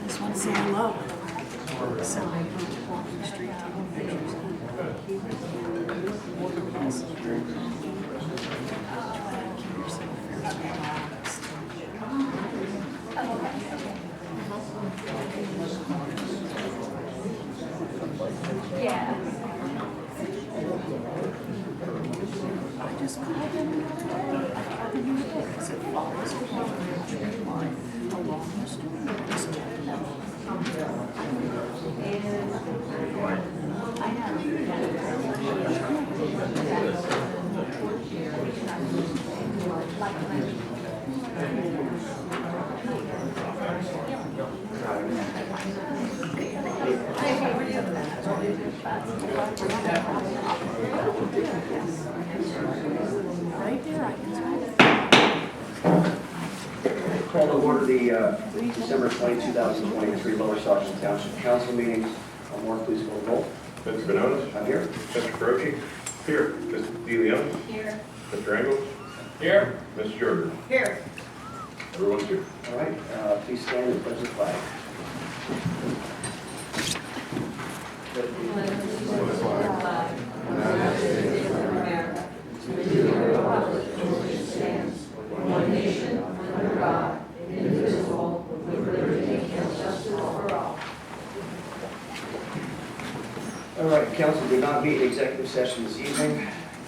Just want to say hello. So I walk the street, taking pictures. Yeah. I just called them because it follows along the tree line along the street. Just kept them. Right there, I can Call to order the December 20, 2023 Lower Saucon Township Council meeting. Warren, please call the roll. Mr. Benonis? I'm here. Mr. Carochi? Here. Mr. DeLeon? Here. Mr. Engel? Here. Ms. Jordan? Here. Everyone's here. All right, please stand and pledge the flag. One nation, under God, indivisible, with liberty and justice for all. All right, council did not meet in executive session this evening.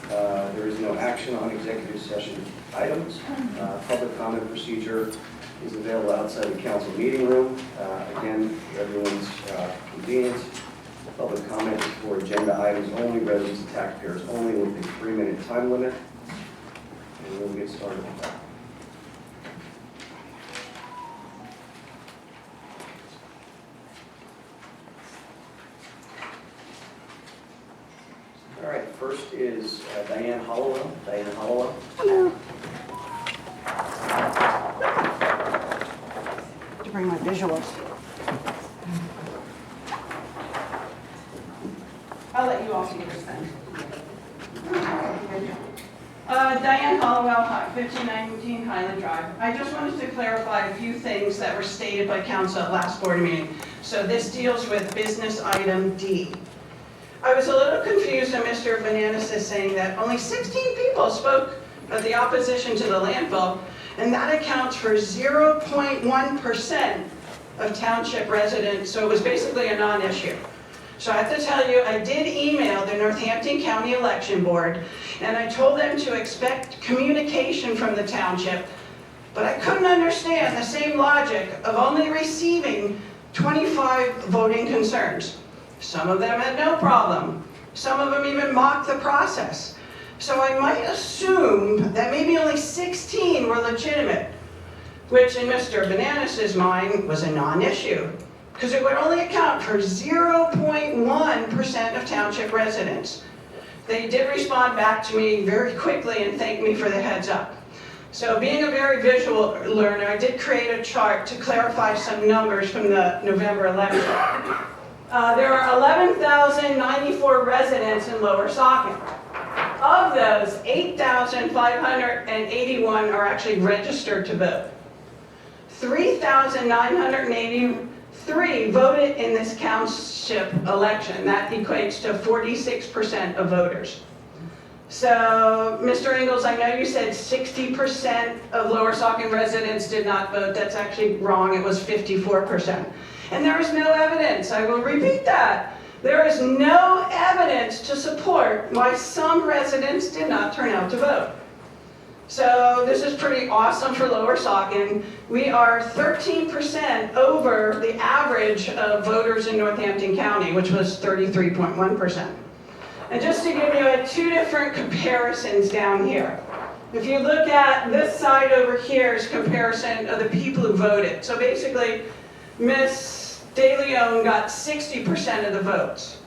There is no action on executive session items. Public comment procedure is available outside the council meeting room. Again, for everyone's convenience, public comment is for agenda items only, residents and taxpayers only, with a 3-minute time limit. And we'll get started with that. All right, first is Diane Hollowell. Diane Hollowell. Hello. To bring my visuals. I'll let you all see this then. Diane Hollowell, 1519 Highland Drive. I just wanted to clarify a few things that were stated by council at last board meeting. So this deals with business item D. I was a little confused on Mr. Bananas is saying that only 16 people spoke of the opposition to the landfill, and that accounts for 0.1% of township residents, so it was basically a non-issue. So I have to tell you, I did email the Northampton County Election Board, and I told them to expect communication from the township, but I couldn't understand the same logic of only receiving 25 voting concerns. Some of them had no problem. Some of them even mocked the process. So I might assume that maybe only 16 were legitimate, which in Mr. Bananas' mind was a non-issue, because it would only account for 0.1% of township residents. They did respond back to me very quickly and thanked me for the heads up. So being a very visual learner, I did create a chart to clarify some numbers from the November election. There are 11,094 residents in Lower Saucon. Of those, 8,581 are actually registered to vote. 3,983 voted in this township election. That equates to 46% of voters. So, Mr. Ingalls, I know you said 60% of Lower Saucon residents did not vote. That's actually wrong. It was 54%. And there is no evidence. I will repeat that. There is no evidence to support why some residents did not turn out to vote. So this is pretty awesome for Lower Saucon. We are 13% over the average of voters in Northampton County, which was 33.1%. And just to give you two different comparisons down here. If you look at this side over here is comparison of the people who voted. So basically, Miss De Leon got 60% of the votes.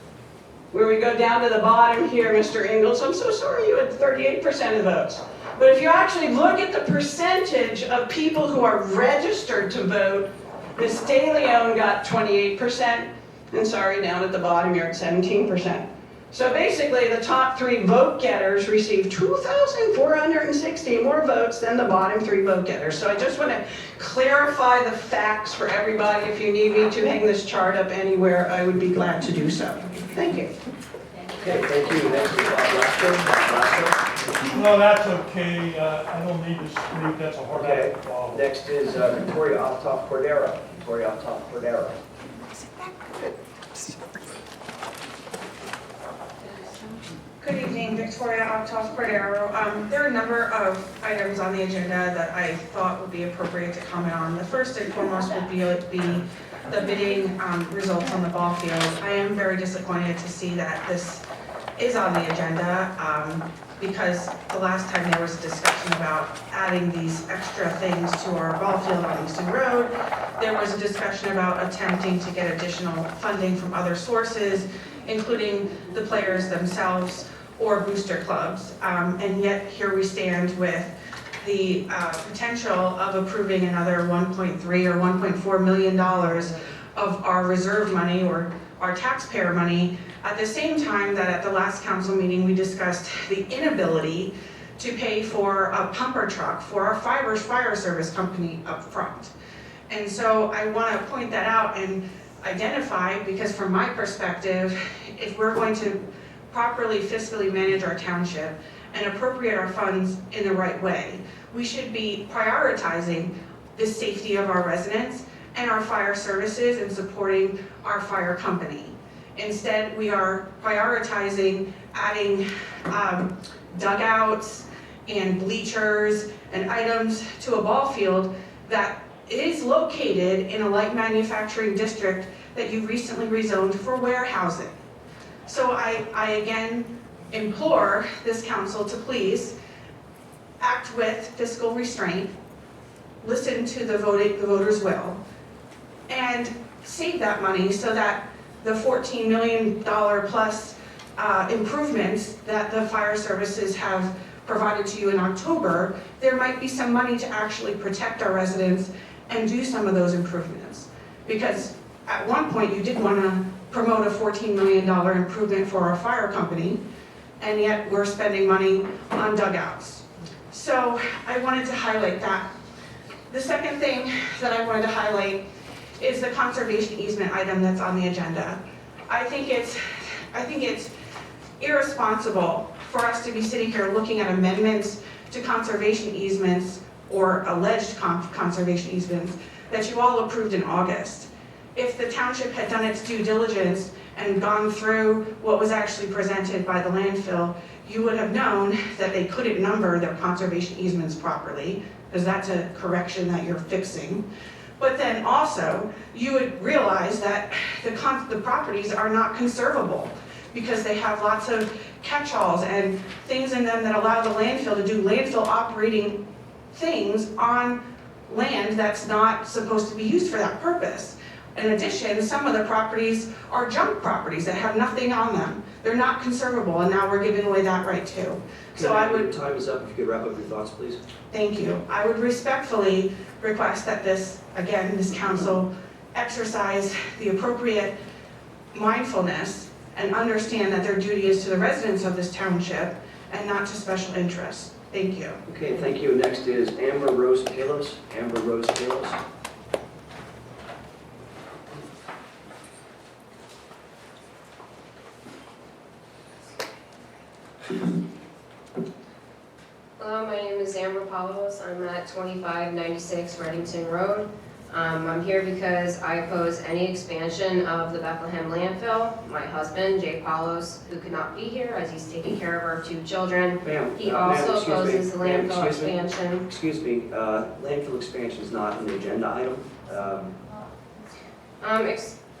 Where we go down to the bottom here, Mr. Ingalls, I'm so sorry you had 38% of the votes. But if you actually look at the percentage of people who are registered to vote, Ms. De Leon got 28%, and sorry, down at the bottom you're at 17%. So basically the top three vote getters received 2,460 more votes than the bottom three vote getters. So I just want to clarify the facts for everybody. If you need me to hang this chart up anywhere, I would be glad to do so. Thank you. Okay, thank you. Next is Bob Lasko. No, that's okay. I don't need to speak. That's a hard Okay, problem. next is Victoria Ofthoff Cordero. Victoria Ofthoff Cordero. Good evening, Victoria Octoff Cordero. There are a number of items on the agenda that I thought would be appropriate to comment on. The first and foremost would be the bidding results on the ball field. I am very disappointed to see that this is on the agenda because the last time there was a discussion about adding these extra things to our ball field on Easton Road, there was a discussion about attempting to get additional funding from other sources, including the players themselves or booster clubs. And yet here we stand with the potential of approving another $1.3 or $1.4 million of our reserve money or our taxpayer money, at the same time that at the last council meeting we discussed the inability to pay for a pumper truck for our fire service company up front. And so I want to point that out and identify, because from my perspective, if we're going to properly fiscally manage our township and appropriate our funds in the right way, we should be prioritizing the safety of our residents and our fire services and supporting our fire company. Instead, we are prioritizing adding dugouts and bleachers and items to a ball field that is located in a light manufacturing district that you recently rezoned for warehousing. So I again implore this council to please act with fiscal restraint, listen to the voters' will, and save that money so that the $14 million plus improvements that the fire services have provided to you in October, there might be some money to actually protect our residents and do some of those improvements. Because at one point you did want to promote a $14 million improvement for our fire company, and yet we're spending money on dugouts. So I wanted to highlight that. The second thing that I wanted to highlight is the conservation easement item that's on the agenda. I think it's irresponsible for us to be sitting here looking at amendments to conservation easements or alleged conservation easements that you all approved in August. If the township had done its due diligence and gone through what was actually presented by the landfill, you would have known that they couldn't number their conservation easements properly, because that's a correction that you're fixing. But then also, you would realize that the properties are not conservable because they have lots of catch-alls and things in them that allow the landfill to do landfill operating things on land that's not supposed to be used for that purpose. In addition, some of the properties are junk properties that have nothing on them. They're not conservable, and now we're giving away that right too. So I would, Time is up. If you could wrap up your thoughts, please. thank you. I would respectfully request that this council exercise the appropriate mindfulness and understand that their duty is to the residents of this township and not to special interests. Thank you. Okay, thank you. Next is Amber Rose Kalos. Amber Rose Kalos. Hello, my name is Amber Palos. I'm at 2596 Reddington Road. I'm here because I oppose any expansion of the Bethlehem landfill. My husband, Jay Palos, who could not be here as he's taking care of our 2 children, he also opposes the landfill expansion. Excuse me, landfill expansion is not an agenda item.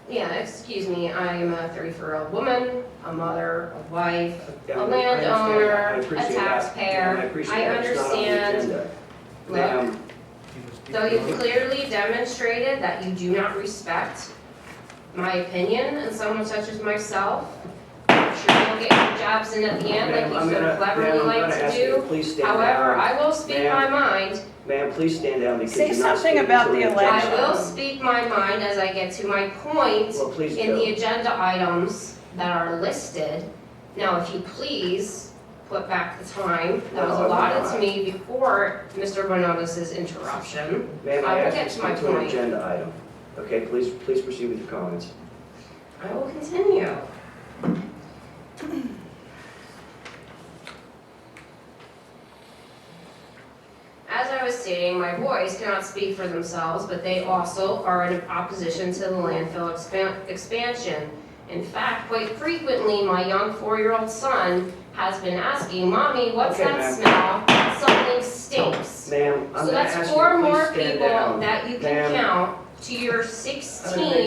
Excuse me, I am a 34-year-old woman, a mother, a wife, Yeah, a I landowner, understand. I a appreciate that. taxpayer. I appreciate I that. It's not on the understand. agenda. Look, Ma'am, though you've clearly demonstrated that you do not respect my opinion and someone such as myself, I'm sure you'll get your jobs in at the end like ma'am, you so cleverly like to do. Please stand However, down. I will speak my mind. Ma'am, please stand down because Say you're not something speaking about to the an election. agenda I will item. speak my mind as I get to my point Well, please in go. the agenda items that are listed. Now, if you please put back the time that was No, I will allotted not. to me before Mr. Bonotis' interruption. Ma'am, I I will asked you get to to my speak to an point. agenda item. Okay, please proceed with your comments. I will continue. As I was stating, my boys cannot speak for themselves, but they also are in opposition to the landfill expansion. In fact, quite frequently, my young 4-year-old son has been asking, "Mommy, what's Okay, that ma'am. smell? Something stinks." Ma'am, I'm So going to that's ask you 4 to more please stand people down. that you can Ma'am, count to your I'm going to make a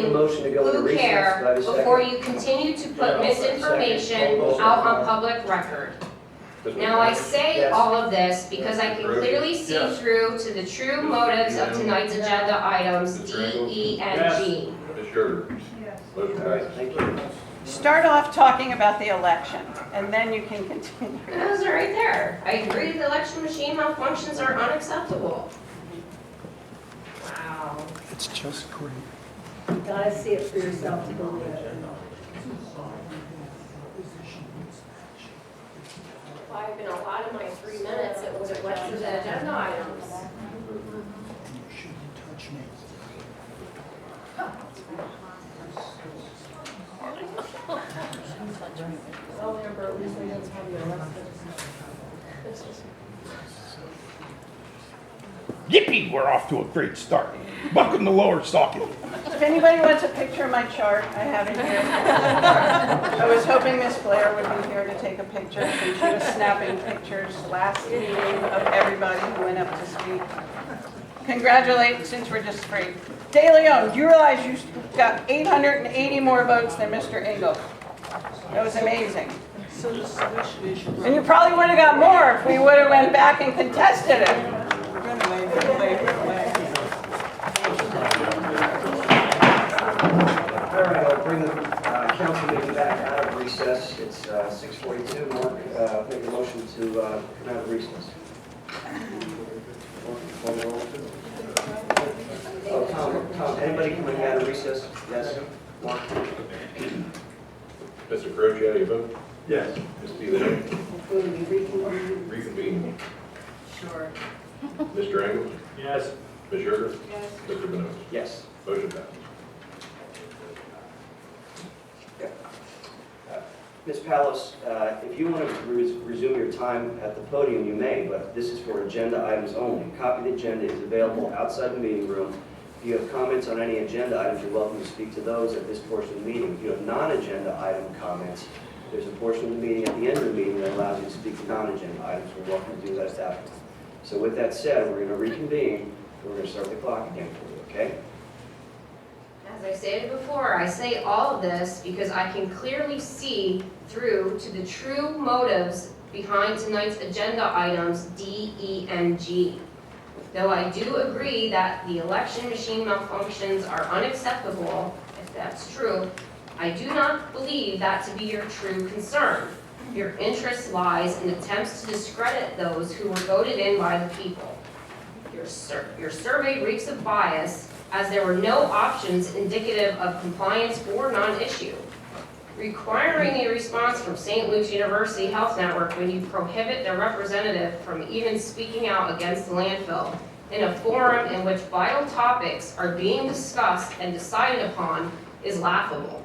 16 motion to go into who recess. Do I care have a second? before you continue to put misinformation out on public record. Now, I say Yes. all of this because I can clearly see Yes. through to the true motives of tonight's agenda items, D, E, and G. Ms. Schroeder. Motion All right, passes. thank you. Start off talking about the election, and then you can continue. And those are right there. I agree the election machine malfunctions are unacceptable. Wow. It's just great. You gotta see it for yourself to believe it. If I had been allotted my 3 minutes, it would have went through the agenda items. You shouldn't touch me. Well, Amber, at least we didn't have you elected. Yippee, we're off to a great start. Welcome to Lower Saucon. If anybody wants a picture of my chart, I have it here. I was hoping Miss Blair would be here to take a picture, and she was snapping pictures last meeting of everybody who went up to speak. Congratulations, since we're just free. De Leon, do you realize you got 880 more votes than Mr. Engel? That was amazing. And you probably would have got more if we would have went back and contested it. All right, I'll bring the council meeting back out of recess. It's 6:42. Mark, make a motion to come out of recess. Oh, Tom, anybody coming out of recess? Yes, Mark? Mr. Carosi, how do you vote? Yes. Ms. Stevens? It's going to be reconvened. Reconvene. Sure. Mr. Engel? Yes. Ms. Yerga? Yes. Mr. Benoit? Yes. Motion passes. Ms. Palos, if you want to resume your time at the podium, you may, but this is for agenda items only. A copy of the agenda is available outside the meeting room. If you have comments on any agenda items, you're welcome to speak to those at this portion of the meeting. If you have non-agenda item comments, there's a portion of the meeting at the end of the meeting that allows you to speak to non-agenda items. We're welcome to do that after. So with that said, we're going to reconvene. We're going to start the clock again for you, okay? As I stated before, I say all of this because I can clearly see through to the true motives behind tonight's agenda items D, E, and G. Though I do agree that the election machine malfunctions are unacceptable, if that's true, I do not believe that to be your true concern. Your interest lies in attempts to discredit those who were voted in by the people. Your survey reeks of bias, as there were no options indicative of compliance or non-issue. Requiring a response from St. Luke's University Health Network when you prohibit their representative from even speaking out against the landfill in a forum in which vital topics are being discussed and decided upon is laughable.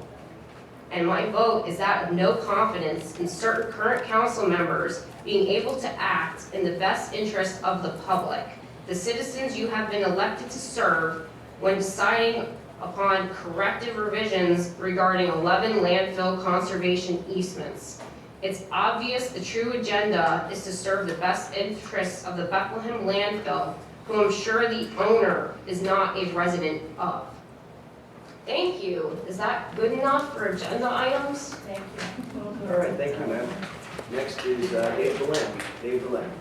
And my vote is that of no confidence in certain current council members being able to act in the best interest of the public, the citizens you have been elected to serve, when deciding upon corrective revisions regarding 11 landfill conservation easements. It's obvious the true agenda is to serve the best interests of the Bethlehem landfill, who I'm sure the owner is not a resident of. Thank you. Is that good enough for agenda items? Thank you. All right, thank you, ma'am. Next is Dave Deland. Dave Deland.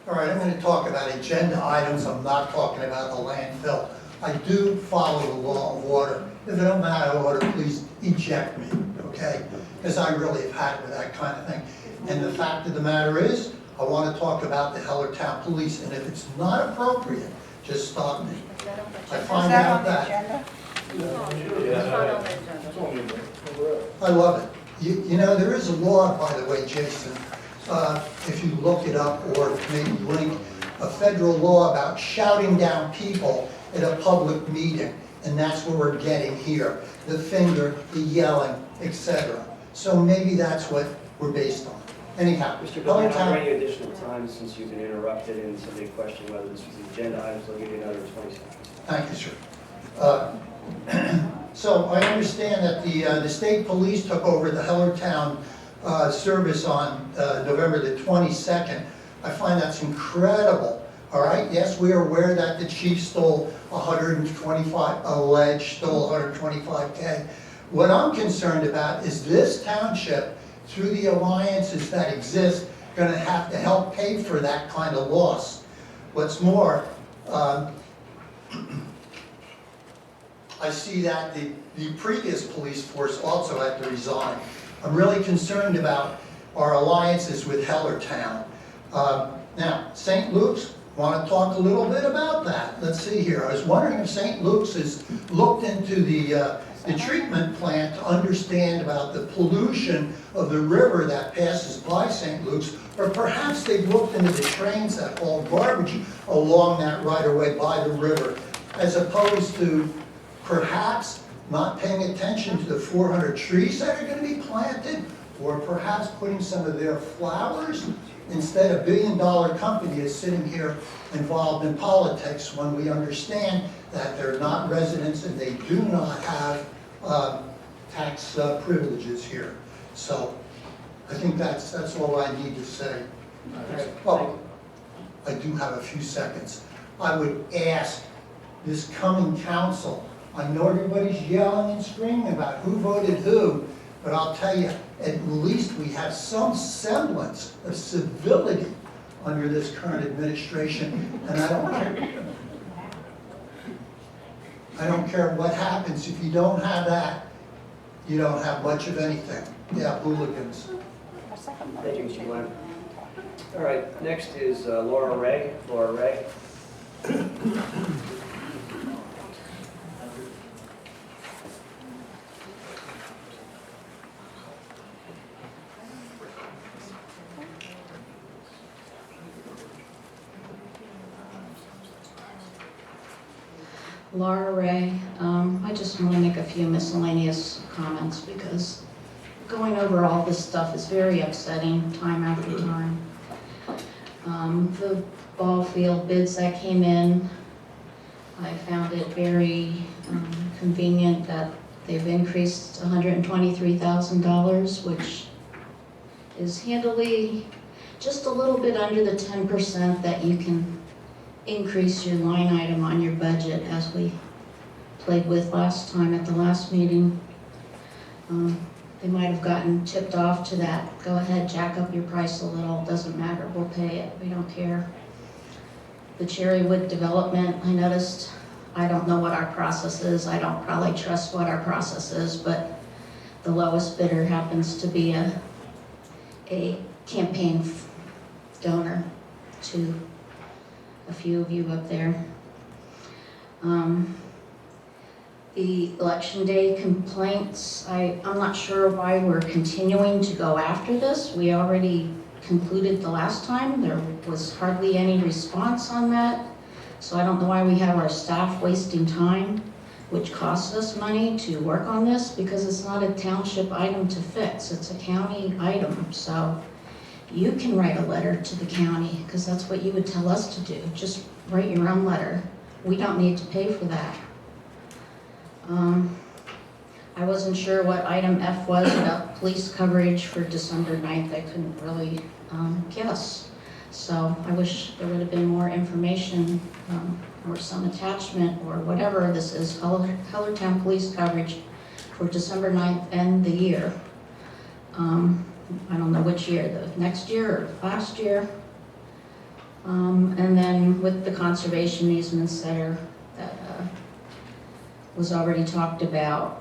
All right, I'm going to talk about agenda items. I'm not talking about the landfill. I do follow the law of order. If it don't matter order, please eject me, okay? Because I really have had with that kind of thing. And the fact of the matter is, I want to talk about the Hellertown Police, and if it's not appropriate, just stop me. I find out that. I love it. You know, there is a law, by the way, Jason, if you look it up or maybe link, a federal law about shouting down people at a public meeting, and that's what we're getting here. The finger, the yelling, etc. So maybe that's what we're based on. Anyhow, Mr. Deland, I'll grant you additional time since you've been interrupted and somebody questioned whether this was the agenda item, so I'll give you another 20 seconds. Thank you, sir. So I understand that the state police took over the Hellertown service on November the 22nd. I find that's incredible. All right, yes, we are aware that the chief stole 125, alleged stole 125K. What I'm concerned about is this township, through the alliances that exist, going to have to help pay for that kind of loss. What's more, I see that the previous police force also had to resign. I'm really concerned about our alliances with Hellertown. Now, St. Luke's, want to talk a little bit about that. Let's see here. I was wondering if St. Luke's has looked into the treatment plant to understand about the pollution of the river that passes by St. Luke's, or perhaps they've looked into the trains that haul garbage along that right-of-way by the river, as opposed to perhaps not paying attention to the 400 trees that are going to be planted, or perhaps putting some of their flowers. Instead, a billion-dollar company is sitting here involved in politics when we understand that they're not residents and they do not have tax privileges here. So I think that's all I need to say. Oh, I do have a few seconds. I would ask this coming council, I know everybody's yelling and screaming about who voted who, but I'll tell you, at least we have some semblance of civility under this current administration, and I don't care what happens. If you don't have that, you don't have much of anything. Yeah, hooligans. Thank you, Mr. Glenn. All right, next is Laura Ray. Laura Ray. Laura Ray. I just want to make a few miscellaneous comments because going over all this stuff is very upsetting time after time. The ball field bids that came in, I found it very convenient that they've increased $123,000, which is handily just a little bit under the 10% that you can increase your line item on your budget, as we played with last time at the last meeting. They might have gotten tipped off to that. Go ahead, jack up your price a little, doesn't matter, we'll pay it, we don't care. The Cherrywood development, I noticed, I don't know what our process is, I don't probably trust what our process is, but the lowest bidder happens to be a campaign donor to a few of you up there. The election day complaints, I'm not sure why we're continuing to go after this. We already concluded the last time. There was hardly any response on that. So I don't know why we have our staff wasting time, which costs us money to work on this, because it's not a township item to fix. It's a county item. So you can write a letter to the county, because that's what you would tell us to do. Just write your own letter. We don't need to pay for that. I wasn't sure what item F was about police coverage for December 9th. I couldn't really guess. So I wish there would have been more information or some attachment or whatever this is, Hellertown police coverage for December 9th and the year. I don't know which year, the next year or last year. And then with the conservation easements that was already talked about,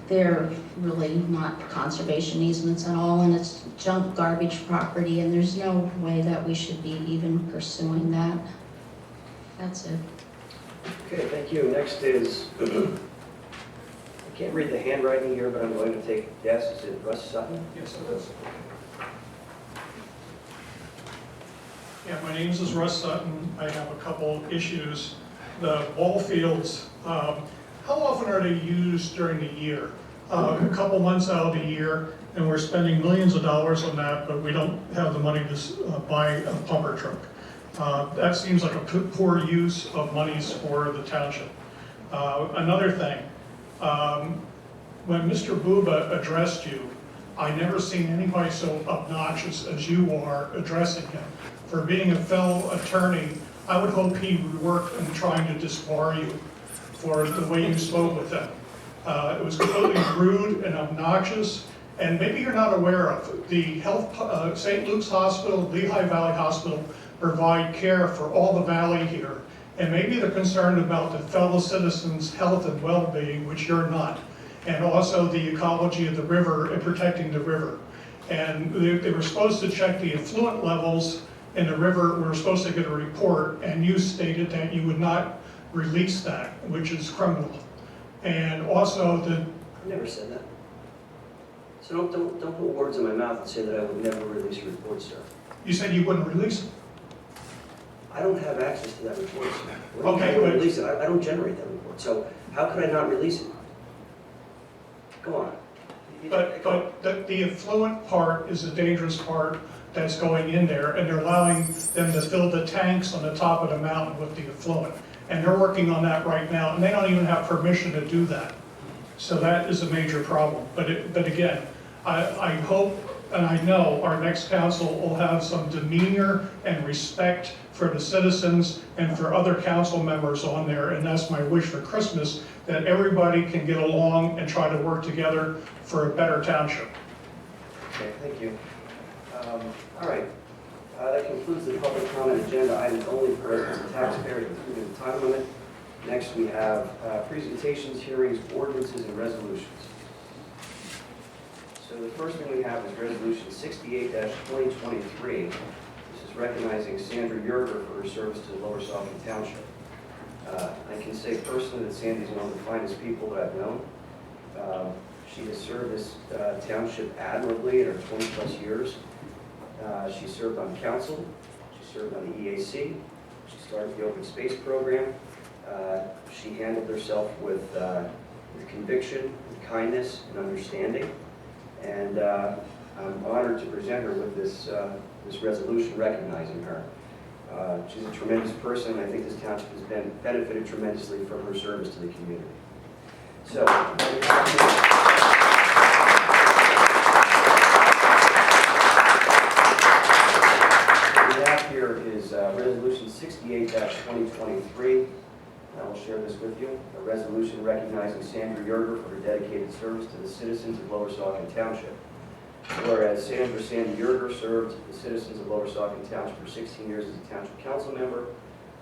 they're really not conservation easements at all, and it's junk garbage property, and there's no way that we should be even pursuing that. That's it. Okay, thank you. Next is, I can't read the handwriting here, but I'm going to take a guess. Is it Russ Sutton? Yes, it is. Yeah, my name is Russ Sutton. I have a couple issues. The ball fields, how often are they used during the year? A couple months out of the year, and we're spending millions of dollars on that, but we don't have the money to buy a pumper truck. That seems like a poor use of monies for the township. Another thing, when Mr. Buba addressed you, I never seen anybody so obnoxious as you are addressing him. For being a fellow attorney, I would hope he would work in trying to disbar you for the way you spoke with them. It was completely rude and obnoxious, and maybe you're not aware of the St. Luke's Hospital, Lehigh Valley Hospital provide care for all the valley here, and maybe they're concerned about the fellow citizens' health and well-being, which you're not, and also the ecology of the river and protecting the river. And they were supposed to check the effluent levels in the river. We were supposed to get a report, and you stated that you would not release that, which is criminal. And also I never said that. So don't put words in my mouth and say that I would never release a report, sir. you said you wouldn't release it. I don't have access to that report, sir. Okay, I but- release it. I don't generate that report, so how could I not release it? Go on. But the effluent part is the dangerous part that's going in there, and they're allowing them to fill the tanks on the top of the mountain with the effluent. And they're working on that right now, and they don't even have permission to do that. So that is a major problem. But again, I hope and I know our next council will have some demeanor and respect for the citizens and for other council members on there, and that's my wish for Christmas, that everybody can get along and try to work together for a better township. Okay, thank you. All right, that concludes the public comment agenda items only for the taxpayer, including the time limit. Next, we have presentations, hearings, ordinances, and resolutions. So the first thing we have is Resolution 68-2023. This is recognizing Sandra Yerger for her service to the Lower Saucon Township. I can say personally that Sandy's one of the finest people that I've known. She has served this township admirably in her 20-plus years. She served on council. She served on the EAC. She started the open space program. She handled herself with conviction, with kindness, and understanding. And I'm honored to present her with this resolution recognizing her. She's a tremendous person. I think this township has benefited tremendously from her service to the community. So, what we have here is Resolution 68-2023. I will share this with you. A resolution recognizing Sandra Yerger for her dedicated service to the citizens of Lower Saucon Township. Whereas Sandy Yerger served the citizens of Lower Saucon Township for 16 years as a township council member,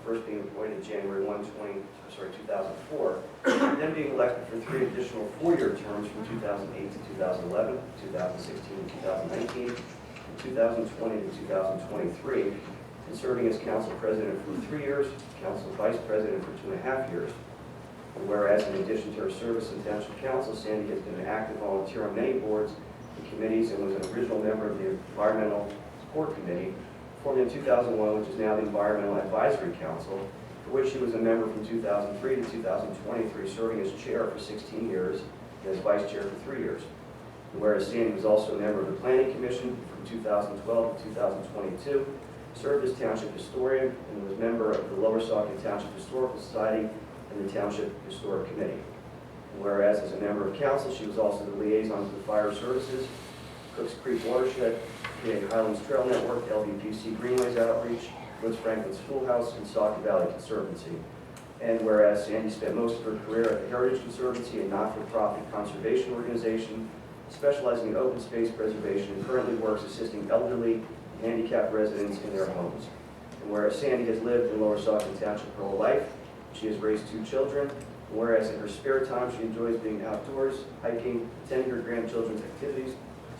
first being appointed January 2004, then being elected for 3 additional 4-year terms from 2008 to 2011, 2016 to 2019, and 2020 to 2023, and serving as council president for 3 years, council vice president for 2.5 years. And whereas in addition to her service in township council, Sandy has been an active volunteer on many boards and committees and was an original member of the Environmental Support Committee, formed in 2001, which is now the Environmental Advisory Council, for which she was a member from 2003 to 2023, serving as chair for 16 years and as vice chair for 3 years. And whereas Sandy was also a member of the Planning Commission from 2012 to 2022, served as township historian, and was member of the Lower Saucon Township Historical Society and the Township Historic Committee. And whereas as a member of council, she was also the liaison to the Fire Services, Cooks Creek Watershed, PA Highlands Trail Network, LVPC Greenways Outreach, Woods Franklin Schoolhouse, and Saucon Valley Conservancy. And whereas Sandy spent most of her career at the Heritage Conservancy, a not-for-profit conservation organization specializing in open space preservation, and currently works assisting elderly and handicapped residents in their homes. And whereas Sandy has lived in Lower Saucon Township her whole life, she has raised 2 children, and whereas in her spare time she enjoys being outdoors, hiking, attending her grandchildren's activities,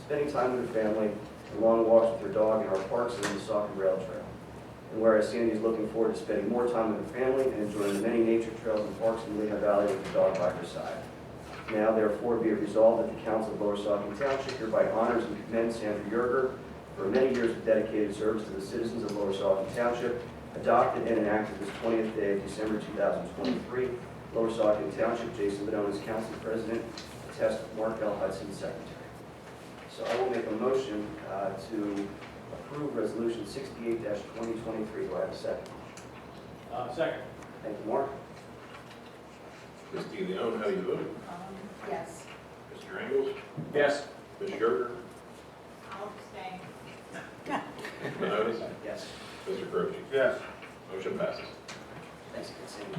spending time with her family, and long walks with her dog in our parks and in the Saucon Rail Trail. And whereas Sandy is looking forward to spending more time with her family and enjoying the many nature trails and parks in Lehigh Valley with the dog by her side. Now therefore be it resolved that the Council of Lower Saucon Township hereby honors and commends Sandra Yerger for many years of dedicated service to the citizens of Lower Saucon Township, adopted and enacted this 20th day of December 2023. Lower Saucon Township, Jason Bedona's Council President, attest Mark L. Hudson, Secretary. So I will make a motion to approve Resolution 68-2023. Do I have a second? Second. Thank you, Mark. Ms. DeLeon, how do you vote? Yes. Mr. Engels? Yes. Ms. Yerger? I'll abstain. Mr. Minones? Yes. Mr. Croce? Yes. Motion passes. Thanks, Sandy.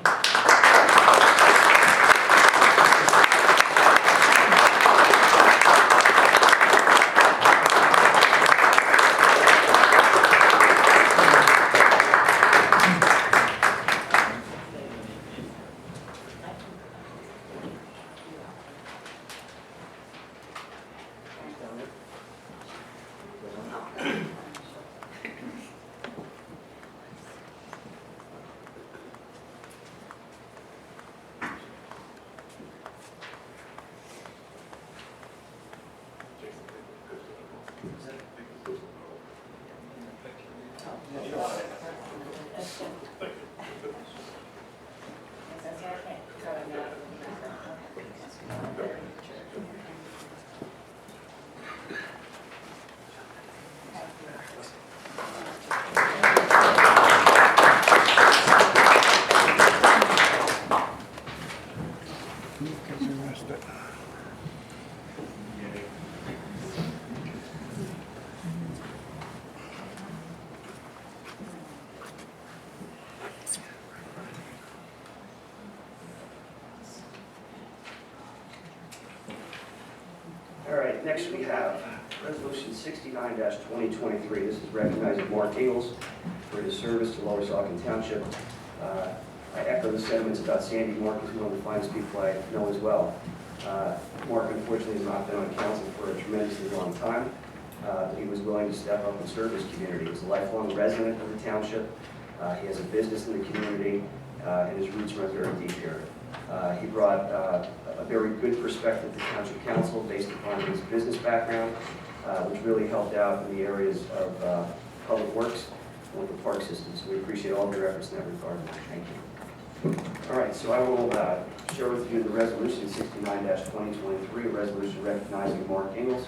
All right, next we have Resolution 69-2023. This is recognizing Mark Ingles for his service to Lower Saucon Township. I echo the sentiments about Sandy. Mark is one of the finest people I know as well. Mark unfortunately has not been on council for a tremendously long time, but he was willing to step up and serve his community. He's a lifelong resident of the township. He has a business in the community, and his roots run very deep here. He brought a very good perspective to Township Council based upon his business background, which really helped out in the areas of public works and with the park system. So we appreciate all of your efforts in that regard. Thank you. All All right, so I will share with you the resolution 69-2023, a resolution recognizing Mark Ingalls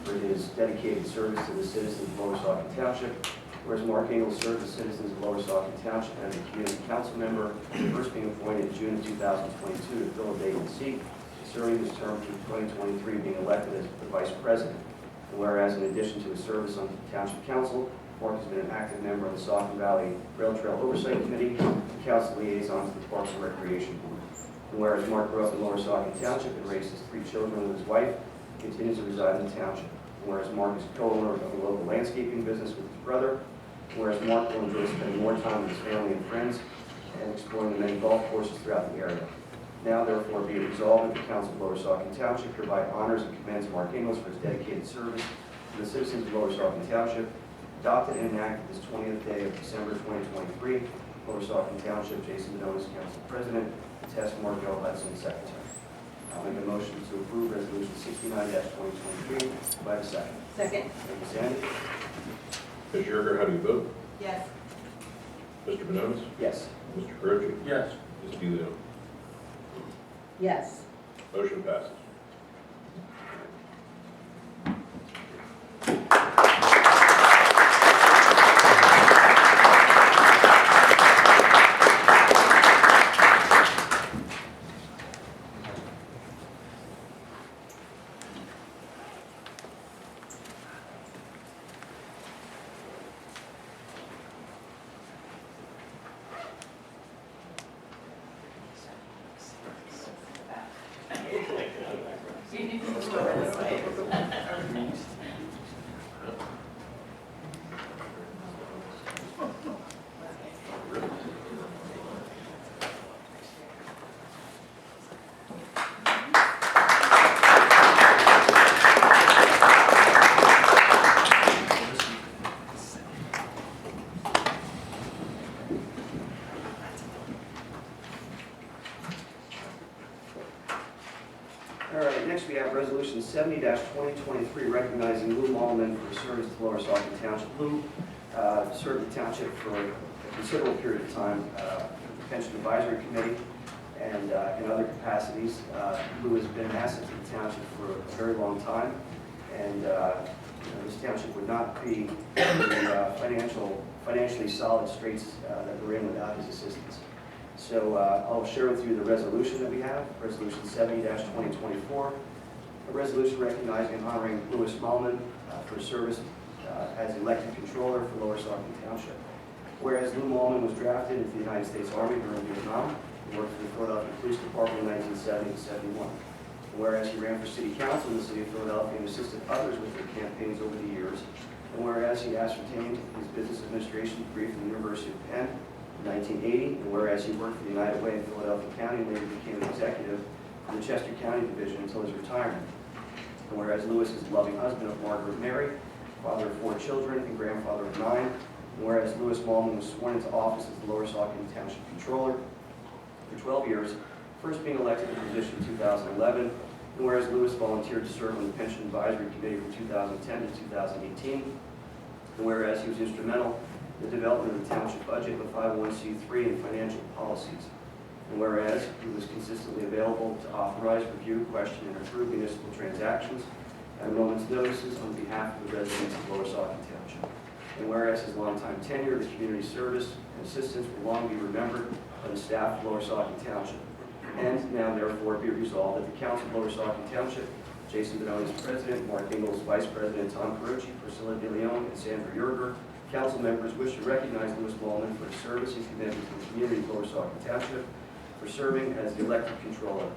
for his dedicated service to the citizens of Lower Saucon Township. Whereas Mark Ingalls served the citizens of Lower Saucon Township as a community council member, first being appointed in June of 2022 to fill a vacant seat, serving his term through 2023, being elected as the vice president. And whereas in addition to his service on the Township Council, Mark has been an active member of the Saucon Valley Rail Trail Oversight Committee and council liaison to the Parks and Recreation Board. And whereas Mark grew up in Lower Saucon Township and raised his 3 children with his wife, he continues to reside in the township. And whereas Mark is a co-owner of a local landscaping business with his brother, and whereas Mark will enjoy spending more time with his family and friends and exploring the many golf courses throughout the area. Now therefore be it resolved that the Council of Lower Saucon Township hereby honors and commends Mark Ingalls for his dedicated service to the citizens of Lower Saucon Township, adopted and enacted this 20th day of December 2023, Lower Saucon Township, Jason Bedonis, Council President, Tess Markel Hudson, Secretary. I'll make a motion to approve Resolution 69-2023 by the second. Second. Thank you, Sandy. Ms. Yerger, how do you vote? Yes. Mr. Bedonis? Yes. Mr. Carucci? Yes. Ms. DeLeo? Yes. Motion passes. All right, next we have Resolution 70-2023, recognizing Lou Mallman for his service to Lower Saucon Township. Lou served the township for a considerable period of time, the Pension Advisory Committee, and in other capacities. Lou has been an asset to the township for a very long time, and this township would not be the financially solid straits that we're in without his assistance. So I'll share with you the resolution that we have, Resolution 70-2024, a resolution recognizing and honoring Louis Mallman for service as elected controller for Lower Saucon Township. Whereas Lou Mallman was drafted into the United States Army during Vietnam, he worked for the Philadelphia Police Department in 1970 to 71. Whereas he ran for city council in the city of Philadelphia and assisted others with their campaigns over the years. And whereas he ascertained his business administration degree from the University of Penn in 1980, and whereas he worked for the United Way in Philadelphia County and later became an executive for the Chester County Division until his retirement. And whereas Louis is the loving husband of Margaret Mary, father of 4 children, and grandfather of 9. And whereas Louis Mallman was sworn into office as the Lower Saucon Township Controller for 12 years, first being elected to the position in 2011. And whereas Louis volunteered to serve on the Pension Advisory Committee from 2010 to 2018. And whereas he was instrumental in the development of the township budget, the 501c3, and financial policies. And whereas he was consistently available to authorize, review, question, and approve municipal transactions at a moment's notices on behalf of the residents of Lower Saucon Township. And whereas his longtime tenure, the community service, and assistance will long be remembered by the staff of Lower Saucon Township. And now therefore be resolved that the Council of Lower Saucon Township, Jason Bedonis, President, Mark Ingalls, Vice President, Tom Carucci, Priscilla DeLeon, and Sandra Yerger, council members wish to recognize Louis Mallman for his service and commitment to the community of Lower Saucon Township, for serving as the elected controller.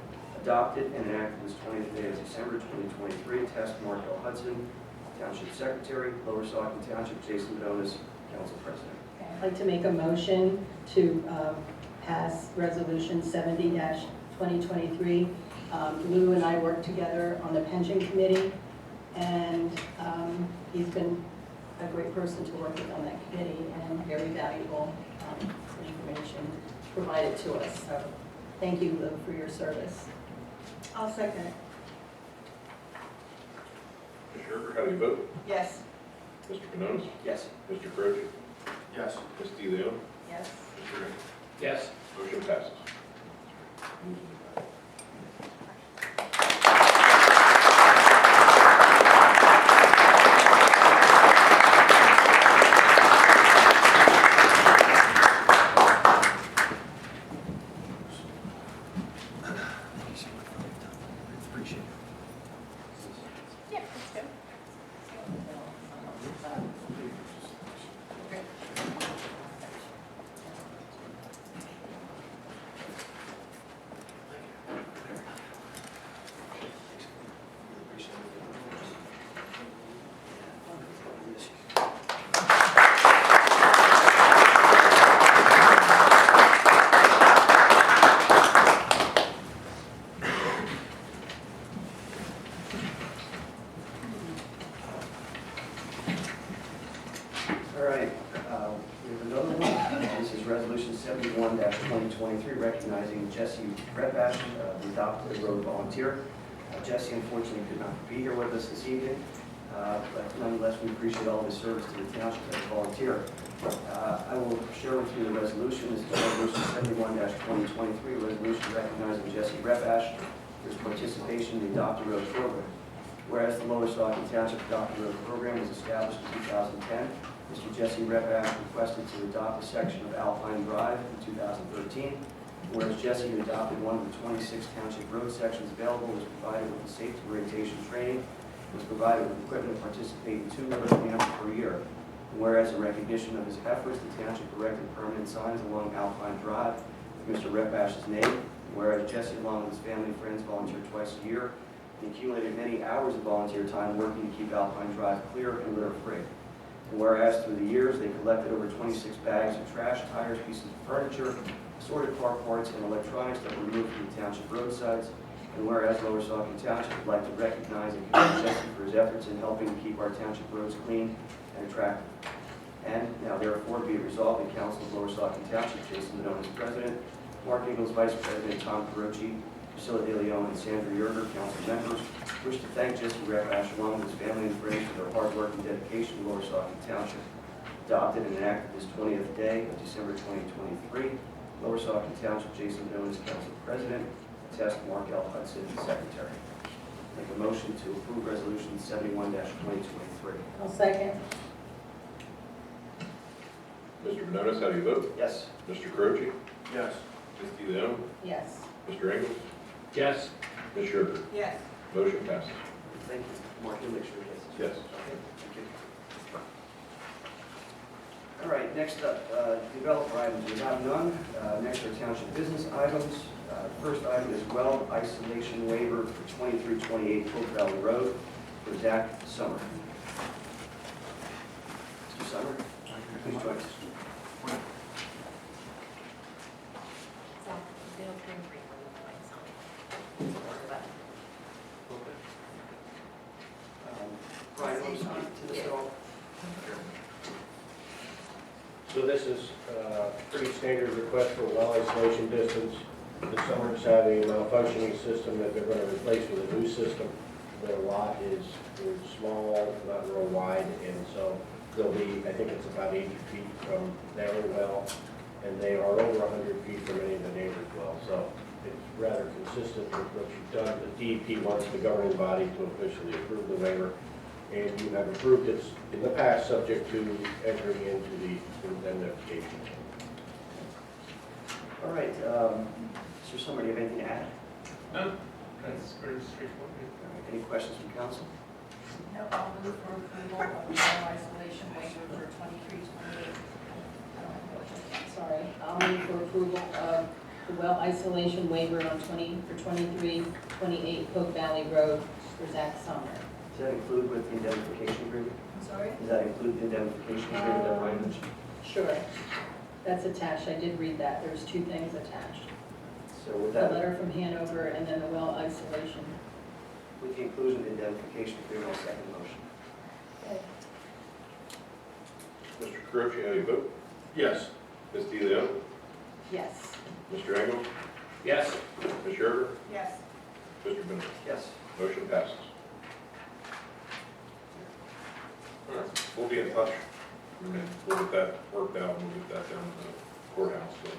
Adopted and enacted this 20th day of December 2023, Tess Markel Hudson, Township Secretary, Lower Saucon Township, Jason Bedonis, Council President. I'd like to make a motion to pass Resolution 70-2023. Lou and I worked together on the Pension Committee, and he's been a great person to work with on that committee and very valuable information provided to us. So thank you, Lou, for your service. I'll second it. Ms. Yerger, how do you vote? Yes. Mr. Bedonis? Yes. Mr. Carucci? Yes. Ms. DeLeo? Yes. Mr. Ingalls? Yes. Motion passes. All right, we have another one. This is Resolution 71-2023, recognizing Jesse Repash, the adopted road volunteer. Jesse unfortunately could not be here with us this evening, but nonetheless, we appreciate all of his service to the township as a volunteer. I will share with you the resolution. This is Resolution 71-2023, a resolution recognizing Jesse Repash for his participation in the Adopted Road program. Whereas the Lower Saucon Township Adopted Road program was established in 2010, Mr. Jesse Repash requested to adopt a section of Alpine Drive in 2013. Whereas Jesse, who adopted one of the 26 township road sections available, was provided with the safety orientation training, was provided with equipment to participate in 2 road camps per year. And whereas in recognition of his efforts, the township erected permanent signs along Alpine Drive with Mr. Repash's name. And whereas Jesse, along with his family and friends, volunteered twice a year, and accumulated many hours of volunteer time working to keep Alpine Drive clear and litter-free. And whereas through the years, they collected over 26 bags of trash, tires, pieces of furniture, assorted car parts, and electronics that were removed from the township roadsides. And whereas Lower Saucon Township would like to recognize and commend Jesse for his efforts in helping to keep our township roads clean and attractive. And now therefore be it resolved, the Council of Lower Saucon Township, Jason Madone as President, Mark Ingalls Vice President, Tom Carochi, Priscilla De Leon, and Sandra Yerger, council members, wish to thank Jesse Repash along with his family and friends for their hard work and dedication to Lower Saucon Township. Adopted and enacted this 20th day of December 2023, Lower Saucon Township, Jason Madone as council president, attest Mark L. Hudson as secretary. Make a motion to approve resolution 71-2023. I'll second. Mr. Manonis, how do you vote? Yes. Mr. Croce? Yes. Ms. DeLeon? Yes. Mr. Engels? Yes. Ms. Sherber? Yes. Motion passes. Thank you. Mark, you'll make sure he gets this. Yes. Okay, thank you. All right, next up, developer items. We have none. Next are township business items. First item is well isolation waiver for 2328 Hope Valley Road for Zach Summer. Mr. Summer, please join us. Brian, will you speak to this at all? So this is a pretty standard request for well isolation distance. The Summers have a malfunctioning system that they're going to replace with a new system. Their lot is small, not real wide, and so they'll be, I think it's about 80 feet from their well, and they are over 100 feet from any of the neighbors' wells. So it's rather consistent with what you've done. The DEP wants the governing body to officially approve the waiver, and you have approved it in the past, subject to entering into the indemnification. All right, Mr. Summer, do you have anything to add? No, that's pretty straightforward. All right, any questions from council? No, I'll move for approval of the well isolation waiver for 2328. Sorry, I'll move for approval of the well isolation waiver on 2328 Hope Valley Road for Zach Summer. Does that include with the indemnification agreement? I'm sorry? Does that include the indemnification agreement that Brian mentioned? Sure. That's attached. I did read that. There's 2 things attached. So with The that, letter from Hanover and then the well isolation. with the inclusion of the indemnification agreement, I'll second the motion. Okay. Mr. Caroce, how do you vote? Yes. Ms. DeLeon? Yes. Mr. Engels? Yes. Ms. Sherber? Yes. Mr. Manonis? Yes. Motion passes. All right, we'll be in touch. Okay, we'll get that worked out, and we'll get that down to the courthouse. So.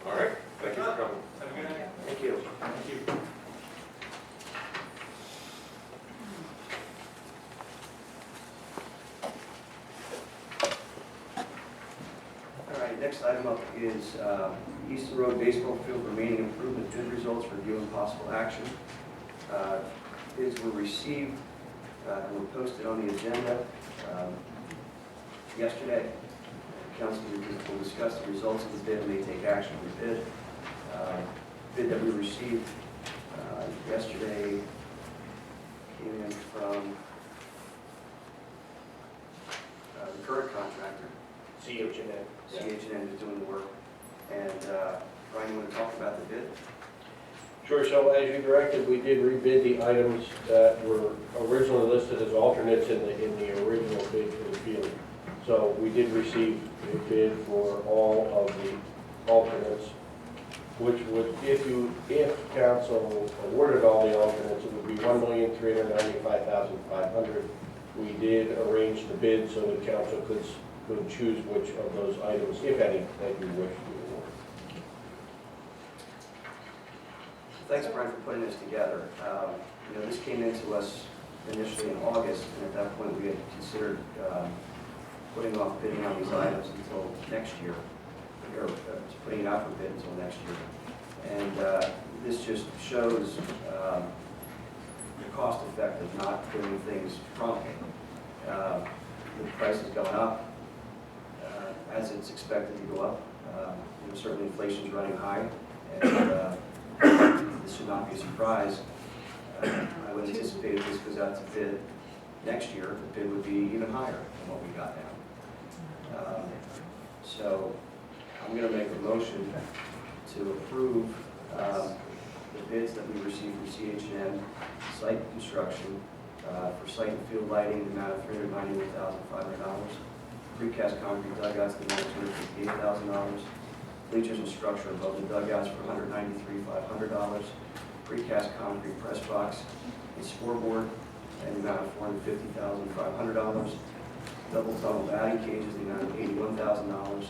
All right. Thank you for coming. Have a good night. Thank you. Thank you. All right, next item up is Easton Road Baseball Field remaining improvement bid results, review and possible action. Bids were received and were posted on the agenda yesterday. Council will discuss the results of the bid and may take action on the bid. Bid that we received yesterday came in from the current contractor. CH&N. CH&N is doing the work. And Brian, you want to talk about the bid? Sure, so as you directed, we did rebid the items that were originally listed as alternates in the original bid for the field. So we did receive a bid for all of the alternates, which would, if council awarded all the alternates, it would be $1,395,500. We did arrange the bid so that council could choose which of those items, if any, that you wish to award. Thanks, Brian, for putting this together. This came into us initially in August, and at that point, we had considered putting off bidding on these items until next year, or putting it out for bid until next year. And this just shows the cost effect of not doing things promptly. The price is going up as it's expected to go up. Certainly inflation is running high, and this should not be a surprise. I would anticipate if this goes out to bid next year, the bid would be even higher than what we got now. So I'm going to make a motion to approve the bids that we received from CH&N site construction for site and field lighting in the amount of $391,500. Precast concrete dugouts in the amount of $258,000. Bleachers and structure above the dugouts for $193,500. Precast concrete press box and scoreboard in the amount of $450,500. Double tunnel batting cages in the amount of $81,000.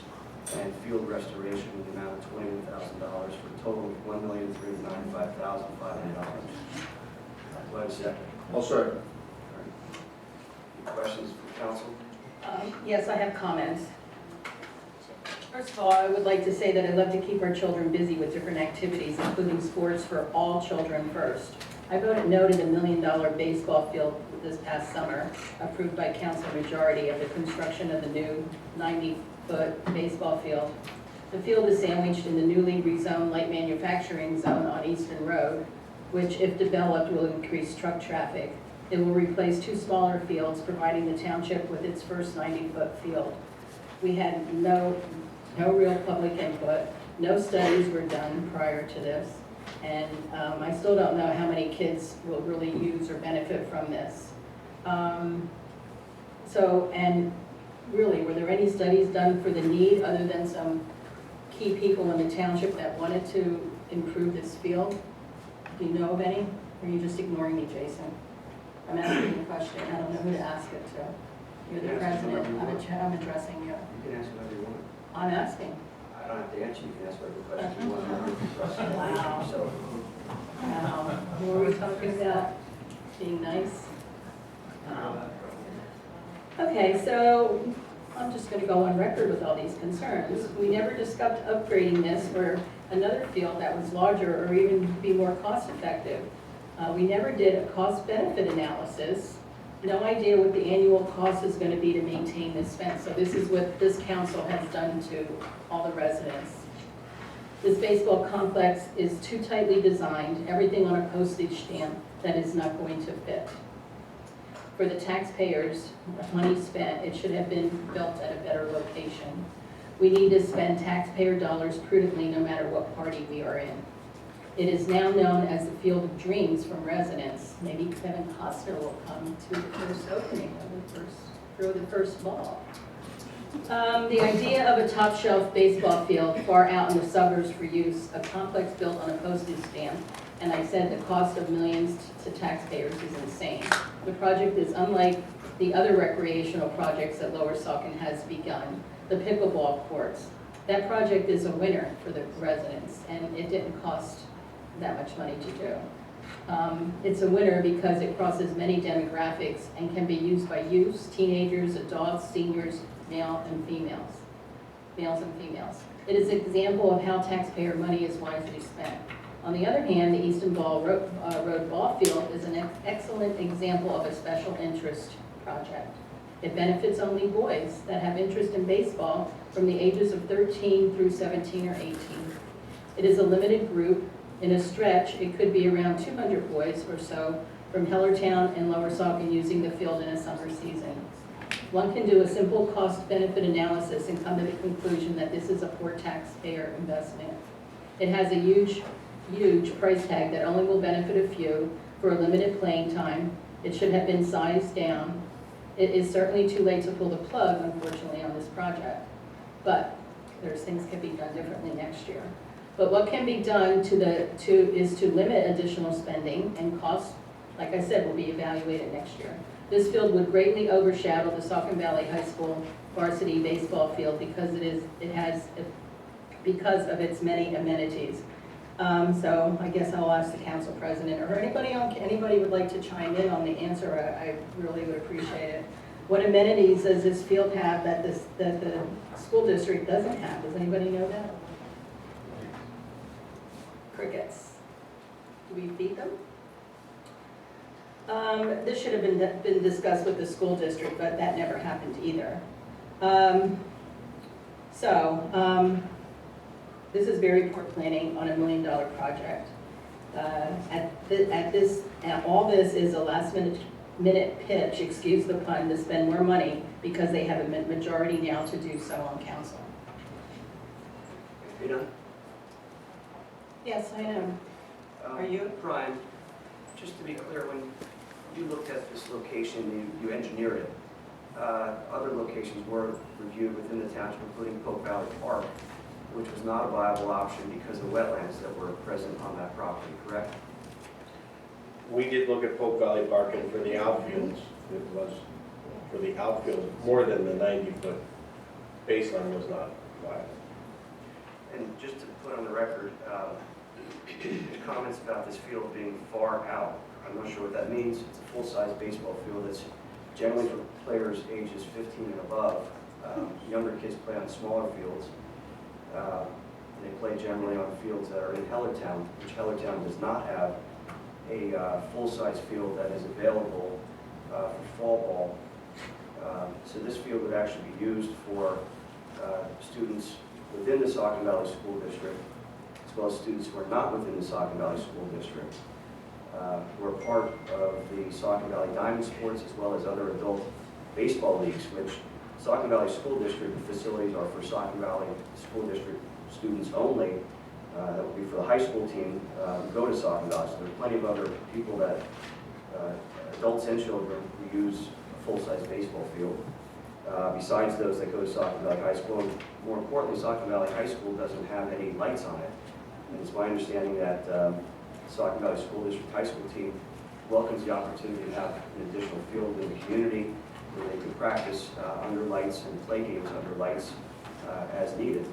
And field restoration in the amount of $21,000 for a total of $1,395,500. Do I have a second? I'll second. Any questions from council? Yes, I have comments. First of all, I would like to say that I love to keep our children busy with different activities, including sports for all children first. I voted no to the $1 million baseball field this past summer, approved by council majority of the construction of the new 90-foot baseball field. The field is sandwiched in the newly rezoned light manufacturing zone on Easton Road, which, if developed, will increase truck traffic. It will replace two smaller fields, providing the township with its first 90-foot field. We had no real public input. No studies were done prior to this. And I still don't know how many kids will really use or benefit from this. And really, were there any studies done for the need other than some key people in the township that wanted to improve this field? Do you know of any? Or are you just ignoring me, Jason? I'm asking you a question. I don't know who to ask it to. You're the president. I'm addressing you. You can ask whatever you want. I'm asking. I don't have to answer. You can ask whatever question you want. Wow. So, Wow. Were we talking about being nice? Wow. Okay, so I'm just going to go on record with all these concerns. We never discussed upgrading this for another field that was larger or even be more cost effective. We never did a cost-benefit analysis. No idea what the annual cost is going to be to maintain this fence. So this is what this council has done to all the residents. This baseball complex is too tightly designed, everything on a postage stamp that is not going to fit. For the taxpayers, the money spent, it should have been built at a better location. We need to spend taxpayer dollars prudently no matter what party we are in. It is now known as the Field of Dreams from residents. Maybe Kevin Costner will come to the first opening of throw the first ball. The idea of a top shelf baseball field far out in the suburbs for use, a complex built on a postage stamp, and I said the cost of millions to taxpayers is insane. The project is unlike the other recreational projects that Lower Saucon has begun. The pickleball courts, That project is a winner for the residents, and it didn't cost that much money to do. It's a winner because it crosses many demographics and can be used by youths, teenagers, adults, seniors, males and females. It is an example of how taxpayer money is wisely spent. On the other hand, the Easton Ball Road Ball Field is an excellent example of a special interest project. It benefits only boys that have interest in baseball from the ages of 13 through 17 or 18. It is a limited group. In a stretch, it could be around 200 boys or so from Hellertown and Lower Saucon using the field in a summer season. One can do a simple cost-benefit analysis and come to the conclusion that this is a poor taxpayer investment. It has a huge price tag that only will benefit a few for a limited playing time. It should have been sized down. It is certainly too late to pull the plug, unfortunately, on this project. But there's things can be done differently next year. But what can be done is to limit additional spending, and costs, like I said, will be evaluated next year. This field would greatly overshadow the Saucon Valley High School varsity baseball field because because of its many amenities. So I guess I'll ask the council president, or anybody would like to chime in on the answer. I really would appreciate it. What amenities does this field have that the school district doesn't have? Does anybody know that? Crickets. Do we feed them? This should have been discussed with the school district, but that never happened either. This is very poor planning on $1 million project. All this is a last minute pitch, excuse the pun, to spend more money because they have a majority now to do so on council. You know? Yes, I am. Are you? Brian, just to be clear, when you looked at this location, you engineered it. Other locations were reviewed within the township, including Polk Valley Park, which was not a viable option because of the wetlands that were present on that property, correct? We did look at Polk Valley Park, and for the outfields, it was, for the outfield, more than the 90-foot baseline was not viable. And just to put on the record, the comments about this field being far out, I'm not sure what that means. It's a full-size baseball field that's generally for players ages 15 and above. Younger kids play on smaller fields. They play generally on fields that are in Hellertown, which Hellertown does not have a full-size field that is available for fall ball. So this field would actually be used for students within the Saucon Valley School District, as well as students who are not within the Saucon Valley School District, who are part of the Saucon Valley Diamond Sports, as well as other adult baseball leagues, which Saucon Valley School District facilities are for Saucon Valley School District students only. That would be for the high school team who go to Saucon Valley. So there are plenty of other people that, adults and children, who use a full-size baseball field. Besides those that go to Saucon Valley High School, and more importantly, Saucon Valley High School doesn't have any lights on it. And it's my understanding that Saucon Valley School District High School team welcomes the opportunity to have an additional field in the community where they can practice under lights and play games under lights as needed.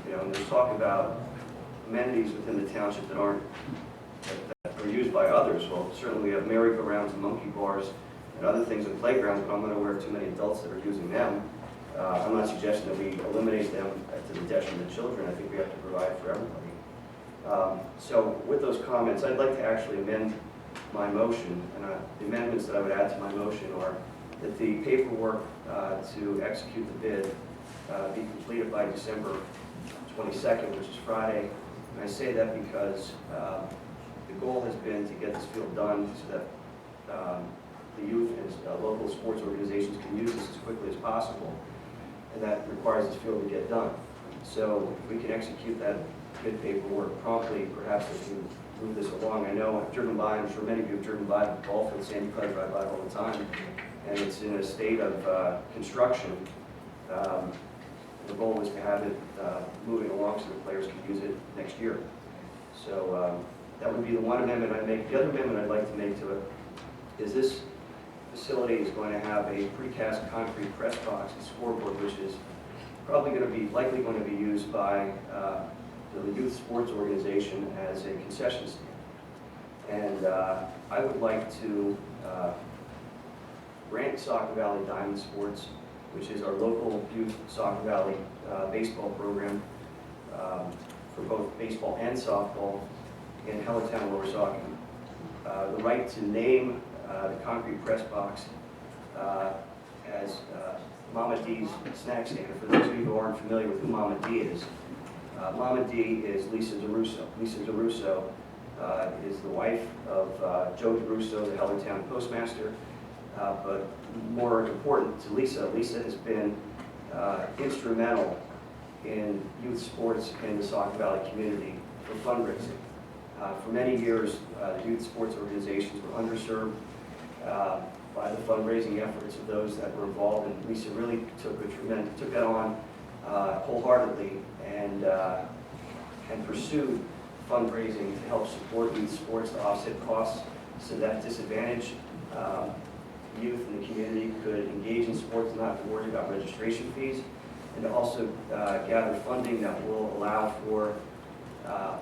And there's talk about amenities within the township that are used by others. Well, certainly we have merry-go-rounds and monkey bars and other things in playgrounds, but I'm not aware of too many adults that are using them. I'm not suggesting that we eliminate them to the detriment of children. I think we have to provide for everybody. So with those comments, I'd like to actually amend my motion, and the amendments that I would add to my motion are that the paperwork to execute the bid be completed by December 22nd, which is Friday. And I say that because the goal has been to get this field done so that the youth and local sports organizations can use this as quickly as possible. And that requires this field to get done. So if we can execute that bid paperwork promptly, perhaps we can move this along. I know I've driven by, I'm sure many of you have driven by the ball field, Sandy Clay, drive by all the time, and it's in a state of construction. The goal is to have it moving along so the players can use it next year. So that would be the one amendment I'd make. The other amendment I'd like to make to it is this facility is going to have a precast concrete press box and scoreboard, which is likely going to be used by the youth sports organization as a concession stand. And I would like to grant Saucon Valley Diamond Sports, which is our local youth Saucon Valley baseball program for both baseball and softball in Hellertown, Lower Saucon, the right to name the concrete press box as Mama D's snack stand. For those of you who aren't familiar with who Mama D is, Mama D is Lisa DeRusso. Lisa DeRusso is the wife of Joe DeRusso, the Hellertown postmaster. But more important to Lisa, Lisa has been instrumental in youth sports in the Saucon Valley community for fundraising. For many years, the youth sports organizations were underserved by the fundraising efforts of those that were involved, and Lisa really took that on wholeheartedly and pursued fundraising to help support youth sports to offset costs so that disadvantaged youth in the community could engage in sports and not have to worry about registration fees, and to also gather funding that will allow for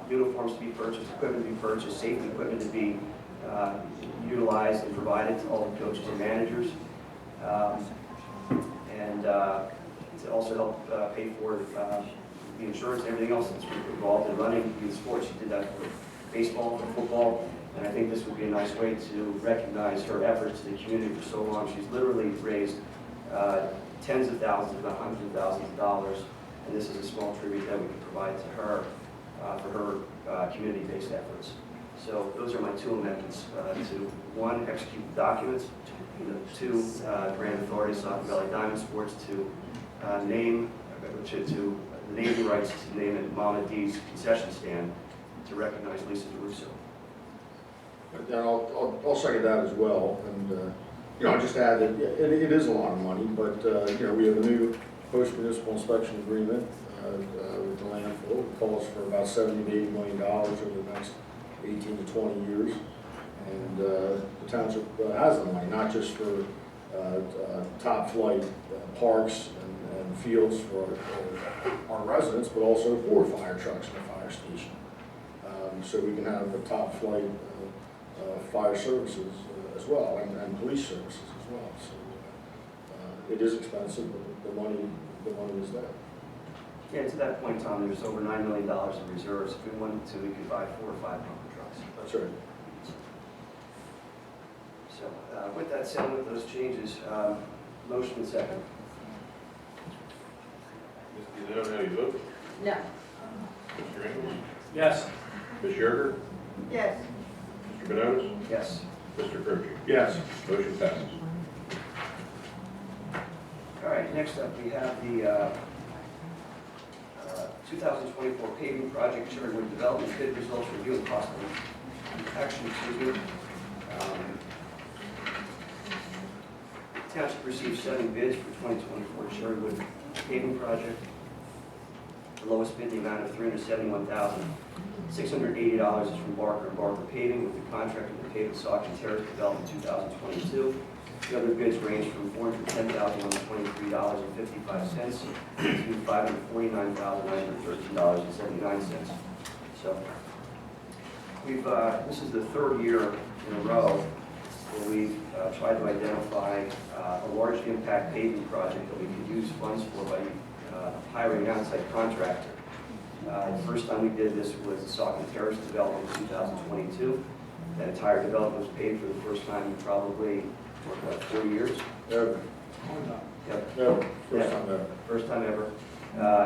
uniforms to be purchased, equipment to be purchased, safety equipment to be utilized and provided to all the coaches and managers, and to also help pay for the insurance and everything else that's involved in running youth sports. She did that for baseball, for football, and I think this would be a nice way to recognize her efforts to the community for so long. She's literally raised tens of thousands, if not hundreds of thousands of dollars, and this is a small tribute that we can provide to her for her community-based efforts. So those are my two amendments. To one, execute the documents. Two, grant authority to Saucon Valley Diamond Sports to name the naming rights to name it Mama D's concession stand to recognize Lisa DeRusso. Yeah, I'll second that as well, and I'll just add that it is a lot of money, but we have a new post-municipal inspection agreement with the landfill. It calls for about $70 to $80 million over the next 18 to 20 years, and the township has the money, not just for top-flight parks and fields for our residents, but also for fire trucks and a fire station, so we can have the top-flight fire services as well, and police services as well. So it is expensive, but the money is there. Yeah, to that point, Tom, there's over $9 million in reserves. If we wanted to, we could buy 4 or 5 pumper trucks. That's right. So with that said, with those changes, motion and second. Ms. DeLeon, how do you vote? No. Mr. Ingles? Yes. Ms. Yerger? Yes. Mr. Benonis? Yes. Mr. Croce? Yes. Motion passes. All right, next up we have the 2024 paving project, Sherwood Development bid results review and possible action. The township received 7 bids for 2024 Sherwood paving project. The lowest bid, the amount of $371,680 is from Barker & Barker Paving with the contractor to pave the Saucon Terrace Development 2022. The other bids range from $410,123.55 to $549,913.79. So this is the third year in a row where we've tried to identify a large impact paving project that we could use funds for by hiring an outside contractor. The first time we did this was the Saucon Terrace development in 2022. That entire development was paid for the first time in probably, 4 years? Ever. Yep. No, first time ever. First time ever.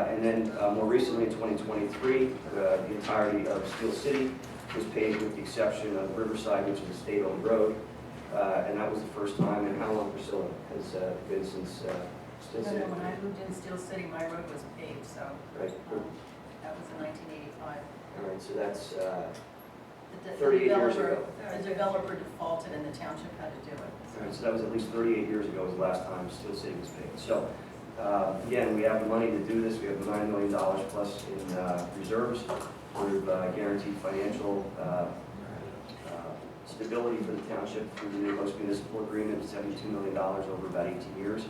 And then more recently in 2023, the entirety of Steel City was paid with the exception of Riverside, which is a state-owned road. And that was the first time in how long, Priscilla, has been since Steel City? When I moved in Steel City, my road was paved, so Right. that was in 1985. All right, so that's The 38 years ago. The developer defaulted and the township had to do it. All right, so that was at least 38 years ago was the last time Steel City was paid. So again, we have the money to do this. We have $9 million plus in reserves. We've guaranteed financial stability for the township through the new host municipal agreement, $72 million over about 18 years.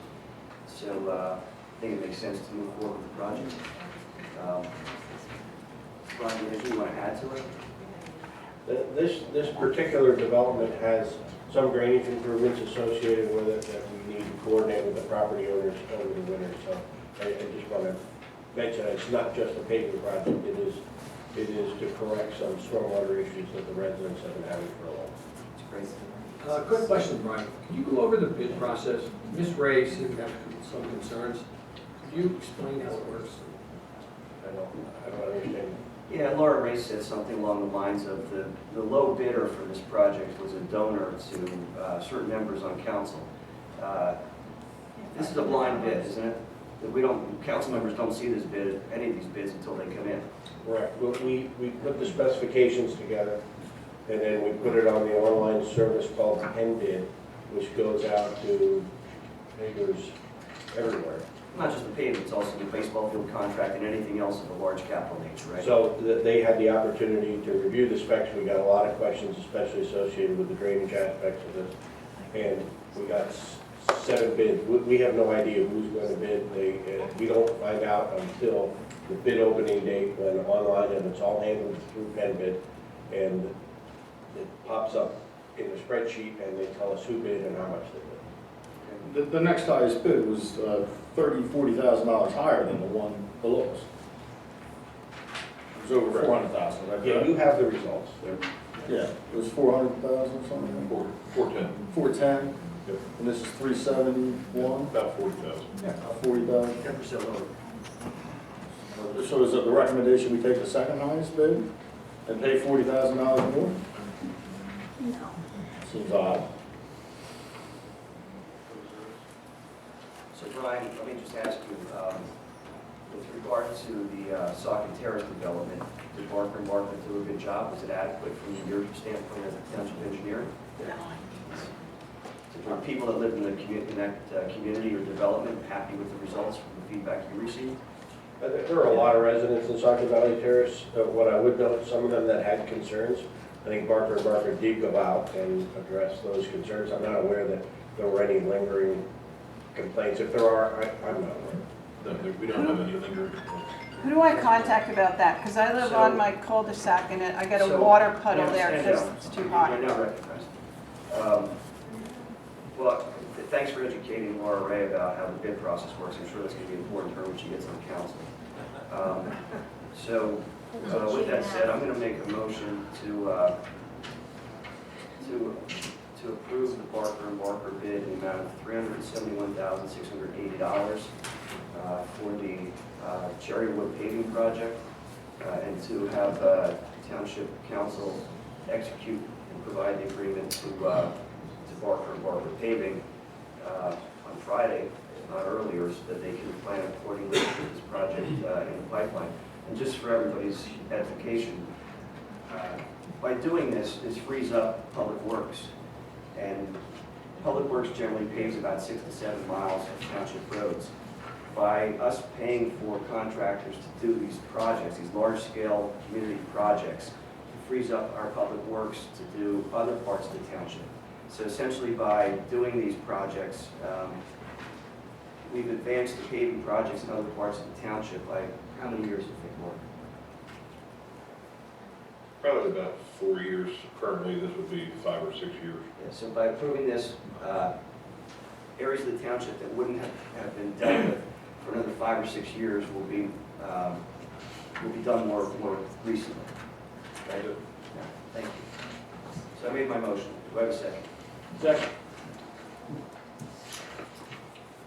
So think it makes sense to move forward with the project. Brian, anything you want to add to it? This particular development has some drainage improvements associated with it that we need to coordinate with the property owners over the winter. So I just want to mention it's not just a paving project. It is to correct some stormwater issues that the residents have been having for a while. It's great. Quick question, Brian. Can you go over the bid process? Ms. Ray seemed to have some concerns. Could you explain how it works? I don't understand. Yeah, Laura Ray said something along the lines of the low bidder for this project was a donor to certain members on council. This is a blind bid, isn't it? That council members don't see this bid, any of these bids until they come in. Correct. Well, we put the specifications together, and then we put it on the online service called PenBid, which goes out to neighbors everywhere. Not just the pavement, it's also the baseball field contract and anything else of a large capital nature, right? So they had the opportunity to review the specs. We got a lot of questions, especially associated with the drainage aspects of this. And we got 7 bids. We have no idea who's going to bid. We don't find out until the bid opening date when online, and it's all handled through PenBid. And it pops up in the spreadsheet, and they tell us who bid and how much they bid. The next highest bid was $40,000 higher than the one below us. It was over 400,000, right? Yeah, you have the results. Yeah, it was 400,000 or something. 410. 410, Yep. and this is 371, About 40,000. yeah, 40,000. 10% lower. So is it the recommendation we take the second highest bid and pay $40,000 more? No. Seems odd. So Brian, let me just ask you, with regard to the Saucon Terrace development, did Barker & Barker do a good job? Was it adequate from your standpoint as a township engineer? Were people that live in that community or development happy with the results from the feedback you received? There are a lot of residents in Saucon Valley Terrace. What I would note, some of them that had concerns, I think Barker & Barker did go out and address those concerns. I'm not aware that there were any lingering complaints. If there are, I'm not aware. No, we don't have any lingering complaints. Who do I contact about that? Because I live on my cul-de-sac and I get a water puddle there because it's too hot. I know, recognized. Well, thanks for educating Laura Ray about how the bid process works. I'm sure that's going to be important for her when she gets on council. With that said, I'm going to make a motion to approve the Barker & Barker bid in the amount of $371,680 for the Cherrywood paving project, and to have Township Council execute and provide the agreement to Barker & Barker paving on Friday, if not earlier, so that they can plan accordingly for this project in the pipeline. And just for everybody's edification, by doing this frees up Public Works. And Public Works generally paves about 6 to 7 miles of township roads. By us paying for contractors to do these projects, these large-scale community projects, it frees up our Public Works to do other parts of the township. So essentially, by doing these projects, we've advanced the paving projects in other parts of the township by how many years, I think, more? Probably about 4 years. Currently, this would be 5 or 6 years. Yeah, so by approving this, areas of the township that wouldn't have been dealt with for another 5 or 6 years will be done more recently. Right? Yeah, thank you. So I made my motion. Do I have a second? Second.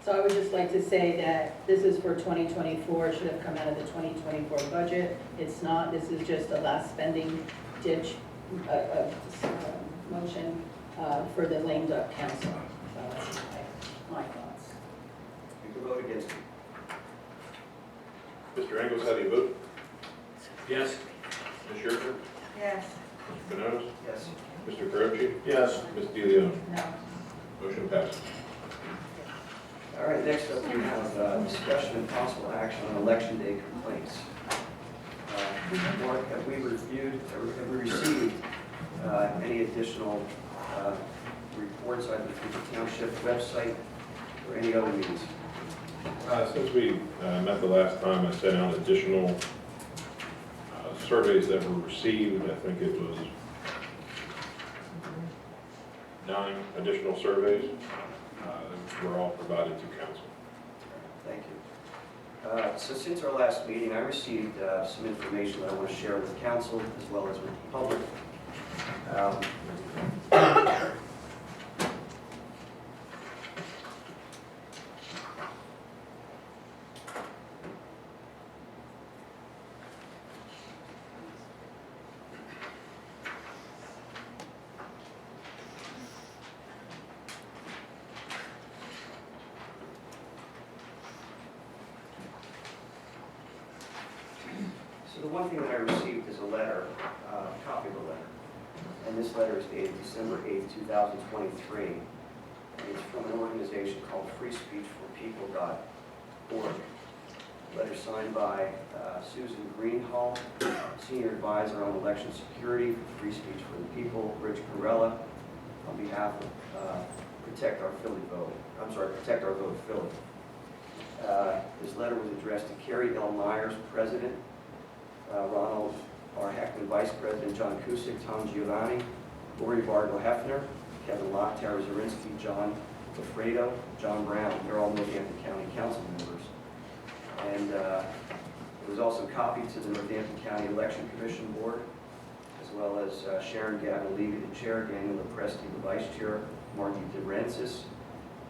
So I would just like to say that this is for 2024, it should have come out of the 2024 budget. It's not, this is just a last spending ditch motion for the lame duck council. So that's my thoughts. You can vote against it. Mr. Engels, how do you vote? Yes. Ms. Scherzer? Yes. Mr. Canoes? Yes. Mr. Carochi? Yes. Ms. DeLeon? No. Motion passes. All right, next up we have discussion and possible action on election day complaints. Mark, have we received any additional reports either through the township website or any other means? Since we met the last time, I sent out additional surveys that were received. I think it was 9 additional surveys. Were all provided to council. Thank you. So since our last meeting, I received some information that I want to share with the council as well as with the public. So the one thing that I received is a letter, a copy of the letter. And this letter is dated December 8th, 2023. And it's from an organization called freespeechforpeople.org. Letter signed by Susan Greenhall, Senior Advisor on Election Security for Free Speech for the People, Rich Corella, on behalf of Protect Our Vote Philly. This letter was addressed to Carrie L. Myers, President, Ronald R. Heckman, Vice President, John Cusick, Tom Giovanni, Lori Vargo Hefner, Kevin Lott, Tara Zarinsky, John Lafredo, John Brown. They're all Northampton County Council members. And it was also copied to the Northampton County Election Commission Board, as well as Sharon Gavin Levy, the chair, Daniel Lepresti, the vice chair, Margie DeRensis,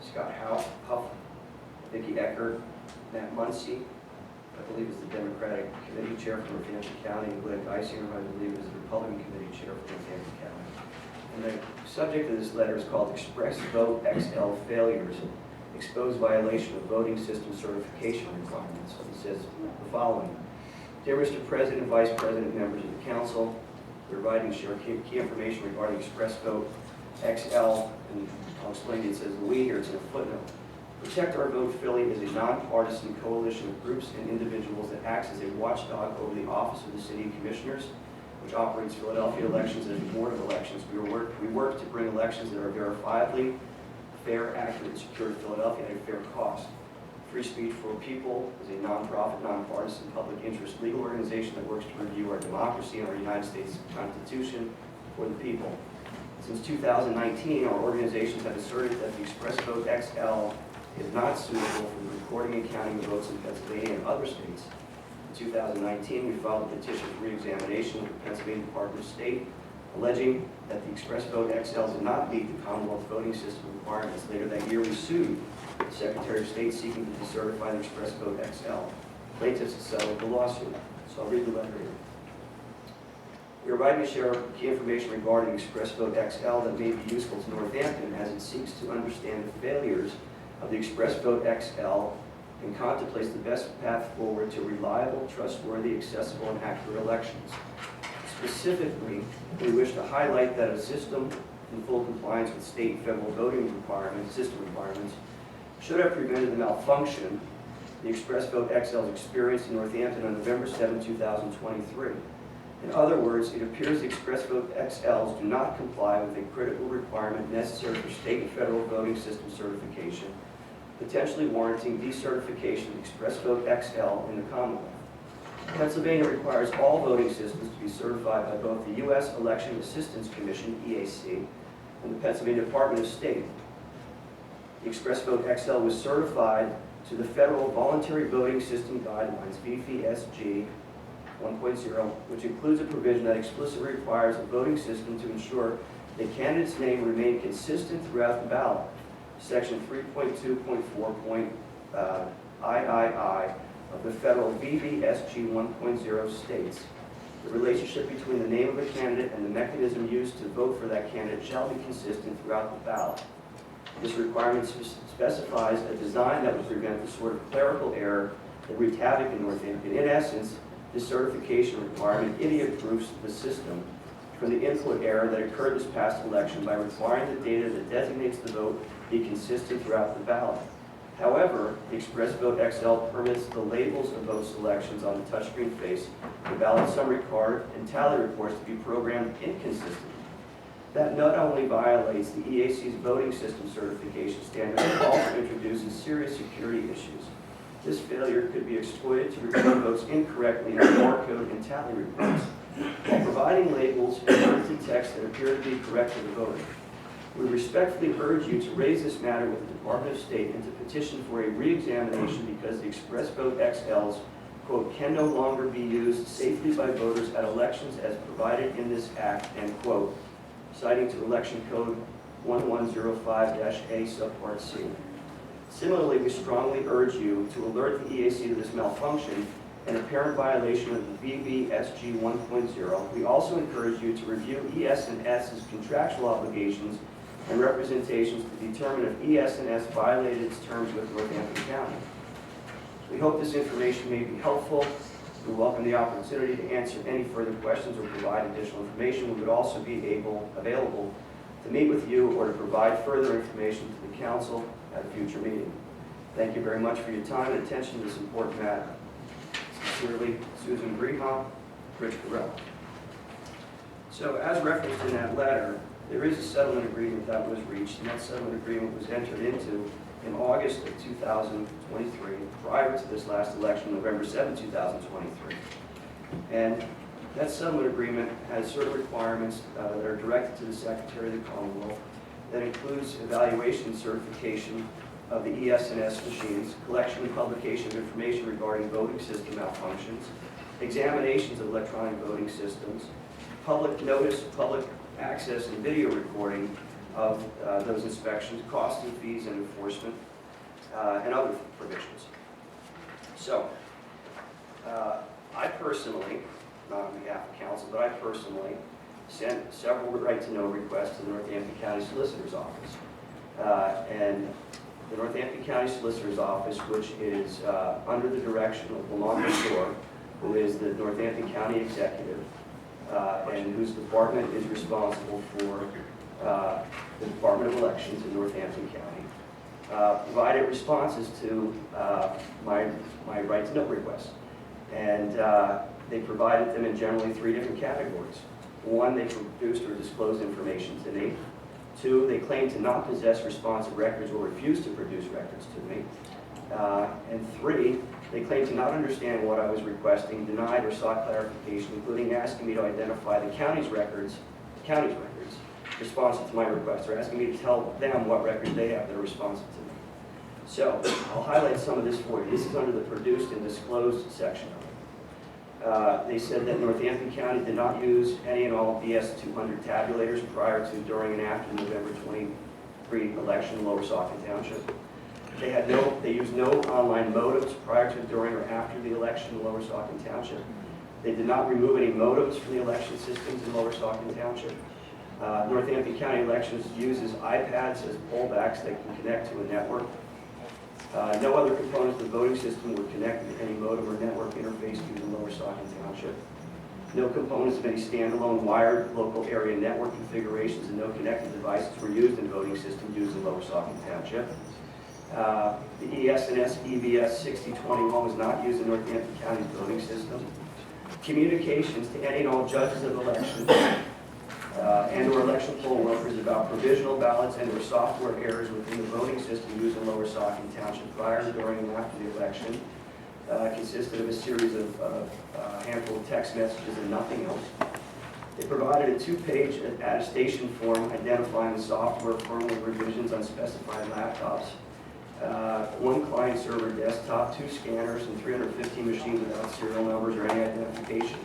Scott Huff, Vicki Eckert, Matt Muncy, I believe is the Democratic Committee Chair for Northampton County, and Glenn Geisinger, I believe is the Republican Committee Chair for Northampton County. And the subject of this letter is called Express Vote XL Failures, Exposed Violation of Voting System Certification Requirements. So it says the following. Dear Mr. President, Vice President, members of the Council, we're writing to share key information regarding Express Vote XL, and I'll explain it. It says the we here, it's in a footnote. Protect Our Vote Philly is a nonpartisan coalition of groups and individuals that acts as a watchdog over the Office of the City Commissioners, which operates Philadelphia elections as a board of elections. We work to bring elections that are verifiably fair, accurate, and secure to Philadelphia at a fair cost. Free Speech for People is a nonprofit, nonpartisan, public interest legal organization that works to review our democracy and our United States Constitution for the people. Since 2019, our organizations have asserted that the Express Vote XL is not suitable for the recording and counting of votes in Pennsylvania and other states. In 2019, we filed a petition for re-examination with the Pennsylvania Department of State, alleging that the Express Vote XL did not meet the Commonwealth voting system requirements. Later that year, we sued the Secretary of State seeking to decertify the Express Vote XL. Plaintiffs have settled the lawsuit. So I'll read the letter here. We are writing to share key information regarding Express Vote XL that may be useful to Northampton as it seeks to understand the failures of the Express Vote XL and contemplates the best path forward to reliable, trustworthy, accessible, and accurate elections. Specifically, we wish to highlight that a system in full compliance with state and federal voting system requirements should have prevented the malfunction the Express Vote XL experienced in Northampton on November 7, 2023. In other words, it appears the Express Vote XLs do not comply with a critical requirement necessary for state and federal voting system certification, potentially warranting decertification of Express Vote XL in the Commonwealth. Pennsylvania requires all voting systems to be certified by both the U.S. Election Assistance Commission, EAC, and the Pennsylvania Department of State. The Express Vote XL was certified to the Federal Voluntary Voting System Guidelines, VVSG 1.0, which includes a provision that explicitly requires a voting system to ensure the candidate's name remain consistent throughout the ballot. Section 3.2.4. Of the federal VVSG 1.0 states, the relationship between the name of a candidate and the mechanism used to vote for that candidate shall be consistent throughout the ballot. This requirement specifies a design that would prevent the sort of clerical error that wreaked havoc in Northampton. In essence, this certification requirement idiot-proofs the system from the input error that occurred this past election by requiring the data that designates the vote be consistent throughout the ballot. However, the Express Vote XL permits the labels of vote selections on the touchscreen face, the ballot summary card, and tally reports to be programmed inconsistently. That not only violates the EAC's voting system certification standard, but also introduces serious security issues. This failure could be exploited to record votes incorrectly in barcode and tally reports, while providing labels and printed text that appear to be correct to the voter. We respectfully urge you to raise this matter with the Department of State and to petition for a re-examination because the Express Vote XLs, quote, can no longer be used safely by voters at elections as provided in this act, end quote, citing to Election Code 1105-A subpart C. Similarly, we strongly urge you to alert the EAC to this malfunction and apparent violation of the VVSG 1.0. We also encourage you to review ES&S's contractual obligations and representations to determine if ES&S violated its terms with Northampton County. We hope this information may be helpful. We welcome the opportunity to answer any further questions or provide additional information. We would also be available to meet with you or to provide further information to the council at a future meeting. Thank you very much for your time and attention to this important matter. Sincerely, Susan Greenhoff, Rich Carell. So as referenced in that letter, there is a settlement agreement that was reached, and that settlement agreement was entered into in August of 2023, prior to this last election, November 7, 2023. And that settlement agreement has certain requirements that are directed to the Secretary of the Commonwealth that includes evaluation and certification of the ES&S machines, collection and publication of information regarding voting system malfunctions, examinations of electronic voting systems, public notice, public access and video recording of those inspections, costs and fees and enforcement, and other provisions. So, I personally, not on behalf of council, but I personally sent several right-to-know requests to the Northampton County Solicitor's Office. And the Northampton County Solicitor's Office, which is under the direction of Lamont Shore, who is the Northampton County Executive, and whose department is responsible for the Department of Elections in Northampton County, provided responses to my right-to-know requests. And they provided them in generally 3 different categories. 1, they produced or disclosed information to me. 2, they claimed to not possess responsive records or refused to produce records to me. And 3, they claimed to not understand what I was requesting, denied or sought clarification, including asking me to identify the county's records, responsive to my request, or asking me to tell them what records they have that are responsive to me. So, I'll highlight some of this for you. This is under the produced and disclosed section of it. They said that Northampton County did not use any and all BS-200 tabulators prior to, during, and after the November 23 election in Lower Saucon Township. They used no online modems prior to, during, or after the election in Lower Saucon Township. They did not remove any modems from the election systems in Lower Saucon Township. Northampton County Elections uses iPads as pollbacks that can connect to a network. No other components of the voting system were connected to any modem or network interface used in Lower Saucon Township. No components of any standalone wired local area network configurations and no connected devices were used in voting systems used in Lower Saucon Township. The ES&S EVS 6021 was not used in Northampton County's voting system. Communications to any and all judges of elections and/or election poll workers about provisional ballots and/or software errors within the voting system used in Lower Saucon Township prior, during, and after the election consisted of a series of handful of text messages and nothing else. They provided a 2-page attestation form identifying the software firmware revisions on specified laptops, 1 client-server desktop, 2 scanners, and 315 machines without serial numbers or any identification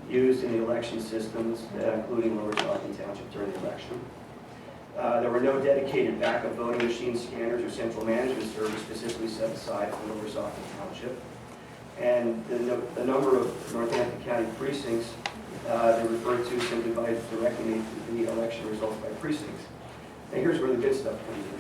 used in the election systems, including Lower Saucon Township during the election. There were no dedicated backup voting machine scanners or central management servers specifically set aside for Lower Saucon Township. And the number of Northampton County precincts they referred to simply by directing me to the election results by precincts. And here's where the good stuff comes in.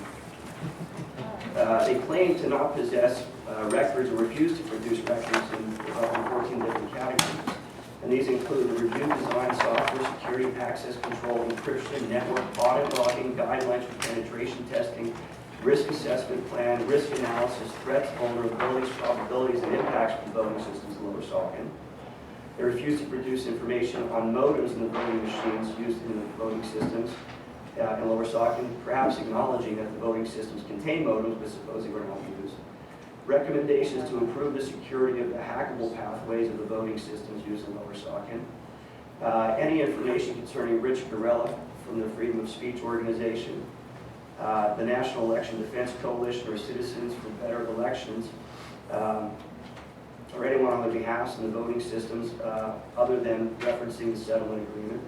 They claim to not possess records or refuse to produce records in 14 different categories. And these include the review, design, software, security, access control, encryption, network, audit logging, guidelines for penetration testing, risk assessment plan, risk analysis, threats, vulnerabilities, probabilities, and impacts from voting systems in Lower Saucon. They refuse to produce information on modems in the voting machines used in the voting systems in Lower Saucon, perhaps acknowledging that the voting systems contain modems, but supposedly were not used. recommendations to improve the security of the hackable pathways of the voting systems used in Lower Saucon, any information concerning Rich Garella from the Freedom of Speech Organization, the National Election Defense Coalition, or Citizens for Better Elections, or anyone on the behalf of the voting systems other than referencing the settlement agreement.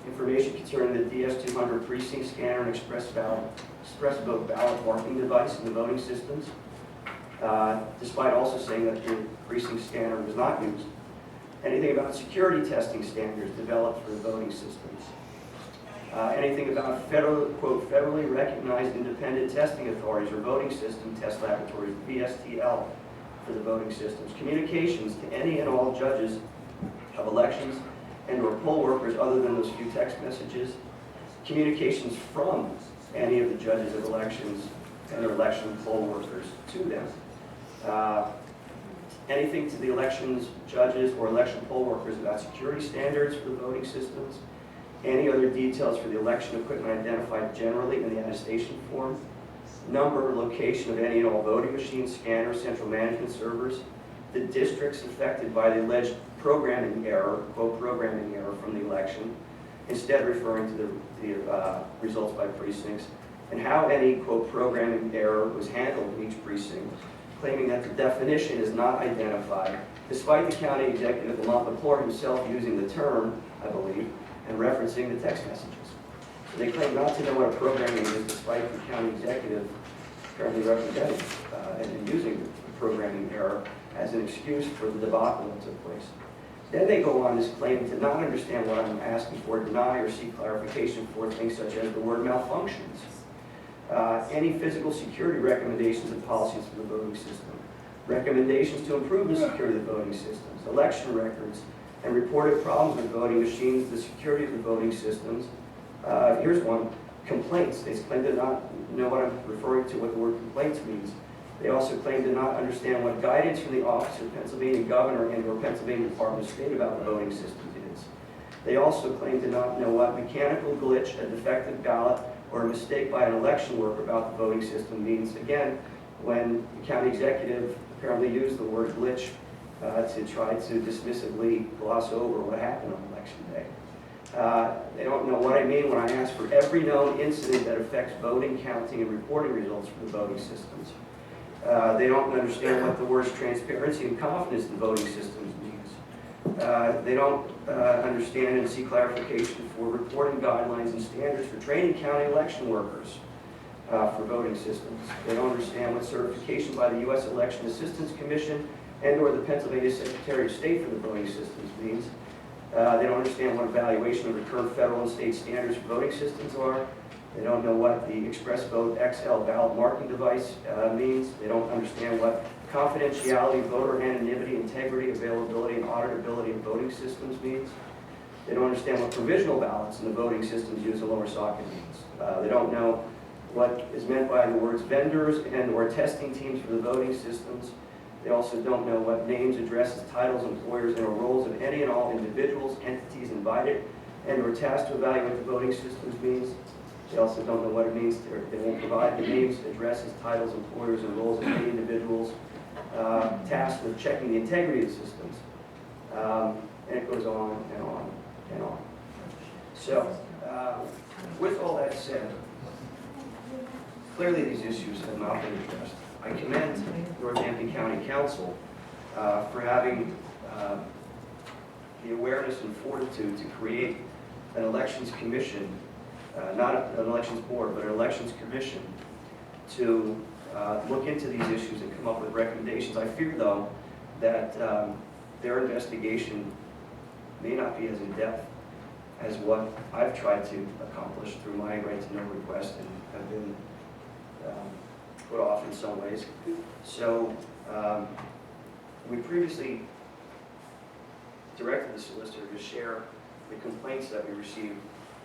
Information concerning the DS200 precinct scanner and express vote ballot marking device in the voting systems, despite also saying that the precinct scanner was not used. Anything about security testing standards developed for the voting systems. Anything about federally recognized independent testing authorities or voting system test laboratories, VSTL, for the voting systems. Communications to any and all judges of elections and or poll workers other than those few text messages. Communications from any of the judges of elections and their election poll workers to them. Anything to the elections judges or election poll workers about security standards for the voting systems. Any other details for the election equipment identified generally in the attestation form. Number or location of any and all voting machines, scanners, central management servers. The districts affected by the alleged programming error, quote, programming error from the election, instead referring to the results by precincts, and how any, quote, programming error was handled in each precinct, claiming that the definition is not identified, despite the county executive, Lamont McClure himself, using the term, I believe, and referencing the text messages. So they claim not to know what a programming is, despite the county executive currently representing and using the programming error as an excuse for the debacle that took place. Then they go on this claim to not understand what I'm asking for, deny or seek clarification for things such as the word malfunctions, any physical security recommendations and policies for the voting system, recommendations to improve the security of the voting systems, election records, and reported problems with voting machines, the security of the voting systems. Here's one, complaints. They claim to not know what I'm referring to, what the word complaints means. They also claim to not understand what guidance from the Office of Pennsylvania Governor and or Pennsylvania Department of State about the voting systems is. They also claim to not know what mechanical glitch, a defective ballot, or a mistake by an election worker about the voting system means. Again, when the county executive apparently used the word glitch to try to dismissively gloss over what happened on election day. They don't know what I mean when I ask for every known incident that affects voting, counting, and reporting results for the voting systems. They don't understand what the words transparency and confidence in voting systems means. They don't understand and seek clarification for reporting guidelines and standards for training county election workers for voting systems. They don't understand what certification by the U.S. Election Assistance Commission and or the Pennsylvania Secretary of State for the voting systems means. They don't understand what evaluation of the current federal and state standards for voting systems are. They don't know what the Express Vote XL ballot marking device means. They don't understand what confidentiality, voter anonymity, integrity, availability, and auditability of voting systems means. They don't understand what provisional ballots in the voting systems used in Lower Saucon means. They don't know what is meant by the words vendors and or testing teams for the voting systems. They also don't know what names, addresses, titles, employers, and or roles of any and all individuals, entities invited and or tasked to evaluate the voting systems means. They also don't know what it means. They won't provide the names, addresses, titles, employers, and roles of any individuals tasked with checking the integrity of the systems. And it goes on and on and on. So, with all that said, clearly these issues have not been addressed. I commend Northampton County Council for having the awareness and fortitude to create an elections commission, not an elections board, but an elections commission to look into these issues and come up with recommendations. I fear, though, that their investigation may not be as in-depth as what I've tried to accomplish through my right to know request and have been put off in some ways. So we previously directed the solicitor to share the complaints that we received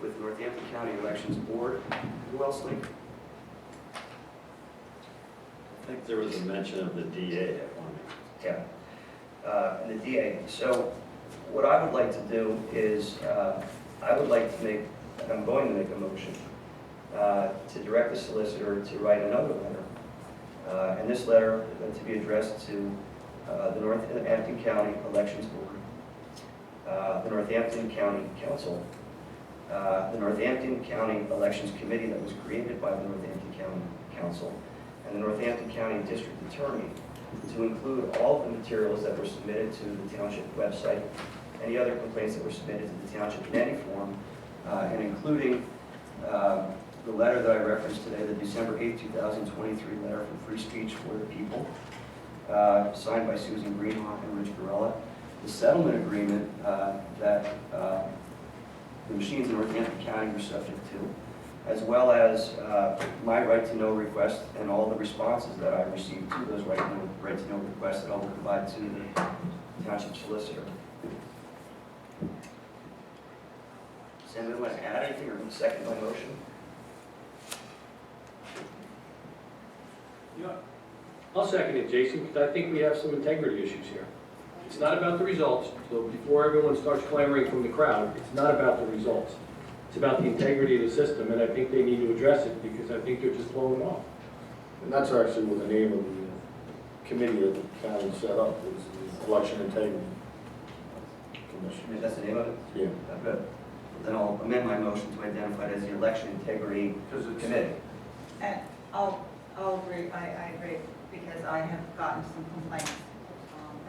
with the Northampton County Elections Board. Who else, Lee? I think there was a mention of the DA at one. Yeah, and the DA. So what I would like to do is I would like to make, and I'm going to make a motion to direct the solicitor to write another letter And this letter to be addressed to the Northampton County Elections Board, the Northampton County Council, the Northampton County Elections Committee that was created by the Northampton County Council, and the Northampton County District Attorney, to include all of the materials that were submitted to the township website, any other complaints that were submitted to the township in any form, and including the letter that I referenced today, the December 8, 2023 letter from Free Speech for the People, signed by Susan Greenhawk and Rich Garella, the settlement agreement that the machines in Northampton County were subject to, as well as my right to know request and all the responses that I received to those right to know requests that I will provide to the township solicitor. Does anyone want to add anything or second my motion? Yeah. I'll second it, Jason, because I think we have some integrity issues here. It's not about the results, so before everyone starts clamoring from the crowd, it's not about the results. It's about the integrity of the system, and I think they need to address it because I think they're just blowing off. And that's actually what the name of the committee that the county set up, is the Election Integrity Commission. That's the name of it? Yeah. Good. Then I'll amend my motion to identify it as the Election Integrity Committee. And I'll agree, I agree, because I have gotten some complaints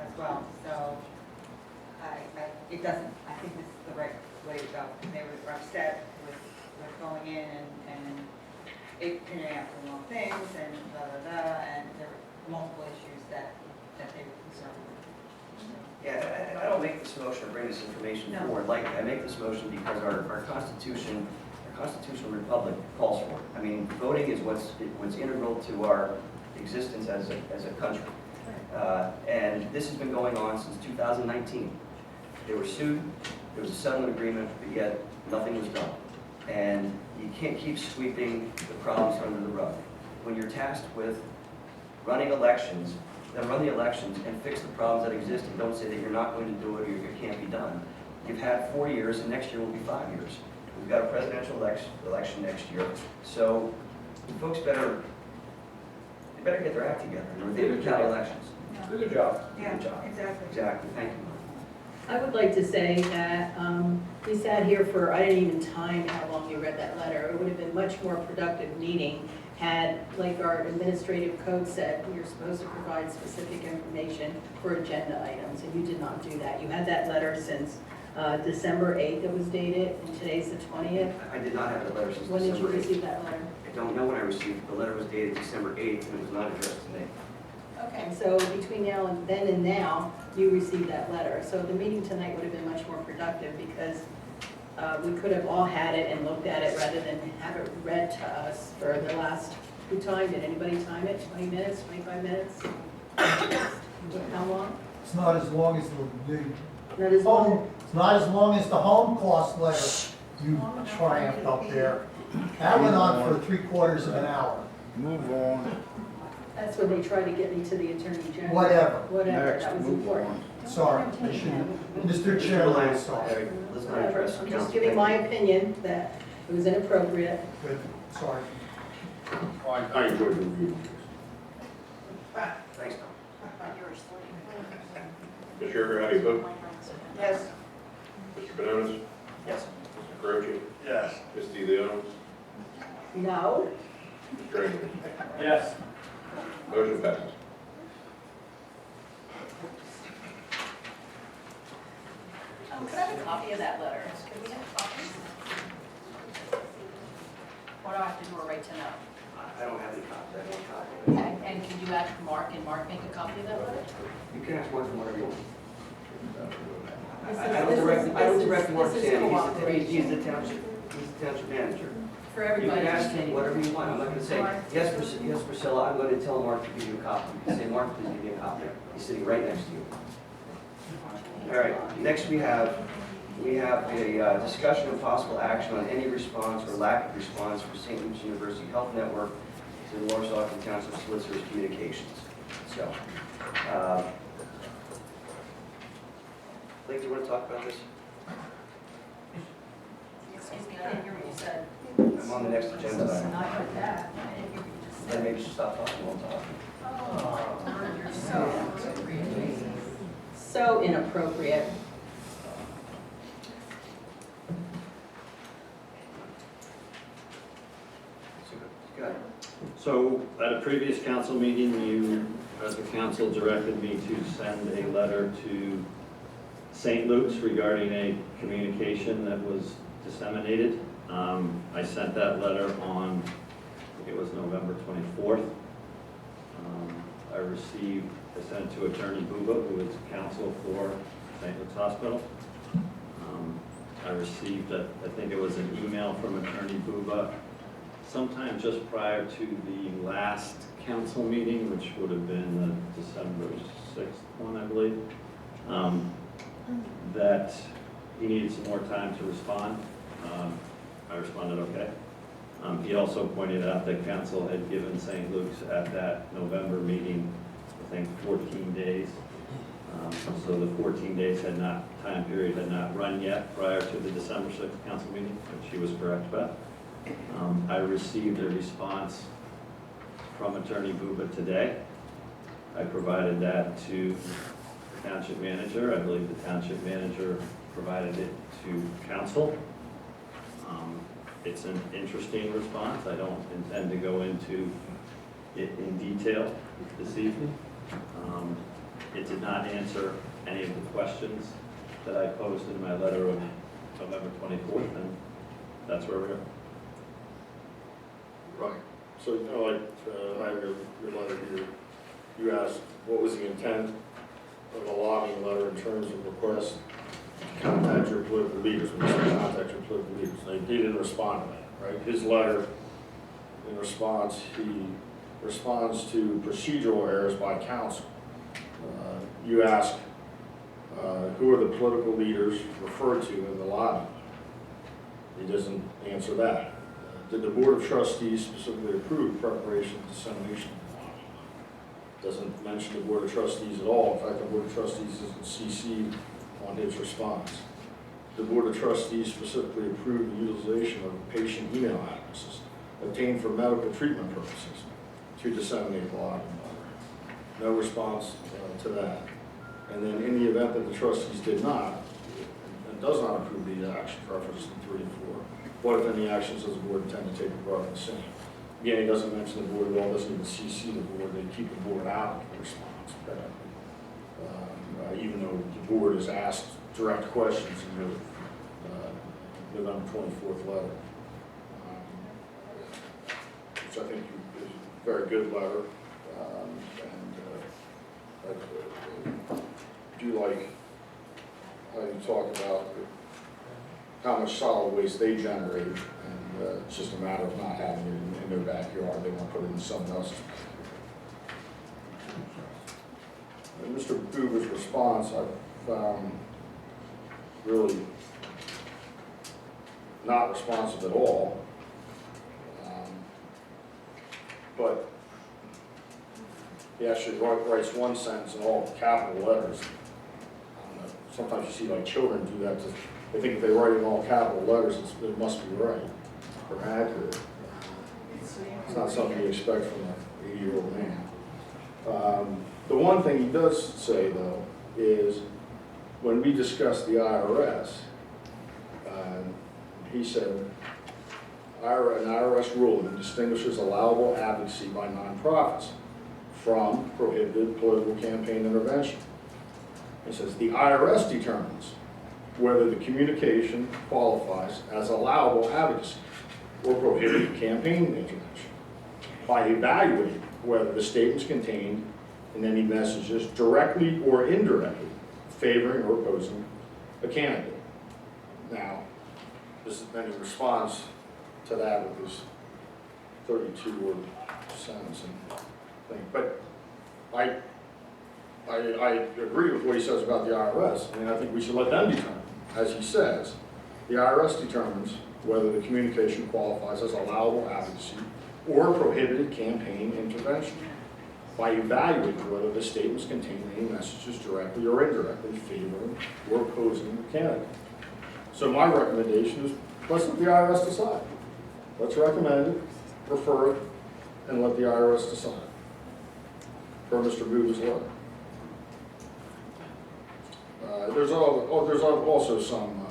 as well, so it doesn't, I think this is the right way to go. They were upset with going in and it pinning out the wrong things and and there were multiple issues that they were concerned with. Yeah, I don't make this motion or bring this information No. forward. Like, I make this motion because our Constitution, our constitutional republic calls for it. I mean, voting is what's integral to our existence as a country. And this has been going on since 2019. They were sued, there was a settlement agreement, but yet nothing was done. And you can't keep sweeping the problems under the rug. When you're tasked with running elections, then run the elections and fix the problems that exist, and don't say that you're not going to do it or it can't be done. You've had 4 years, and next year will be 5 years. We've got a presidential election next year, so folks better get their act together in Northampton County elections. Do their job. Yeah, Good job. exactly. Exactly, thank you. I would like to say that we sat here for, I didn't even time how long you read that letter. It would have been much more productive meeting had, like our administrative code said, you're supposed to provide specific information for agenda items, and you did not do that. You had that letter since December 8th it was dated, and today's the 20th. I did not have the letter since When did you December 8th. receive that letter? I don't know when I received it. The letter was dated December 8th, and it was not addressed to me. Okay, so between now and then and now, you received that letter. So the meeting tonight would have been much more productive because we could have all had it and looked at it rather than have it read to us for the last, who timed it? Anybody time it? 20 minutes, 25 minutes? How long? It's not as long as the Not as long. home, it's not as long as the home cost letter you triumphed up there. That went on for 3/4 of an hour. Move on. That's when they tried to get me to the Attorney General. Whatever. Whatever, Next, that was move important. Sorry, I shouldn't. Mr. Chairman, I'm sorry. Let's not Whatever, address I'm council. just giving my opinion that it was inappropriate. Good, sorry. I enjoyed the review. Thanks, Tom. Ms. Sugar, how do you vote? Yes. Mr. Benonis? Yes. Mr. Croce? Yes. Ms. DeLeon? No. Mr. Engel? Yes. Motion passes. Could I have a copy of that letter? Could we have copies? What do I have to do, a right to know? I don't have any copies. I have no copy. Okay, and can you ask Mark, and Mark make a copy of that letter? You can ask Mark for whatever you want. This is- I don't this is- direct Mark this is Sandy. cooperation. He's the township manager. For You everybody. can ask him whatever you want. I'm not going to say, yes, Priscilla, I'm going to tell Mark to give you a copy. You can say, Mark, please give me a copy. He's sitting right next to you. All right, next we have a discussion of possible action on any response or lack of response for St. Luke's University Health Network to the Lower Saucon Township Solicitor's Communications. So, Blake, do you want to talk about this? Excuse me, I didn't hear what you said. I'm on the next agenda item. I heard that. I didn't hear what you just Then said. maybe you should stop talking while I'm talking. So inappropriate. Good. So at a previous council meeting, you, as a council, directed me to send a letter to St. Luke's regarding a communication that was disseminated. I sent that letter on, I think it was November 24th. I sent it to Attorney Buba, who is counsel for St. Luke's Hospital. I received, I think it was an email from Attorney Buba sometime just prior to the last council meeting, which would have been the December 6th one, I believe, that he needed some more time to respond. I responded okay. He also pointed out that council had given St. Luke's at that November meeting, I think 14 days. So the 14 days time period had not run yet prior to the December 6th council meeting, which he was correct about. I received a response from Attorney Buba today. I provided that to the township manager. I believe the township manager provided it to council. It's an interesting response. I don't intend to go into it in detail this evening. It did not answer any of the questions that I posed in my letter of November 24th, and that's where we are. Right. So, you know, like, I have your letter here. You asked what was the intent of a lobbying letter in terms of request to contact your political leaders. When you say contact your political leaders, they didn't respond to that, right? His letter, in response, he responds to procedural errors by council. You ask, who are the political leaders referred to in the lobby? He doesn't answer that. Did the Board of Trustees specifically approve preparation and dissemination of the lobby? Doesn't mention the Board of Trustees at all. In fact, the Board of Trustees isn't CC'd on his response. The Board of Trustees specifically approved the utilization of patient email addresses obtained for medical treatment purposes to disseminate the lobby letter. No response to that. And then in the event that the trustees did not, and does not approve the action referenced in 3 and 4, what if any actions does the board intend to take regarding the same? Again, he doesn't mention the board at all, doesn't even CC the board, they keep the board out of the response, even though the board is asked direct questions in the November 24th letter, which I think is a very good letter. I do like how you talk about how much solid waste they generate, and it's just a matter of not having it in their backyard. They want to put it in someone else's backyard. And Mr. Buba's response I found really not responsive at all, but he actually writes one sentence in all capital letters. I don't know, sometimes you see like children do that. They think if they write in all capital letters, it must be right or accurate. It's not something you expect from an 80-year-old man. The one thing he does say, though, is when we discussed the IRS, he said, an IRS ruling distinguishes allowable advocacy by nonprofits from prohibited political campaign intervention. It says the IRS determines whether the communication qualifies as allowable advocacy or prohibited campaign intervention by evaluating whether the statements contained in any messages directly or indirectly favoring or opposing a candidate. Now, this is then he responds to that with his 32-word sentence and thing. But I agree with what he says about the IRS. I mean, I think we should let them determine. As he says, the IRS determines whether the communication qualifies as allowable advocacy or prohibited campaign intervention by evaluating whether the statements contain any messages directly or indirectly favoring or opposing the candidate. So my recommendation is let's let the IRS decide. Let's recommend it, refer it, and let the IRS decide. per Mr. Booth's letter. There's also some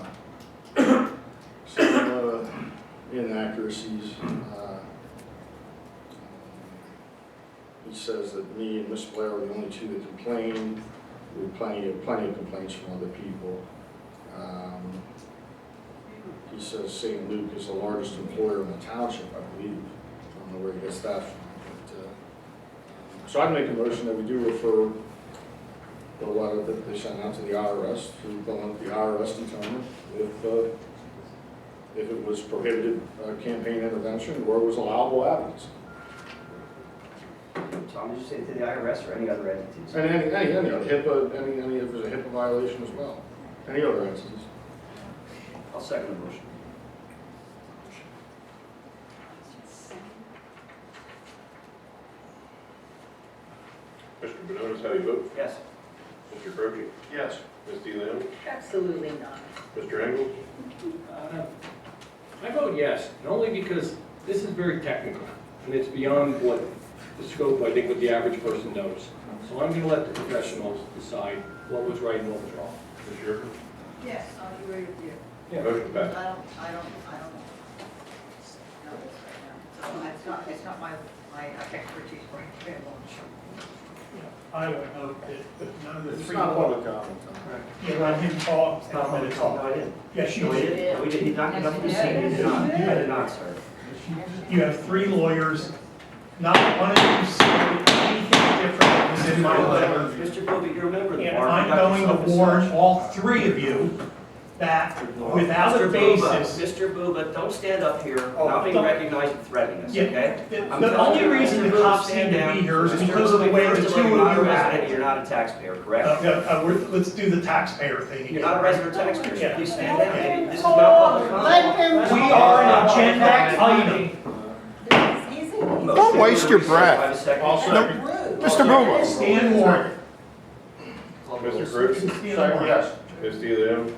inaccuracies. He says that me and Miss Blair are the only two that complained. We have plenty of complaints from other people. He says St. Luke is the largest employer in the township, I believe. I don't know where he gets that from. But, so I'd make a motion that we do refer the letter that they sent out to the IRS to let the IRS determine if it was prohibited campaign intervention or was allowable advocacy. Tom, did you say to the IRS or any other entities? And any other HIPAA, any if there's a HIPAA violation as well. Any other entities. I'll second the motion. Mr. Benonis, how do you vote? Yes. Mr. Croce? Yes. Ms. DeLeon? Absolutely not. Mr. Engel? I vote yes, and only because this is very technical, and it's beyond what the scope, I think, what the average person knows. So I'm going to let the professionals decide what was right and what was wrong. Ms. Sherman? Yes, I agree with you. Motion I passes. don't know this right now. So it's not my expertise right there. I would note that none of the It's three. not public comment. You let him talk. It's not public comment. No, I didn't. Yes, you No, we did. didn't. We did. He knocked it up to the seat. He did not. I did not, sir. You have three lawyers. Not one of you said anything different than was in my letter. Mr. Bobby, you're a member of the And board. I'm going to warn all three of you that without a basis. Mr. Booba, don't stand up here, Oh, not being don't- recognized and threatening us, Yeah, okay? I'm the telling only you, reason Mr. the Booba, cops stand seem to be down. here is Mr. because of the Booba, way first the of two all, of you're not you a resident, acted. You're not a taxpayer, correct? Let's do the taxpayer thing again. You're not a resident taxpayer, so Yeah. please stand down. This is not public comment. We are an agenda item. Don't waste your breath. Mr. Booba. Stand warned. Mr. Croce? Yes. Ms. DeLeon?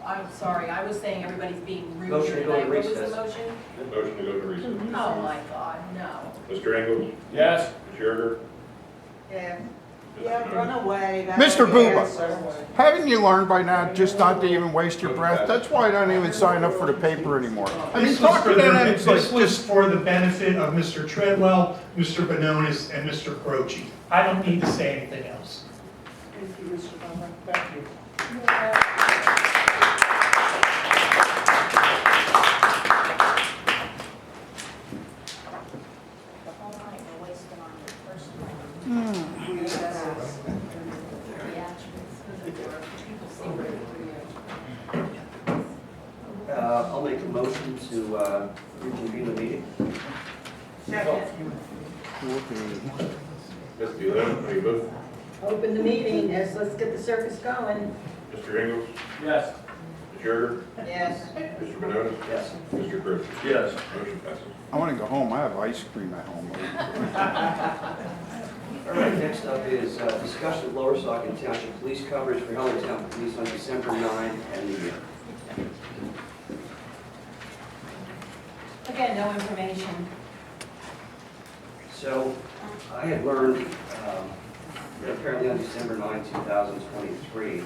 I'm sorry, I was saying everybody's being rude Motion to here go to tonight. What was recess. the motion? Motion to go to recess. Oh, my God, no. Mr. Engel? Yes. Ms. Yerger? Yeah, Mr. yeah, Benonis? run away. That's Mr. the Booba. answer. Haven't you learned by now just not to even waste your breath? That's why I don't even sign up for the paper anymore. I mean, This was talking for to them, the- it's like this was just, for the benefit of Mr. Treadwell, Mr. Benonis, and Mr. Croce. I don't need to say anything else. Thank you, Mr. Bowman. Thank you. The whole night we're wasting on your personal. I'll make a motion to reconvene the meeting. Second. Ms. DeLeon, how do you vote? Open the meeting, let's get the circus going. Mr. Engel? Yes. Ms. Yerger? Yes. Mr. Benonis? Yes. Mr. Croce? Yes. Motion passes. I want to go home. I have ice cream at home. All right, next up is discussion of Lower Saucon Township police coverage for Hellertown Police on December 9 and the year. Again, no information. So I had learned that apparently on December 9, 2023,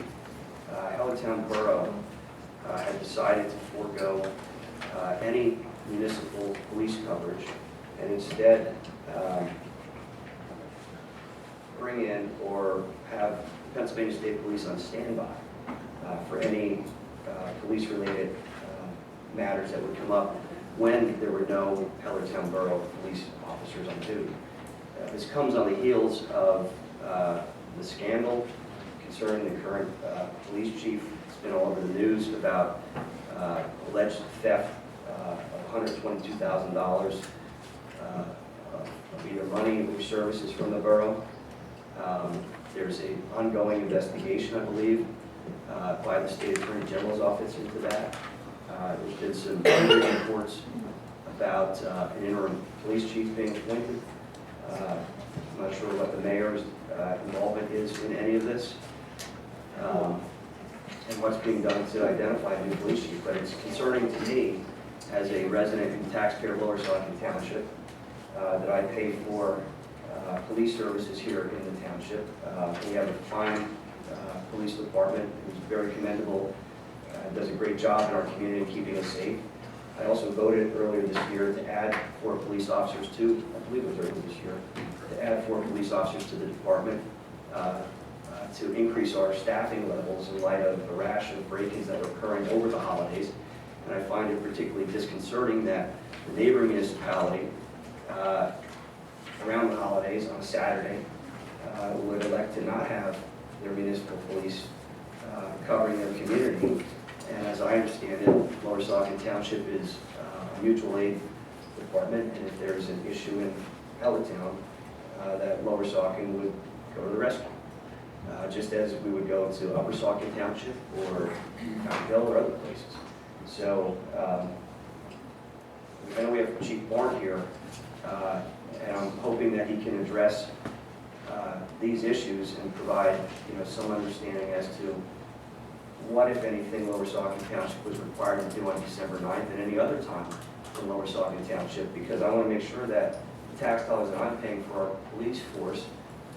Hellertown Borough had decided to forego any municipal police coverage and instead bring in or have Pennsylvania State Police on standby for any police-related matters that would come up when there were no Hellertown Borough police officers on duty. This comes on the heels of the scandal concerning the current police chief. It's been all over the news about alleged theft of $122,000 of either money or services from the borough. There's an ongoing investigation, I believe, by the State Attorney General's office into that. There's been some reports about an interim police chief being appointed. I'm not sure what the mayor's involvement is in any of this, and what's being done to identify a new police chief, but it's concerning to me as a resident and taxpayer of Lower Saucon Township that I pay for police services here in the township. We have a fine police department who's very commendable, does a great job in our community keeping us safe. I also voted earlier this year to add 4 police officers to, I believe it was earlier this year, to add 4 police officers to the department to increase our staffing levels in light of the rash of break-ins that are occurring over the holidays. And I find it particularly disconcerting that the neighboring municipality around the holidays on a Saturday would elect to not have their municipal police covering their community. And as I understand it, Lower Saucon Township is a mutual aid department, and if there's an issue in Hellertown, that Lower Saucon would go to the rescue, just as we would go to Upper Saucon Township or Countyville or other places. So I know we have Chief Barn here, and I'm hoping that he can address these issues and provide, some understanding as to what, if anything, Lower Saucon Township was required to do on December 9th and any other time in Lower Saucon Township, because I want to make sure that the tax dollars that I'm paying for our police force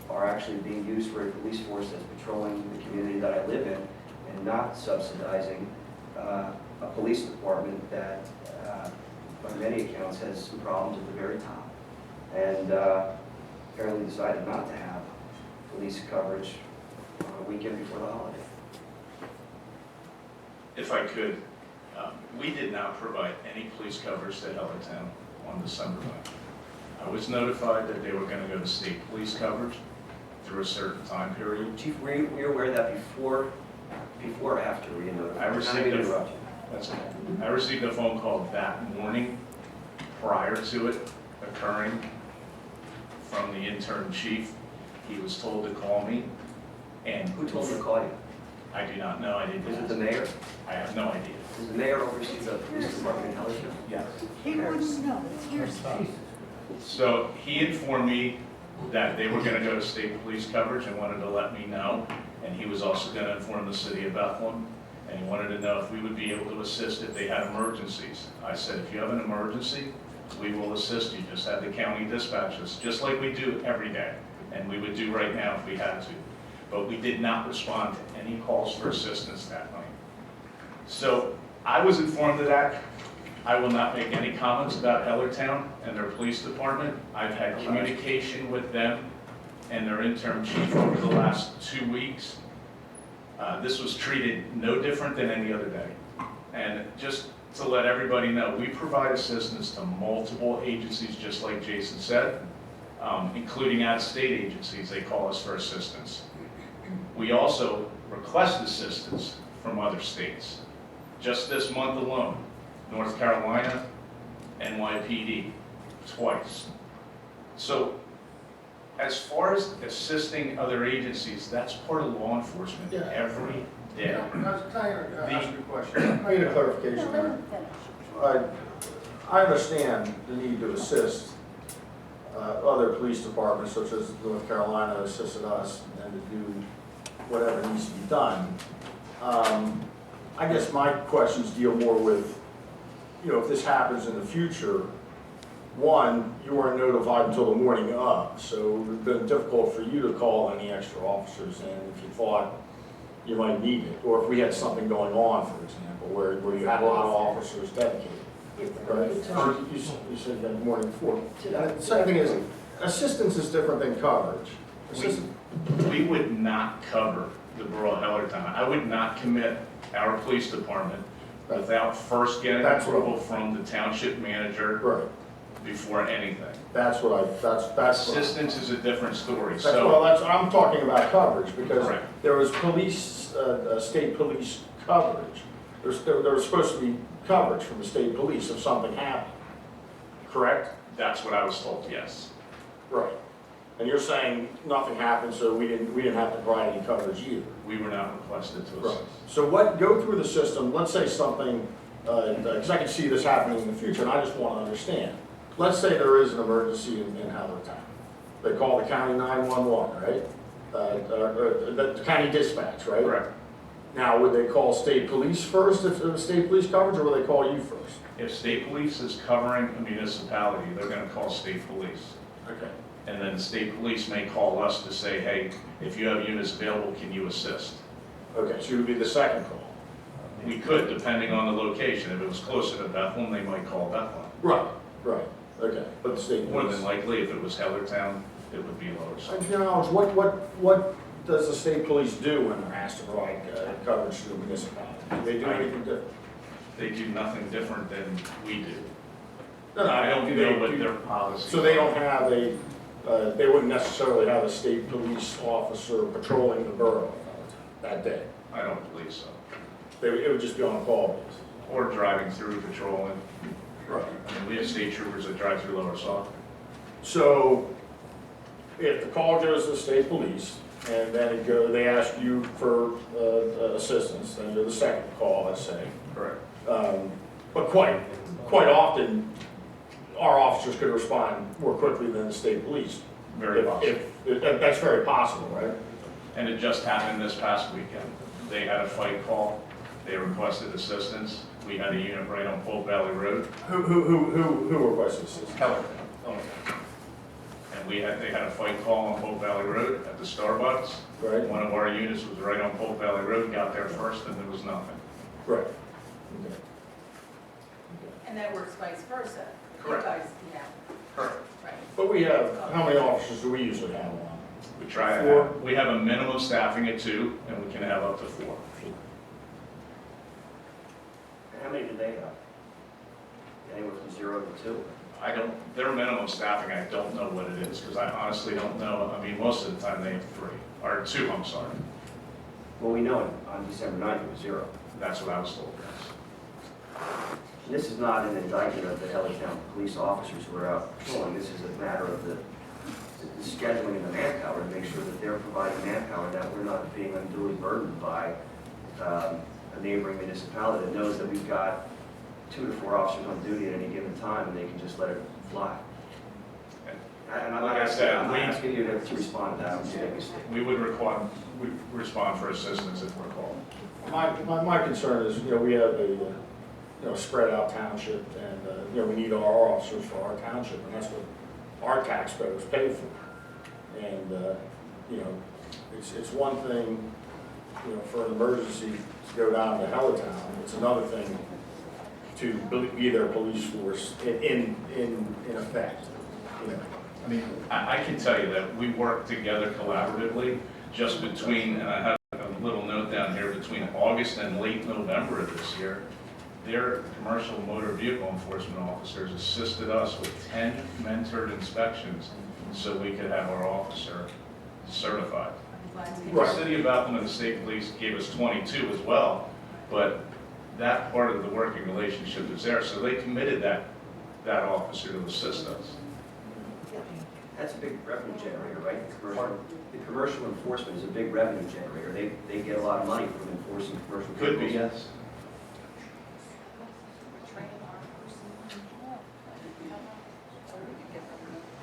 are actually being used for a police force that's patrolling the community that I live in and not subsidizing a police department that, by many accounts, has some problems at the very top. And apparently decided not to have police coverage on a weekend before the holiday. If I could, we did not provide any police coverage to Hellertown on December 9th. I was notified that they were going to go to state police coverage through a certain time period. Chief, were you aware of that before or after we notified? I received a phone call that morning prior to it occurring from the intern chief. He was told to call me. And who told him to call you? I do not know. I didn't. Is it the mayor? I have no idea. Does the mayor oversee the police department in Hellertown? Yes. He wouldn't know, it's hearsay. So he informed me that they were going to go to state police coverage and wanted to let me know. And he was also going to inform the city of Bethlehem. And he wanted to know if we would be able to assist if they had emergencies. I said, if you have an emergency, we will assist you. Just have the county dispatch us, just like we do every day. And we would do right now if we had to. But we did not respond to any calls for assistance that night. So I was informed of that. I will not make any comments about Hellertown and their police department. I've had communication with them and their interim chief over the last 2 weeks. This was treated no different than any other day. And just to let everybody know, we provide assistance to multiple agencies, just like Jason said, including out-of-state agencies. They call us for assistance. We also request assistance from other states. Just this month alone, North Carolina, NYPD, twice. So as far as assisting other agencies, that's part of law enforcement every day. Can I ask you a question? I need a clarification there. I understand the need to assist other police departments, such as North Carolina assisted us, and to do whatever needs to be done. I guess my questions deal more with, if this happens in the future, one, you weren't notified until the morning of, so it would have been difficult for you to call any extra officers in if you thought you might need it, or if we had something going on, for example, where you had a lot of officers dedicated. Right? You said that morning before. The second thing is, assistance is different than coverage. We would not cover the borough of Hellertown. I would not commit our police department without first getting approval from the township manager before anything. That's assistance is a different story. I'm talking about coverage, because there was state police coverage. There was supposed to be coverage from the state police if something happened, correct? That's what I was told, yes. Right. And you're saying nothing happened, so we didn't have to provide any coverage either. We were not requested to assist. So go through the system, let's say something, because I can see this happening in the future, and I just want to understand. Let's say there is an emergency in Hellertown. They call the county 911, right? The county dispatch, right? Correct. Now, would they call state police first if it was state police coverage, or would they call you first? If state police is covering a municipality, they're going to call state police. Okay. and then the state police may call us to say, hey, if you have units available, can you assist? Okay, so you would be the second call. We could, depending on the location. If it was closer to Bethlehem, they might call Bethlehem. Right, right, okay, but the state More police. than likely, if it was Hellertown, it would be lower. You know, what does the state police do when they're asked to provide coverage to the municipality? Do they do anything different? They do nothing different than we do. No, I don't do know they- what do- their policy. So they don't have a, they wouldn't necessarily have a state police officer patrolling the borough that day? I don't believe so. It would just be on a call basis? Or driving through patrolling. Right. I mean, we have state troopers that drive through Lower Sauk. So if the call goes to the state police and then they ask you for assistance, then you're the second call, let's say. Correct. But quite often, our officers could respond more quickly than the state police. Very possible. That's very possible, right? And it just happened this past weekend. They had a fight call. They requested assistance. We had a unit right on Polk Valley Road. Who requested assistance? Hellertown. Oh, And they had a fight call on Polk Valley Road at the Starbucks. right, One of our units was right on Polk Valley Road, got there first, and there was nothing. right. Okay. And that works vice versa. Correct. You guys, yeah, Correct. right. But we have, how many officers do we usually have on? We try to Four. have, we have a minimum staffing at 2, and we can have up to 4. How many do they have? Anywhere from 0 to 2? Their minimum staffing, I don't know what it is, because I honestly don't know. I mean, most of the time they have 3, or 2, I'm sorry. Well, we know on December 9th it was 0. That's what I was told, yes. This is not an indictment of the Hellertown police officers who are out patrolling. This is a matter of the scheduling and the manpower to make sure that they're providing manpower, that we're not being unduly burdened by a neighboring municipality that knows that we've got 2 to 4 officers on duty at any given time and they can just let it fly. And I'm Like not I said, I'm not asking you to respond to that. I'm just making a statement. We would respond for assistance if we're called. My concern is, we have a spread out township and, we need our officers for our township and that's what our taxpayers pay for. And, it's one thing, for an emergency to go down to Hellertown. It's another thing to be their police force in effect, I mean, I can tell you that we work together collaboratively just between, and I have a little note down here, between August and late November of this year, their commercial motor vehicle enforcement officers assisted us with 10 mentored inspections so we could have our officer certified. The city of Bethlehem and the state police gave us 22 as well, but that part of the working relationship is there, so they committed that officer to assist us. That's a big revenue generator, right? The commercial enforcement is a big revenue generator. They get a lot of money from enforcing commercial vehicles. Could be, yes.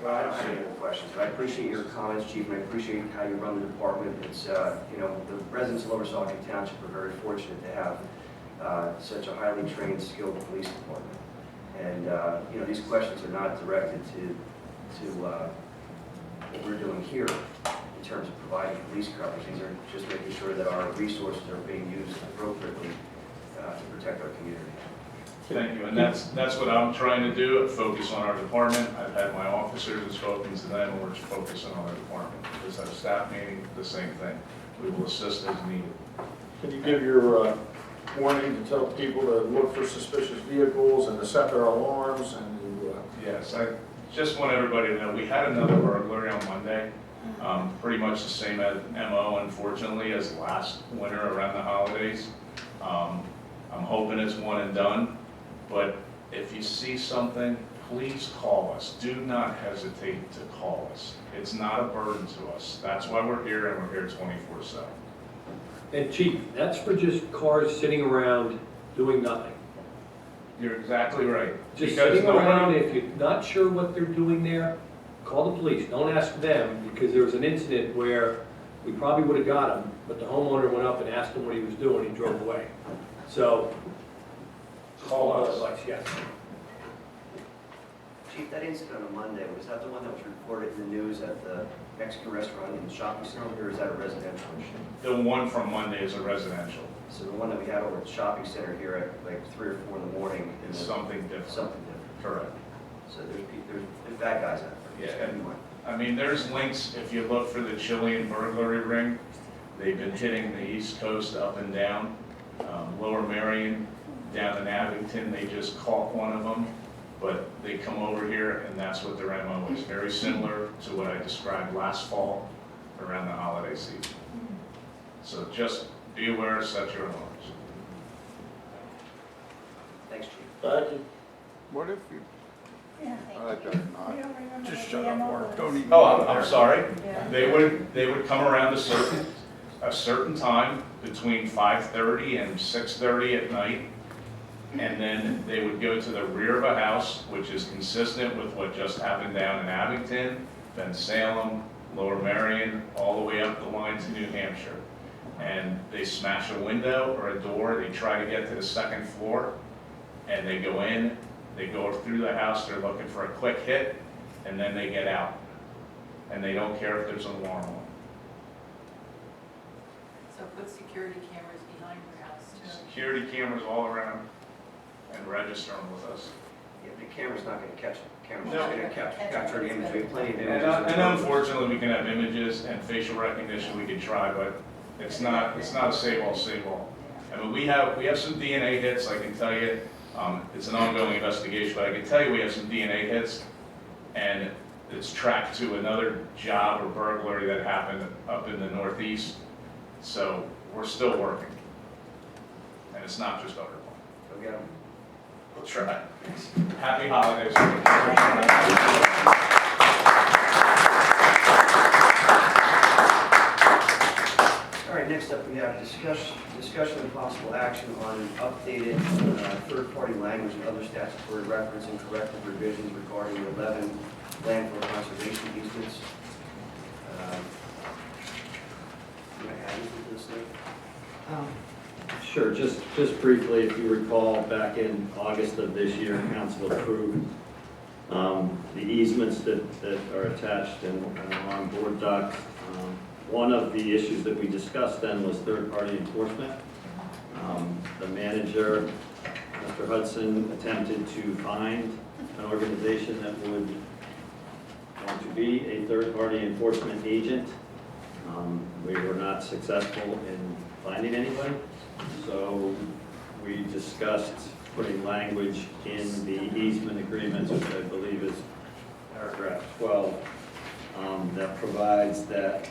Well, I don't have any more questions, but I appreciate your comments, Chief, and I appreciate how you run the department. It's, the residents of Lower Saucon Township are very fortunate to have such a highly trained, skilled police department. And, these questions are not directed to what we're doing here in terms of providing police coverage. These are just making sure that our resources are being used appropriately to protect our community. Thank you, and that's what I'm trying to do, focus on our department. I've had my officers and spoken to them, and we're just focusing on our department. Just at a staff meeting, the same thing. We will assist as needed. Can you give your warning to tell people to look for suspicious vehicles and to set their alarms and Yes, I just want everybody to know, we had another burglary on Monday. Pretty much the same MO, unfortunately, as last winter around the holidays. I'm hoping it's one and done, but if you see something, please call us. Do not hesitate to call us. It's not a burden to us. That's why we're here, and we're here 24/7. And Chief, that's for just cars sitting around doing nothing. You're exactly right. Just Because sitting around, nobody- if you're not sure what they're doing there, call the police. Don't ask them, because there was an incident where we probably would have got him, but the homeowner went up and asked him what he was doing, he drove away. So, call us, yes. Chief, that incident on Monday, was that the one that was reported in the news at the Mexican restaurant in the shopping center, or is that a residential issue? The one from Monday is a residential. So the one that we had over at the shopping center here at like 3 or 4 in the morning It's is something different. something different. Correct. So there's bad guys out there. Just gotta be mindful. I mean, there's links, if you look for the Chilean burglary ring, they've been hitting the East Coast up and down. Lower Marion, down in Abington, they just caught one of them, but they come over here and that's what their MO is. Very similar to what I described last fall around the holiday season. So just be aware, set your alarms. Thanks, Chief. Thank you. What if you, I better not. Just shut up, Mark. Don't even. Oh, go I'm there. sorry. They would come around a certain time between 5:30 and 6:30 at night. And then they would go to the rear of a house, which is consistent with what just happened down in Abington, then Salem, Lower Marion, all the way up the line to New Hampshire. And they smash a window or a door, they try to get to the second floor, and they go in, they go through the house, they're looking for a quick hit, and then they get out. And they don't care if there's an alarm on. So put security cameras behind your house too. Security cameras all around and register them with us. Yeah, the camera's not gonna catch it. The camera's No. just gonna capture the image. We have plenty of images. And unfortunately, we can have images and facial recognition, we can try, but it's not a save all, save all. I mean, we have some DNA hits, I can tell you. It's an ongoing investigation, but I can tell you we have some DNA hits, and it's tracked to another job or burglary that happened up in the Northeast. So we're still working. And it's not just our one. Go get them. We'll try. Happy holidays. All right, next up, we have discussion and possible action on an updated third-party language and other statutory reference and corrective revisions regarding the 11 landfill conservation easements. You want to add anything to this thing? Sure, just briefly, if you recall, back in August of this year, council approved the easements that are attached and on board docs. One of the issues that we discussed then was third-party enforcement. The manager, Mr. Hudson, attempted to find an organization that would want to be a third-party enforcement agent. We were not successful in finding anybody, so we discussed putting language in the easement agreements, which I believe is paragraph 12, that provides that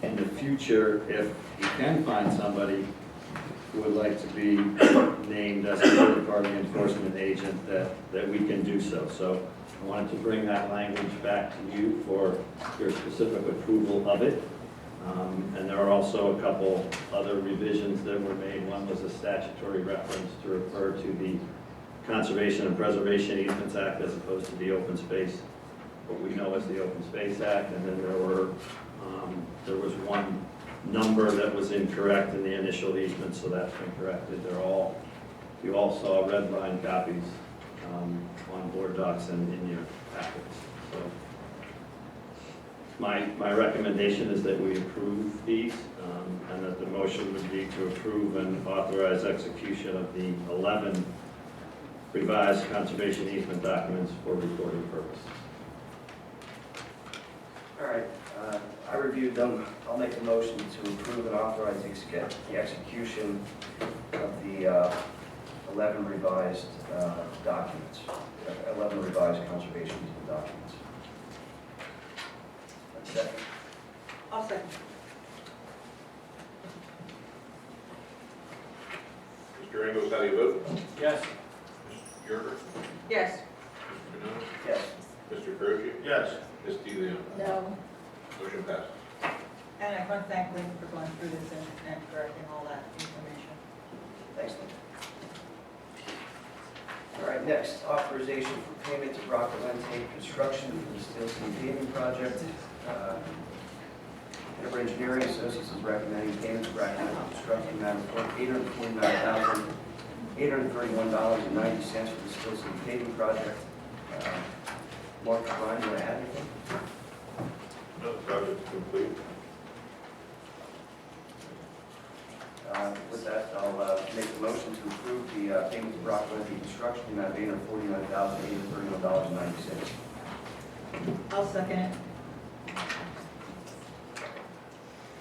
in the future, if you can find somebody who would like to be named as a third-party enforcement agent, that we can do so. So I wanted to bring that language back to you for your specific approval of it. And there are also a couple other revisions that were made. One was a statutory reference to refer to the Conservation and Preservation Easements Act as opposed to the Open Space, what we know as the Open Space Act. And then there was one number that was incorrect in the initial easement, so that's been corrected. You all saw red line copies on board docs and in your packets. So my recommendation is that we approve these, and that the motion would be to approve and authorize execution of the 11 revised conservation easement documents for recording purposes. All right, I reviewed them. I'll make a motion to approve and authorize the execution of the 11 revised documents, 11 revised conservation easement documents. Second. I'll second. Mr. Ingles, how do you vote? Yes. Mr. Yerger? Yes. Mr. Canode? Yes. Mr. Croce? Yes. Ms. DeLeon? No. Motion passes. And I want to thank Lynn for going through this and correcting all that information. Thanks, Lynn. All right, next, authorization for payment to Brock Valente Construction for the Steel City paving project. Hanover Engineering Associates is recommending payment to Brock Valente Construction amount of $849,831.90 for the Steel City paving project. Mark, Brian, you want to add anything? No, the project's complete. With that, I'll make a motion to approve the payment to Brock Levy Construction in the amount of $849,831.90. I'll second it.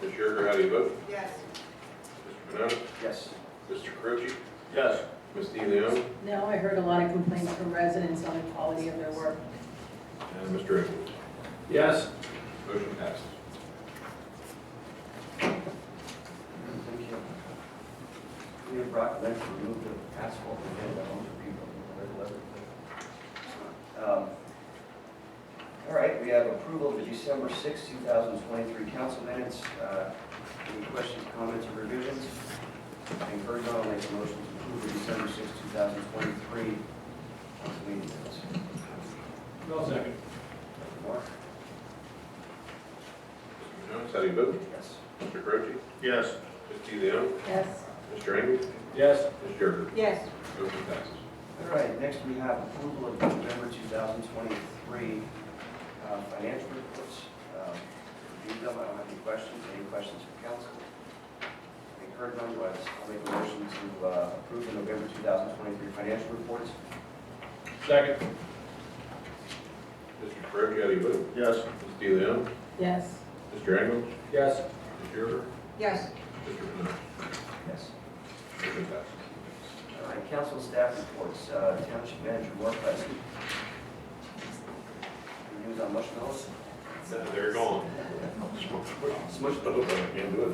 Ms. Yerger, how do you vote? Yes. Mr. Pennell? Yes. Mr. Croce? Yes. Ms. DeLeon? No, I heard a lot of complaints from residents on the quality of their work. And Mr. Ingles? Yes. Motion passes. Thank you. We have Brock Levy to remove the asphalt and get the homes for people. All right, we have approval of the December 6, 2023 council minutes. Any questions, comments, or revisions? Being heard none, I'll make a motion to approve the December 6, 2023 council meeting minutes. No second. Mark? Mr. Jones, how do you vote? Yes. Mr. Croce? Yes. Ms. DeLeon? Yes. Mr. Ingles? Yes. Ms. Yerger? Yes. Motion passes. All right, next we have approval of November 2023 financial reports. Reviewed them, I don't have any questions. Any questions from council? Being heard none, I'll make a motion to approve the November 2023 financial reports. Second. Mr. Croce, how do you vote? Yes. Ms. DeLeon? Yes. Mr. Ingles? Yes. Ms. Yerger? Yes. Mr. Pennell? Yes. Motion passes. All right, council staff reports. Township manager Mark Hudson. News on marshmallows? They're gone. Smushed I can't do it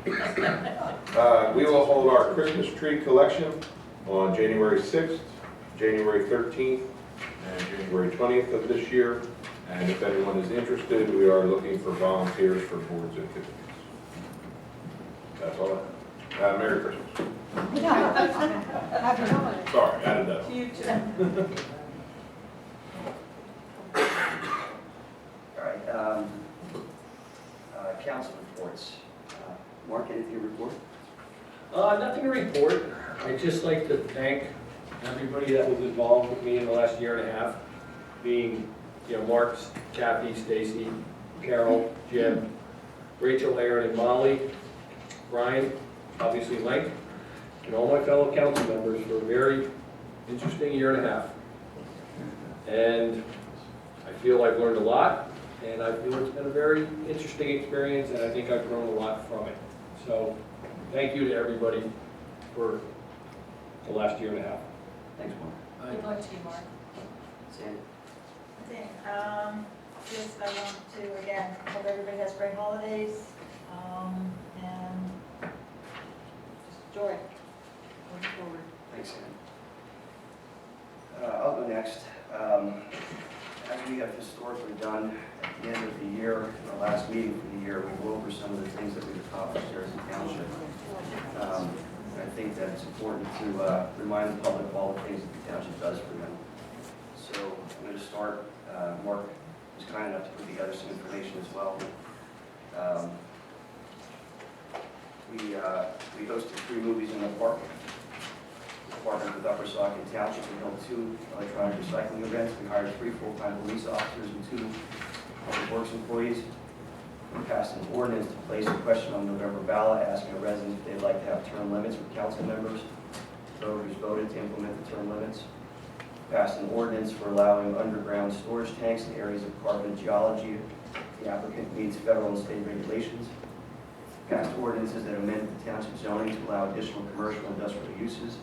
now. We will hold our Christmas tree collection on January 6th, January 13th, and January 20th of this year. And if anyone is interested, we are looking for volunteers for boards and activities. That's all I have. Merry Christmas. Happy holidays. Sorry, added that. To you too. All right, council reports. Mark, anything to report? Nothing to report. I'd just like to thank everybody that was involved with me in the last year and a half, being, Mark, Kathy, Stacy, Carol, Jim, Rachel, Aaron, and Molly, Brian, obviously Link, and all my fellow council members for a very interesting year and a half. And I feel I've learned a lot, and I feel it's been a very interesting experience, and I think I've grown a lot from it. So thank you to everybody for the last year and a half. Thanks, Mark. Good luck to you, Mark. Sandy? Just I want to, again, hope everybody has great holidays, and just joy going forward. Thanks, Sandy. I'll go next. As we have historically done at the end of the year, in our last meeting for the year, we go over some of the things that we've accomplished here as a township. I think that it's important to remind the public of all the things that the township does for them. So I'm going to start. Mark was kind enough to put together some information as well. We hosted 3 movies in the park. We partnered with Upper Saucon Township and held 2 electronic recycling events. We hired 3 full-time police officers and 2 public works employees. We passed an ordinance to place a question on the November ballot asking residents if they'd like to have term limits for council members. Voters voted to implement the term limits. Passed an ordinance for allowing underground storage tanks in areas of carbon geology. The applicant meets federal and state regulations. Passed ordinances that amended the township zoning to allow additional commercial and industrial uses.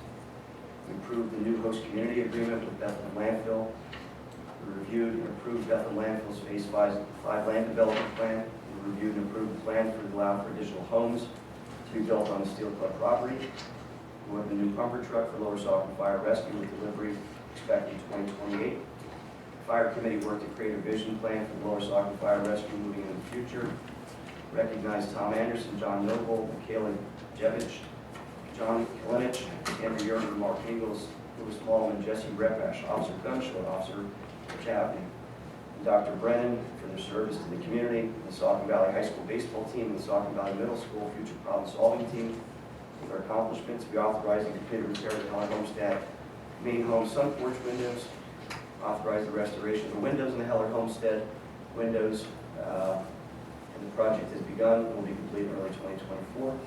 We approved the new host community agreement with Bethlehem Landfill. We reviewed and approved Bethlehem Landfill's Phase 5 land development plan. We reviewed and approved the plan for allowing for additional homes to be built on the Steel Club property. We ordered a new pumper truck for Lower Saucon Fire Rescue with delivery expected in 2028. The Fire Committee worked to create a vision plan for the Lower Saucon Fire Rescue moving into the future. Recognized Tom Anderson, John Noble, Michaela Jevich, John Kalinich, Andrew Yerger, Mark Ingles, Louis Smallman, Jesse Repash, Officer Gunshot, Officer Chapman, and Dr. Brennan for their service to the community, the Saucon Valley High School baseball team, and the Saucon Valley Middle School future problem-solving team. With our accomplishments, we authorized and completed repair to Helen Homestead main home sun porch windows, authorize the restoration of the windows in the Heller Homestead windows, and the project has begun and will be completed early 2024. We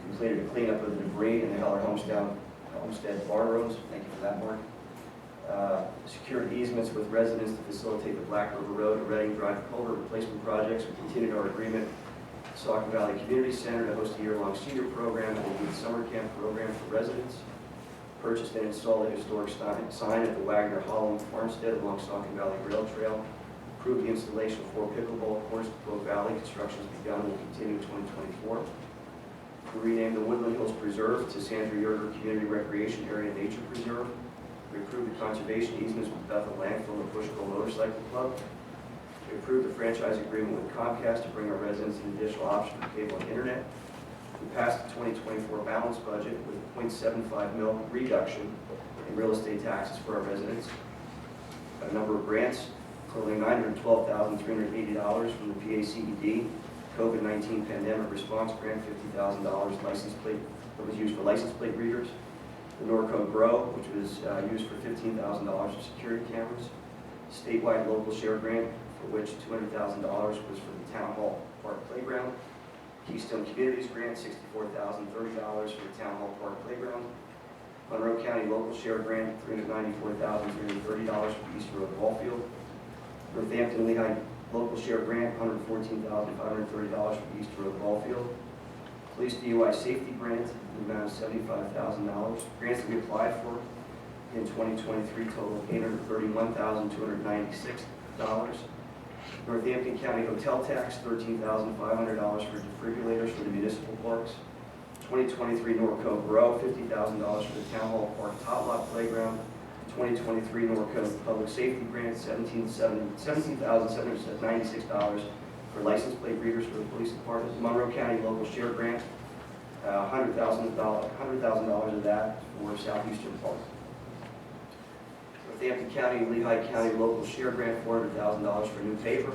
completed a cleanup of the debris in the Heller Homestead barn rooms. Thank you for that, Mark. Secured easements with residents to facilitate the Black River Road and Reading Drive culvert replacement projects. We continued our agreement with Saucon Valley Community Center to host a year-long senior program and a youth summer camp program for residents. Purchased and installed a historic sign at the Wagner Hollow Farmstead along Saucon Valley Rail Trail. Approved the installation of 4 pickleball courts at Poe Valley. Construction has begun and will continue in 2024. We renamed the Woodland Hills Preserve to Sandra Yerger Community Recreation Area Nature Preserve. We approved the conservation easements with Bethel Landfill and the Bushville Motorcycle Club. We approved the franchise agreement with Comcast to bring our residents an additional option for cable and internet. We passed the 2024 balanced budget with a 0.75 mil reduction in real estate taxes for our residents. A number of grants totaling $912,380 from the PACED COVID-19 Pandemic Response Grant, $50,000 license plate that was used for license plate readers. The Norco Grow, which was used for $15,000 for security cameras. Statewide local share grant, for which $200,000 was for the Town Hall Park Playground. Keystone Communities grant, $64,030 for the Town Hall Park Playground. Monroe County local share grant, $394,330 for the East Road Ball Field. Northampton Lehigh local share grant, $114,530 for the East Road Ball Field. Police DUI safety grant, in the amount of $75,000. Grants that we applied for in 2023 total $831,296. Northampton County hotel tax, $13,500 for defibrillators for the municipal parks. 2023 Norco Grow, $50,000 for the Town Hall Park Tot Lot Playground. 2023 Norco Public Safety Grant, $17,796 for license plate readers for the police department. Monroe County local share grant, $100,000 of that for Southeastern Park. Northampton County, Lehigh County local share grant, $400,000 for new paper.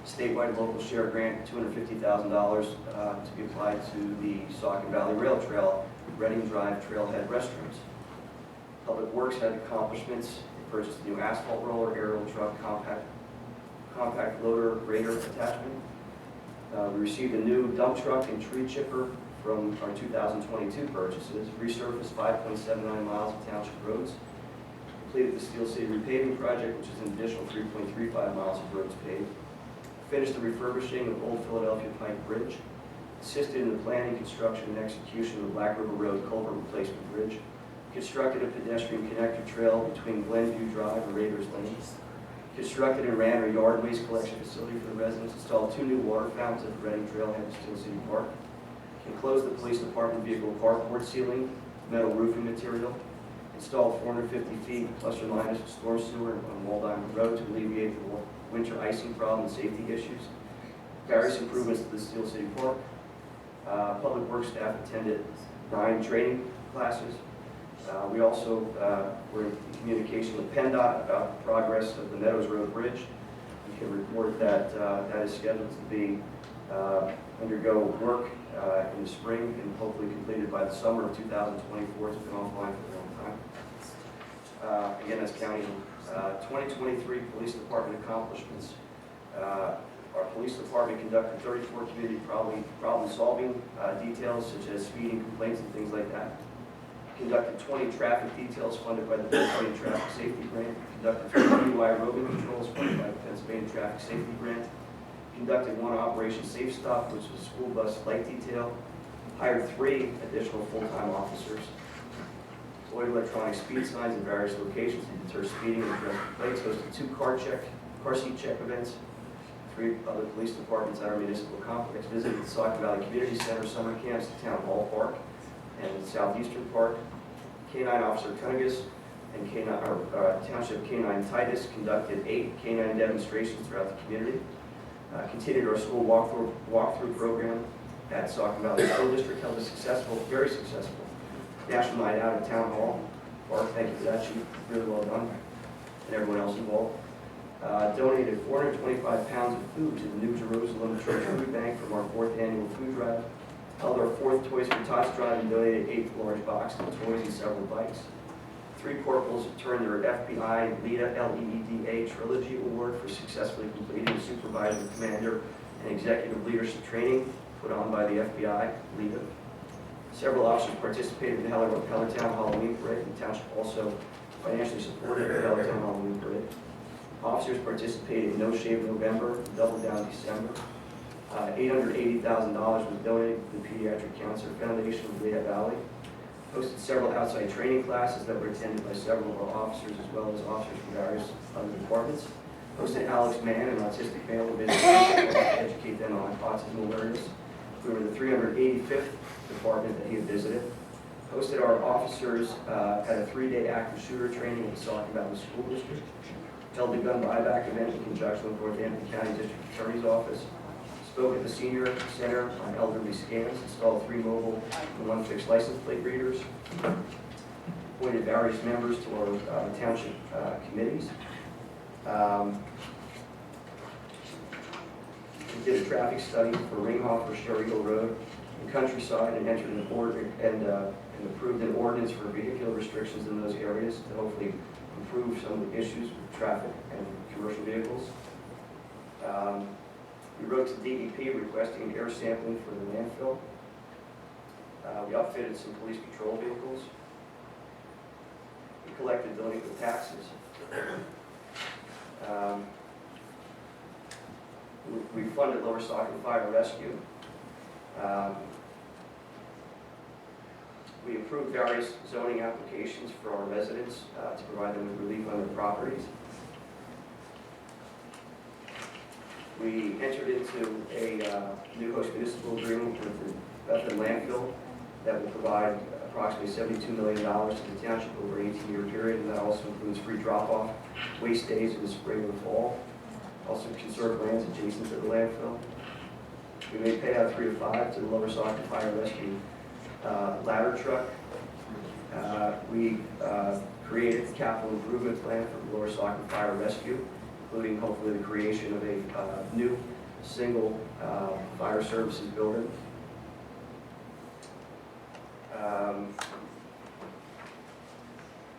Statewide local share grant, $250,000 to be applied to the Saucon Valley Rail Trail, Reading Drive Trailhead restrooms. Public Works had accomplishments. They purchased a new asphalt roller, aerial truck, compact loader, grader attachment. We received a new dump truck and tree chipper from our 2022 purchases. Resurfaced 5.79 miles of township roads. Completed the Steel City repaving project, which is an additional 3.35 miles of roads paved. Finished the refurbishing of Old Philadelphia Pike Bridge. Assisted in the planning, construction, and execution of the Black River Road culvert replacement bridge. Constructed a pedestrian connector trail between Glenview Drive and Raiders Lane. Constructed and ran a yard waste collection facility for the residents. Installed 2 new water fountains at the Reading Trailhead and Steel City Park. Enclosed the police department vehicle carport ceiling, metal roofing material. Installed 450 feet plus or minus of storm sewer on Wall Diamond Road to alleviate the winter icing problem and safety issues. Various improvements to the Steel City Park. Public Works staff attended 9 training classes. We also were in communication with PennDOT about the progress of the Meadows Road Bridge. We can report that that is scheduled to be undergo work in the spring and hopefully completed by the summer of 2024. It's been offline for a long time. Again, as county 2023 police department accomplishments. Our police department conducted 34 community problem-solving details, such as speeding complaints and things like that. Conducted 20 traffic details funded by the Pennsylvania Traffic Safety Grant. Conducted 3 DUI roving controls funded by the Pennsylvania Traffic Safety Grant. Conducted 1 Operation Safe Stop, which was a school bus light detail. Hired 3 additional full-time officers. Deployed electronic speed signs in various locations to deter speeding and address complaints. Hosted 2 car seat check events. 3 other police departments at our municipal complex. Visited the Saucon Valley Community Center summer camps, the Town Hall Park, and Southeastern Park. K-9 Officer Cunningus and Township K-9 Titus conducted 8 K-9 demonstrations throughout the community. Continued our school walkthrough program at Saucon Valley School District. Held a very successful national night out at Town Hall Park. Thank you for that, Chief. Really well done. And everyone else involved. Donated 425 pounds of food to the New Jerusalem Church Food Bank from our 4th annual food drive. Held our 4th Toys for Tots drive and donated 8 large boxes of toys and several bikes. 3 corporals have earned their FBI LEDA LEEDA Trilogy Award for successfully completing supervisor, commander, and executive leadership training put on by the FBI LEDA. Several officers participated in the Hellertown Halloween Parade. The township also financially supported the Hellertown Halloween Parade. Officers participated in No Shave November, Double Down December. $880,000 was donated to the Pediatric Cancer Foundation of Lehigh Valley. Hosted several outside training classes that were attended by several of our officers as well as officers from various other departments. Hosted Alex Mann, an autistic male who visited to educate them on autism awareness. We were the 385th department that he had visited. Hosted our officers at a 3-day active shooter training at the Saucon School District. Held the gun buyback event in conjunction with Northampton County District Attorney's Office. Spoke at the Senior Center on elderly scans. Installed 3 mobile and 1 fixed license plate readers. Appointed various members to our township committees. We did a traffic study for Ringhofer, Sherry Hill Road, and Countryside, and entered an order and approved an ordinance for vehicular restrictions in those areas to hopefully improve some of the issues with traffic and commercial vehicles. We wrote to DEP requesting air sampling for the landfill. We outfitted some police patrol vehicles. We collected delinquent taxes. We funded Lower Saucon Fire Rescue. We approved various zoning applications for our residents to provide them with relief on their properties. We entered into a new host municipal agreement with the Bethlehem landfill that will provide approximately $72 million to the township over an 18-year period, and that also includes free drop-off waste days in the spring and the fall. Also conserve lands adjacent to the landfill. We made payout 3 to 5 to the Lower Saucon Fire Rescue ladder truck. We created the capital improvement plan for the Lower Saucon Fire Rescue, including hopefully the creation of a new single fire services building.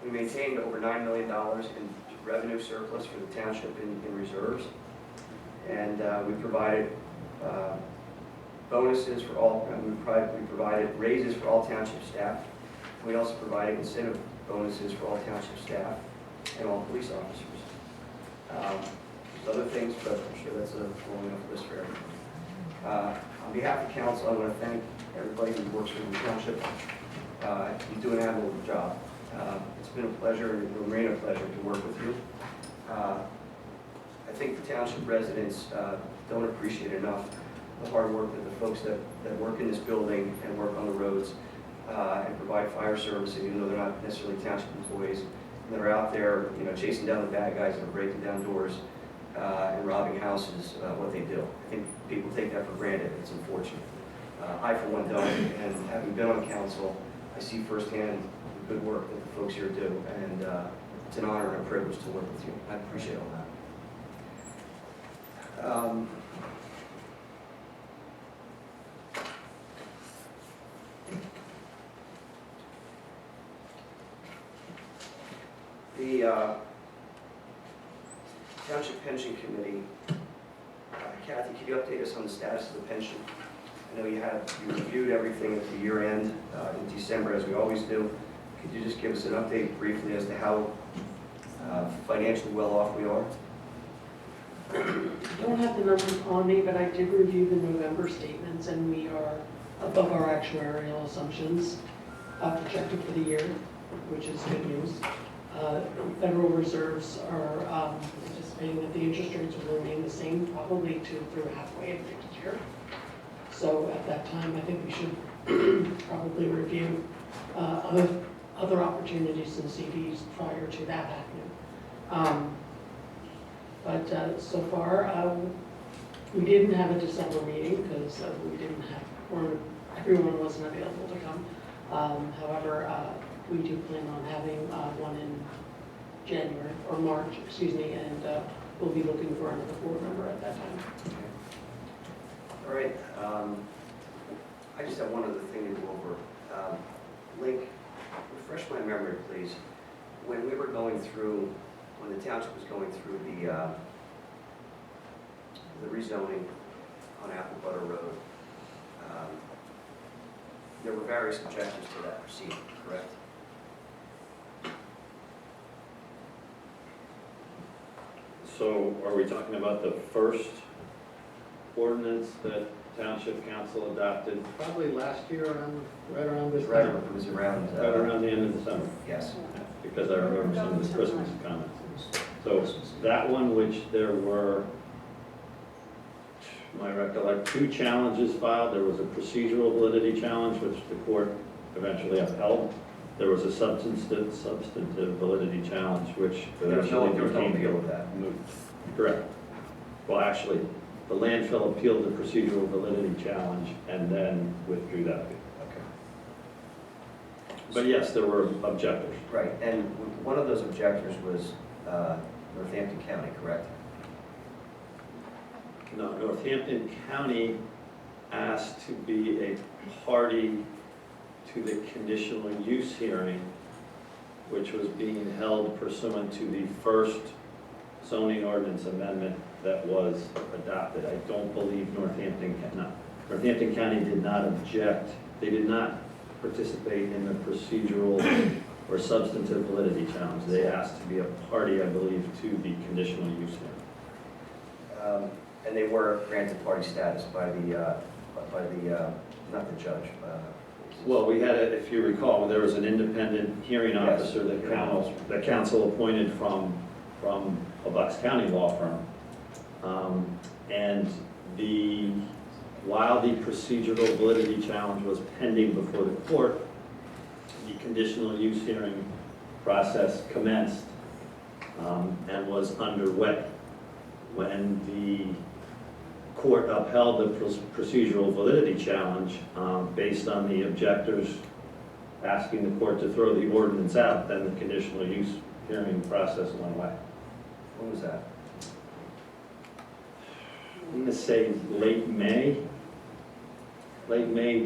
We maintained over $9 million in revenue surplus for the township in reserves. And we provided bonuses for all, we provided raises for all township staff. We also provided incentive bonuses for all township staff and all police officers. There's other things, but I'm sure that's a long enough list for everyone. On behalf of council, I want to thank everybody who works for the township. You do an admirable job. It's been a pleasure and it will remain a pleasure to work with you. I think the township residents don't appreciate enough the hard work that the folks that work in this building and work on the roads and provide fire services, even though they're not necessarily township employees, that are out there, chasing down the bad guys and breaking down doors and robbing houses, what they do. I think people take that for granted. It's unfortunate. I, for one, don't. And having been on council, I see firsthand the good work that the folks here do, and it's an honor and a privilege to work with you. I appreciate all that. The Township Pension Committee, Kathy, could you update us on the status of the pension? I know you reviewed everything at the year end in December, as we always do. Could you just give us an update briefly as to how financially well off we are? I don't have the numbers on me, but I did review the November statements, and we are above our actuarial assumptions projected for the year, which is good news. Federal reserves are anticipating that the interest rates will remain the same probably through halfway of next year. So at that time, I think we should probably review other opportunities in CDs prior to that happening. But so far, we didn't have a December meeting because everyone wasn't available to come. However, we do plan on having one in January, or March, excuse me, and we'll be looking for another board member at that time. Okay. All right. I just have one other thing to go over. Link, refresh my memory, please. when we were going through, when the township was going through the rezoning on Apple Butter Road, there were various objections to that proceeding, correct? So are we talking about the first ordinance that Township Council adopted probably last year, right around this Right, time? it was around. Right around the end of December, Yes. because I remember some of the Christmas comments. So that one, which there were, my recollection, 2 challenges filed. There was a procedural validity challenge, which the court eventually upheld. There was a substantive validity challenge, which There was no became appeal of that. moot. Correct. Well, actually, the landfill appealed the procedural validity challenge and then withdrew that appeal. Okay. But yes, there were objectors. Right, and one of those objectors was Northampton County, correct? No, Northampton County asked to be a party to the conditional use hearing, which was being held pursuant to the first zoning ordinance amendment that was adopted. I don't believe Northampton County did not object. They did not participate in the procedural or substantive validity challenge. They asked to be a party, I believe, to the conditional use hearing. And they were granted party status by the not the judge. Well, we had, if you recall, there was an independent hearing Yes. officer that council appointed from a Bucks County law firm. And while the procedural validity challenge was pending before the court, the conditional use hearing process commenced and was underway. When the court upheld the procedural validity challenge based on the objectors asking the court to throw the ordinance out, then the conditional use hearing process went away. When was that? I'm going to say late May,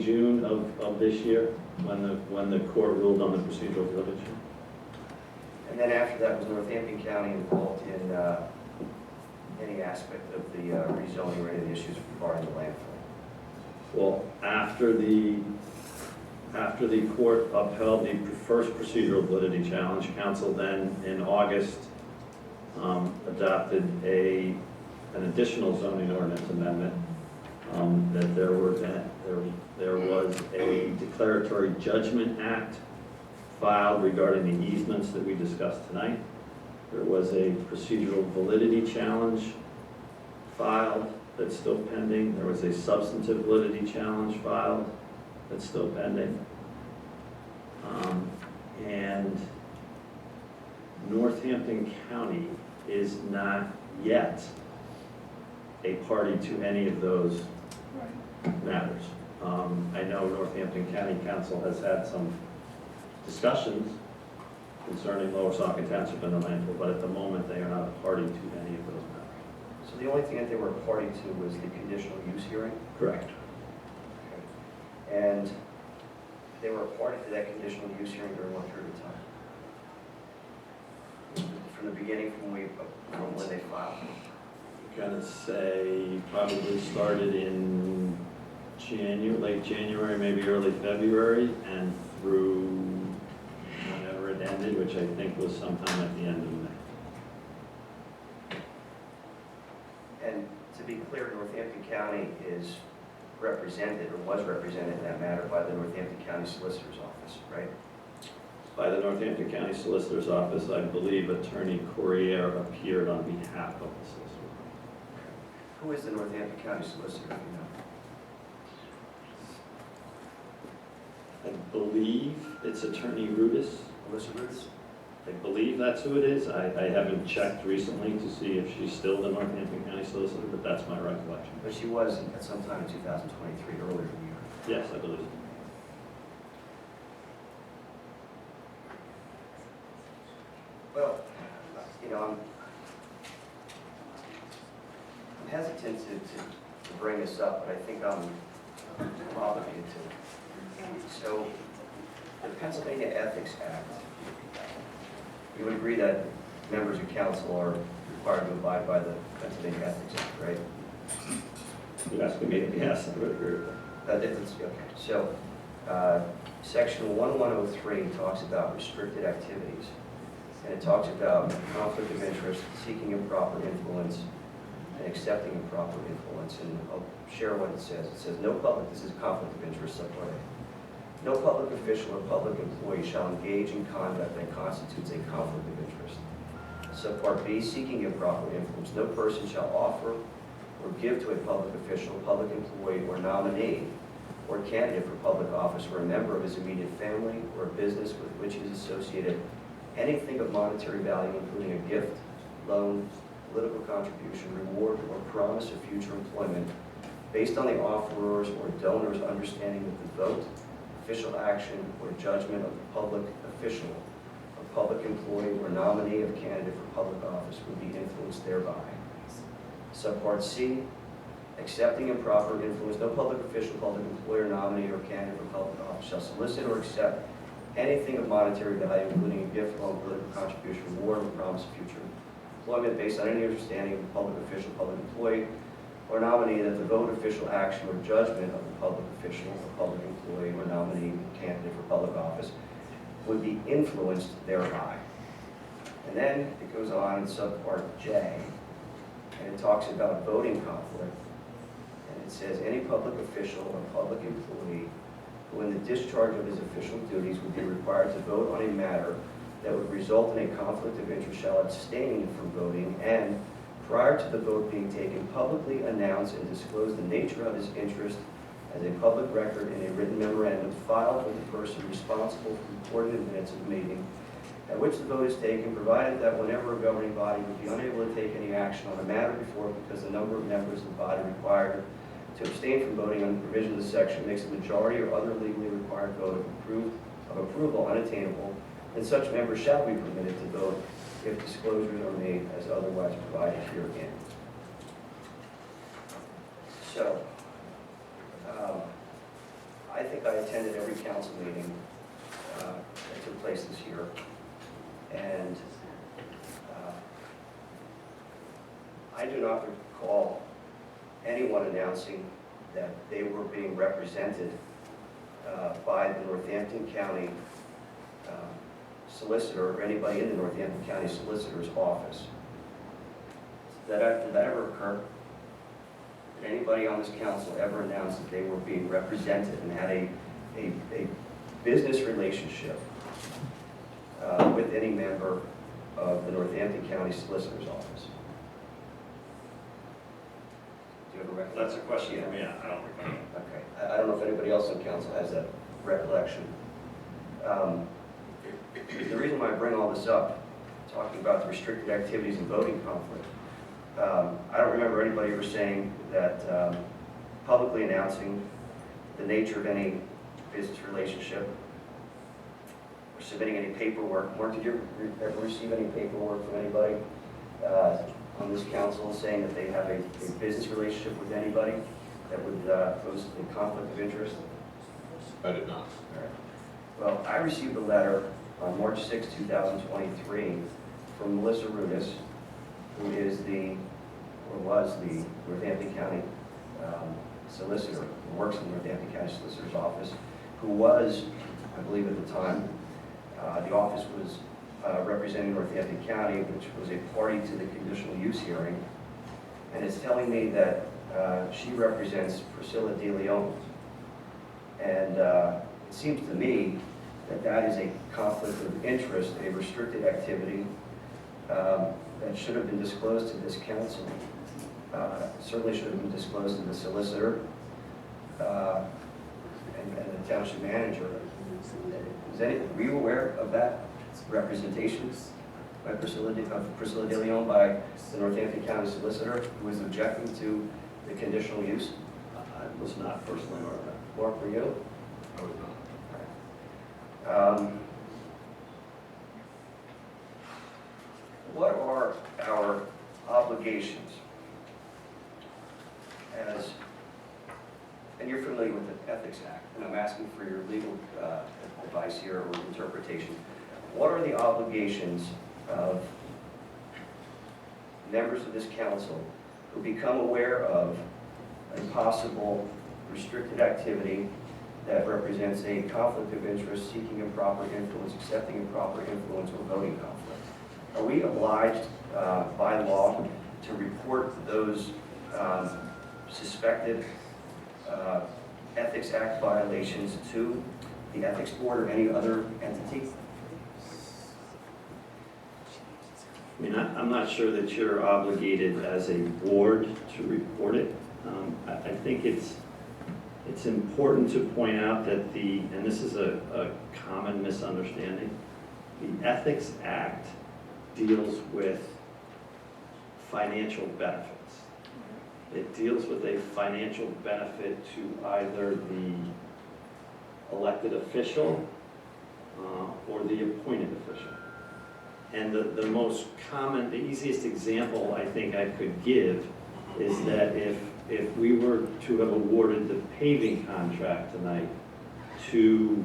June of this year, when the court ruled on the procedural validity. And then after that, was Northampton County involved in any aspect of the rezoning or any of the issues regarding the landfill? Well, after the court upheld the first procedural validity challenge, council then in August adopted an additional zoning ordinance amendment that there was a declaratory judgment act filed regarding the easements that we discussed tonight. There was a procedural validity challenge filed that's still pending. There was a substantive validity challenge filed that's still pending. And Northampton County is not yet a party to any of those matters. I know Northampton County Council has had some discussions concerning Lower Saucon Township and the landfill, but at the moment they are not a party to any of those matters. So the only thing that they were a party to was the conditional use hearing? Correct. And they were a party to that conditional use hearing during what period of time? From the beginning, from when they filed? I'm gonna say probably started in late January, maybe early February, and through whenever it ended, which I think was sometime at the end of May. And to be clear, Northampton County is represented, or was represented in that matter, by the Northampton County Solicitor's Office, right? By the Northampton County Solicitor's Office, I believe Attorney Corriere appeared on behalf of the solicitor. Who is the Northampton County Solicitor, if you know? I believe it's Attorney Rudis. Melissa Rudis? I believe that's who it is. I haven't checked recently to see if she's still the Northampton County Solicitor, but that's my recollection. But she was at some time in 2023, earlier in the year. Yes, I believe so. Well, you know, I'm hesitant to bring this up, but I think I'm obligated to. So, the Pennsylvania Ethics Act you would agree that members of council are required to abide by the Pennsylvania Ethics Act, right? You're asking me if yes, I would agree with that. Okay, so section 1103 talks about restricted activities, and it talks about conflict of interest, seeking improper influence, and accepting improper influence. And I'll share what it says. It says, no public, this is conflict of interest, subpart A. No public official or public employee shall engage in conduct that constitutes a conflict of interest. Subpart B, seeking improper influence. No person shall offer or give to a public official, public employee, or nominee, or candidate for public office, or a member of his immediate family, or a business with which he is associated, anything of monetary value, including a gift, loan, political contribution, reward, or promise of future employment, based on the offerer's or donor's understanding that the vote, official action, or judgment of the public official, or public employee, or nominee of candidate for public office would be influenced thereby. Subpart C, accepting improper influence. No public official, public employer, nominee, or candidate for public office shall solicit or accept anything of monetary value, including a gift, loan, political contribution, reward, or promise of future employment based on any understanding of the public official, public employee, or nominee that the vote, official action, or judgment of the public official, or public employee, or nominee, candidate for public office would be influenced thereby. And then it goes on in subpart J, and it talks about voting conflict. And it says, any public official or public employee who in the discharge of his official duties would be required to vote on a matter that would result in a conflict of interest shall abstain from voting, and prior to the vote being taken, publicly announce and disclose the nature of his interest as a public record in a written memorandum filed with the person responsible for recording the minutes of the meeting at which the vote is taken, provided that whenever a governing body would be unable to take any action on a matter before because the number of members of the body required to abstain from voting under the provision of the section makes a majority or other legally required vote of approval unattainable, then such members shall be permitted to vote if disclosures are made as otherwise provided herein. So, I think I attended every council meeting that took place this year, and I do not recall anyone announcing that they were being represented by the Northampton County solicitor or anybody in the Northampton County Solicitor's office. Did that ever occur? Did anybody on this council ever announce that they were being represented and had a business relationship with any member of the Northampton County Solicitor's office? Do you have a recollection? That's a question for me, I don't recall. Okay, I don't know if anybody else on council has that recollection. The reason why I bring all this up, talking about the restricted activities and voting conflict, I don't remember anybody ever saying that publicly announcing the nature of any business relationship or submitting any paperwork. Mark, did you ever receive any paperwork from anybody on this council saying that they have a business relationship with anybody that would pose a conflict of interest? I did not. All right. Well, I received a letter on March 6, 2023 from Melissa Rudis, who is or was the Northampton County solicitor, who works in the Northampton County Solicitor's office, who was, I believe at the time, the office was representing Northampton County, which was a party to the conditional use hearing, and it's telling me that she represents Priscilla De Leon. And it seems to me that that is a conflict of interest, a restricted activity that should have been disclosed to this council. Certainly should have been disclosed to the solicitor and the township manager. Were you aware of that representation by Priscilla De Leon by the Northampton County solicitor, who was objecting to the conditional use? I was not personally aware of that. Mark, were you? I was not. What are our obligations as, and you're familiar with the Ethics Act, and I'm asking for your legal advice here or interpretation. What are the obligations of members of this council who become aware of a possible restricted activity that represents a conflict of interest, seeking improper influence, accepting improper influence, or voting conflict. Are we obliged by law to report those suspected Ethics Act violations to the Ethics Board or any other entity? I mean, I'm not sure that you're obligated as a board to report it. I think it's important to point out that and this is a common misunderstanding, the Ethics Act deals with financial benefits. It deals with a financial benefit to either the elected official or the appointed official. And the most common, the easiest example I think I could give is that if we were to have awarded the paving contract tonight to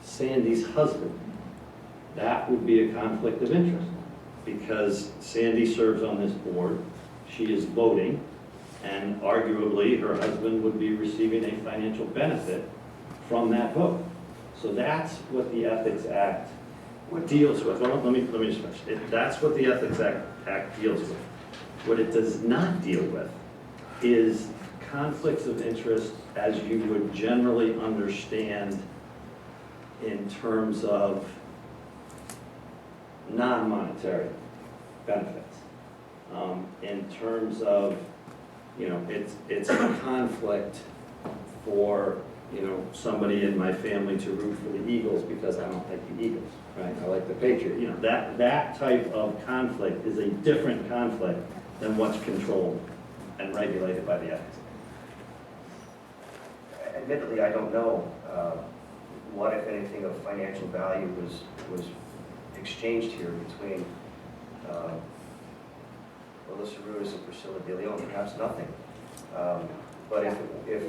Sandy's husband, that would be a conflict of interest because Sandy serves on this board, she is voting, and arguably her husband would be receiving a financial benefit from that vote. So that's what the Ethics Act deals with. Well, let me just finish. That's what the Ethics Act deals with. What it does not deal with is conflicts of interest as you would generally understand in terms of non-monetary benefits. In terms of, it's a conflict for, somebody in my family to root for the Eagles because I don't like the Eagles, right? I like the Patriots. That type of conflict is a different conflict than what's controlled and regulated by the ethics. Admittedly, I don't know what, if anything, of financial value was exchanged here between Melissa Ruiz and Priscilla De Leon, perhaps nothing. But if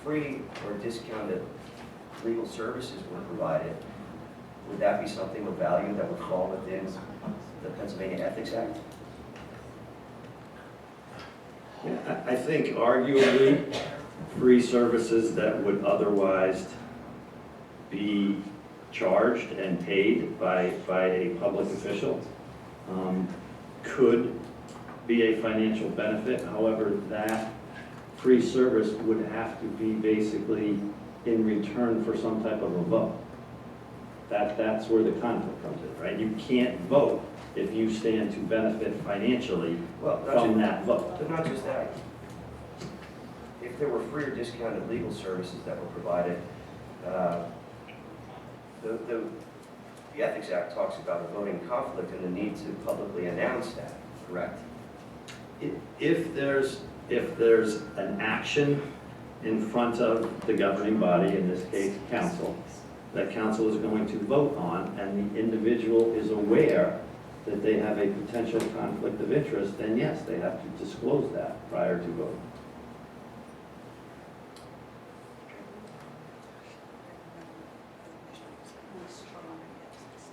free or discounted legal services were provided, would that be something of value that would fall within the Pennsylvania Ethics Act? Yeah, I think arguably free services that would otherwise be charged and paid by a public official could be a financial benefit. However, that free service would have to be basically in return for some type of a vote. That's where the conflict comes in, right? You can't vote if you stand to benefit financially from that vote. But not just that. If there were free or discounted legal services that were provided, the Ethics Act talks about a voting conflict and the need to publicly announce that, correct? If there's an action in front of the governing body, in this case council, that council is going to vote on, and the individual is aware that they have a potential conflict of interest, then yes, they have to disclose that prior to voting.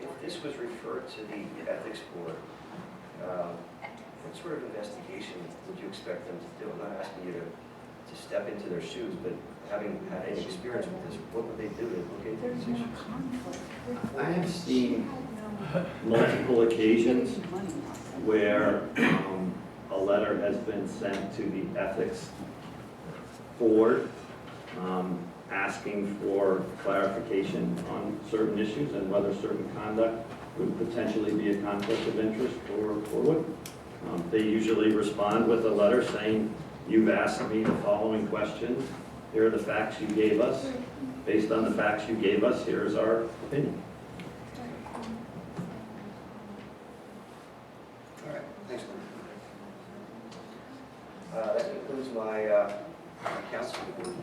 If this was referred to the Ethics Board, what sort of investigation would you expect them to do? I'm not asking you to step into their shoes, but having had any experience with this, what would they do to look into these issues? I have seen multiple occasions where a letter has been sent to the Ethics Board asking for clarification on certain issues and whether certain conduct would potentially be a conflict of interest or wouldn't. They usually respond with a letter saying, you've asked me the following questions, here are the facts you gave us. Based on the facts you gave us, here's our opinion. All right, thanks, Lynn. That concludes my council report.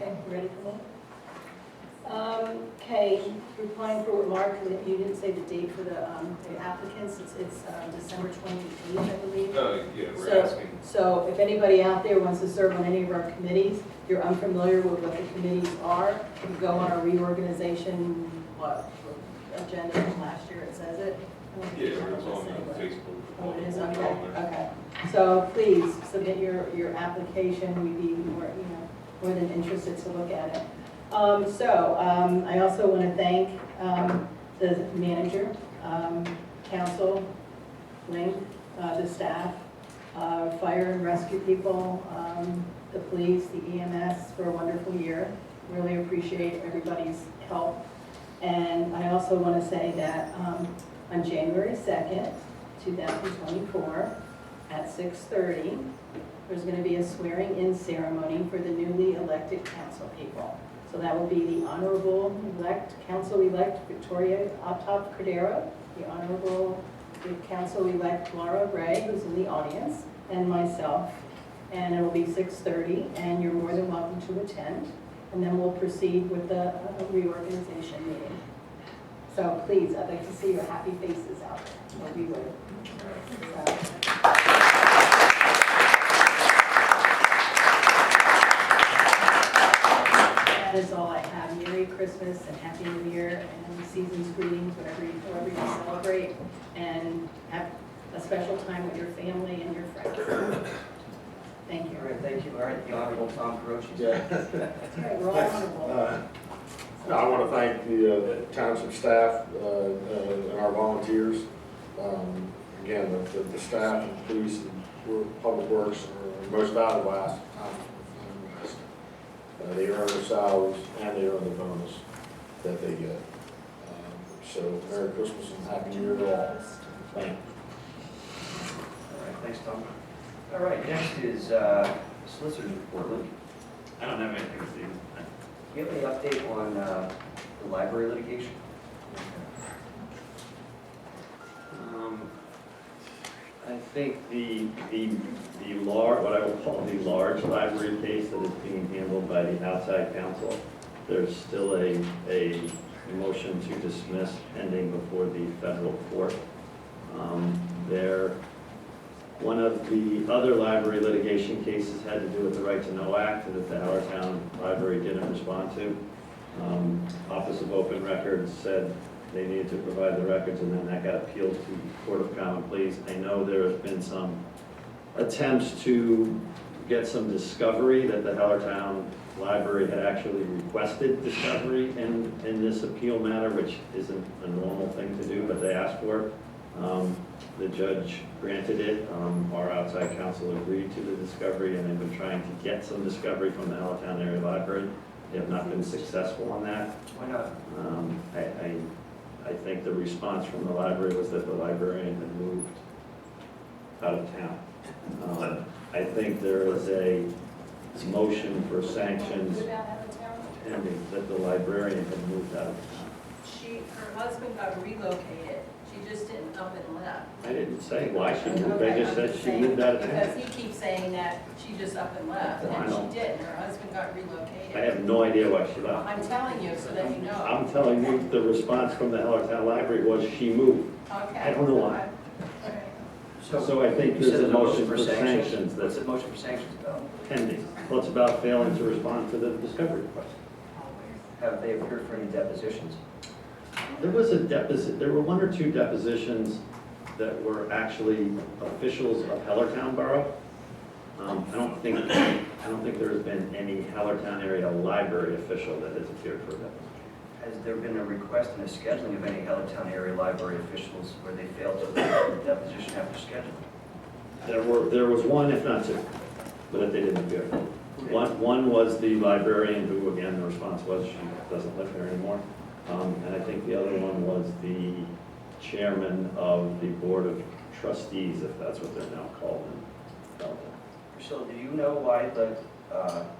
Okay, ready for that? Okay, replying for what Mark, you didn't say the date for the applicants, it's December 28th, I believe. No, yeah, we're So- asking. So if anybody out there wants to serve on any of our committees, if you're unfamiliar with what the committees are, you go on our reorganization, agenda from last year, it says it. I don't think Yeah, it's it's on anywhere. Facebook. Oh, it is, okay. So please submit your application, we'd be more than interested to look at it. I also want to thank the manager, council, Link, the staff, fire and rescue people, the police, the EMS for a wonderful year. Really appreciate everybody's help. And I also want to say that on January 2nd, 2024, at 6:30, there's going to be a swearing-in ceremony for the newly elected council people. So that will be the Honorable Council-elect Victoria Otto Cordero, the Honorable Council-elect Laura Ray, who's in the audience, and myself. And it will be 6:30, and you're more than welcome to attend. And then we'll proceed with the reorganization meeting. So please, I'd like to see your happy faces out there, if you would. That is all I have. Merry Christmas and Happy New Year and season's greetings, however you celebrate, and have a special time with your family and your friends. Thank you. All right, thank you. All right, the Honorable Tom Carochi. Yeah. That's right, we're all honorable. I want to thank the township staff and our volunteers. Again, the staff and police and public works are most valuable assets. They earn their salaries and they earn the bonus that they get. So Merry Christmas and Happy New Year to all. Thank you. All right, thanks, Tom. All right, next is Solicitor's Report. Lynn, I don't have anything to see. do you have any update on the library litigation? I think the large, what I would call the large library case that is being handled by the outside counsel, there's still a motion to dismiss pending before the federal court. One of the other library litigation cases had to do with the Right to Know Act that the Hellertown Library didn't respond to. Office of Open Records said they needed to provide the records, and then that got appealed to the Court of Common Pleas. I know there have been some attempts to get some discovery, that the Hellertown Library had actually requested discovery in this appeal matter, which isn't a normal thing to do, but they asked for it. The judge granted it. Our outside counsel agreed to the discovery, and they've been trying to get some discovery from the Hellertown Area Library. They have not been successful on that. Why not? I think the response from the library was that the librarian had moved out of town. I think there is a motion for sanctions pending that the librarian had moved out of town. Her husband got relocated, she just didn't up and left. I didn't say why she moved, I just said she moved out of Because town. he keeps saying that she just up and left, I and know. she didn't, her husband got relocated. I have no idea why she left. I'm telling you so that you know. I'm telling you, the response from the Hellertown Library was she moved. Okay. I don't know why. Okay. So I think You said there's a the motion for sanctions What's that's the motion for sanctions about? pending. Well, it's about failing to respond to the discovery request. Have they appeared for any depositions? There was a deposit, there were one or two depositions that were actually officials of Hellertown Borough. I don't think there has been any Hellertown area library official that has appeared for a deposition. Has there been a request in the scheduling of any Hellertown area library officials where they failed to appear for the deposition after scheduling? There was one, if not two, but they didn't appear. One was the librarian who, again, the response was she doesn't live there anymore. And I think the other one was the chairman of the Board of Trustees, if that's what they're now called in Hellertown. Priscilla, do you know why the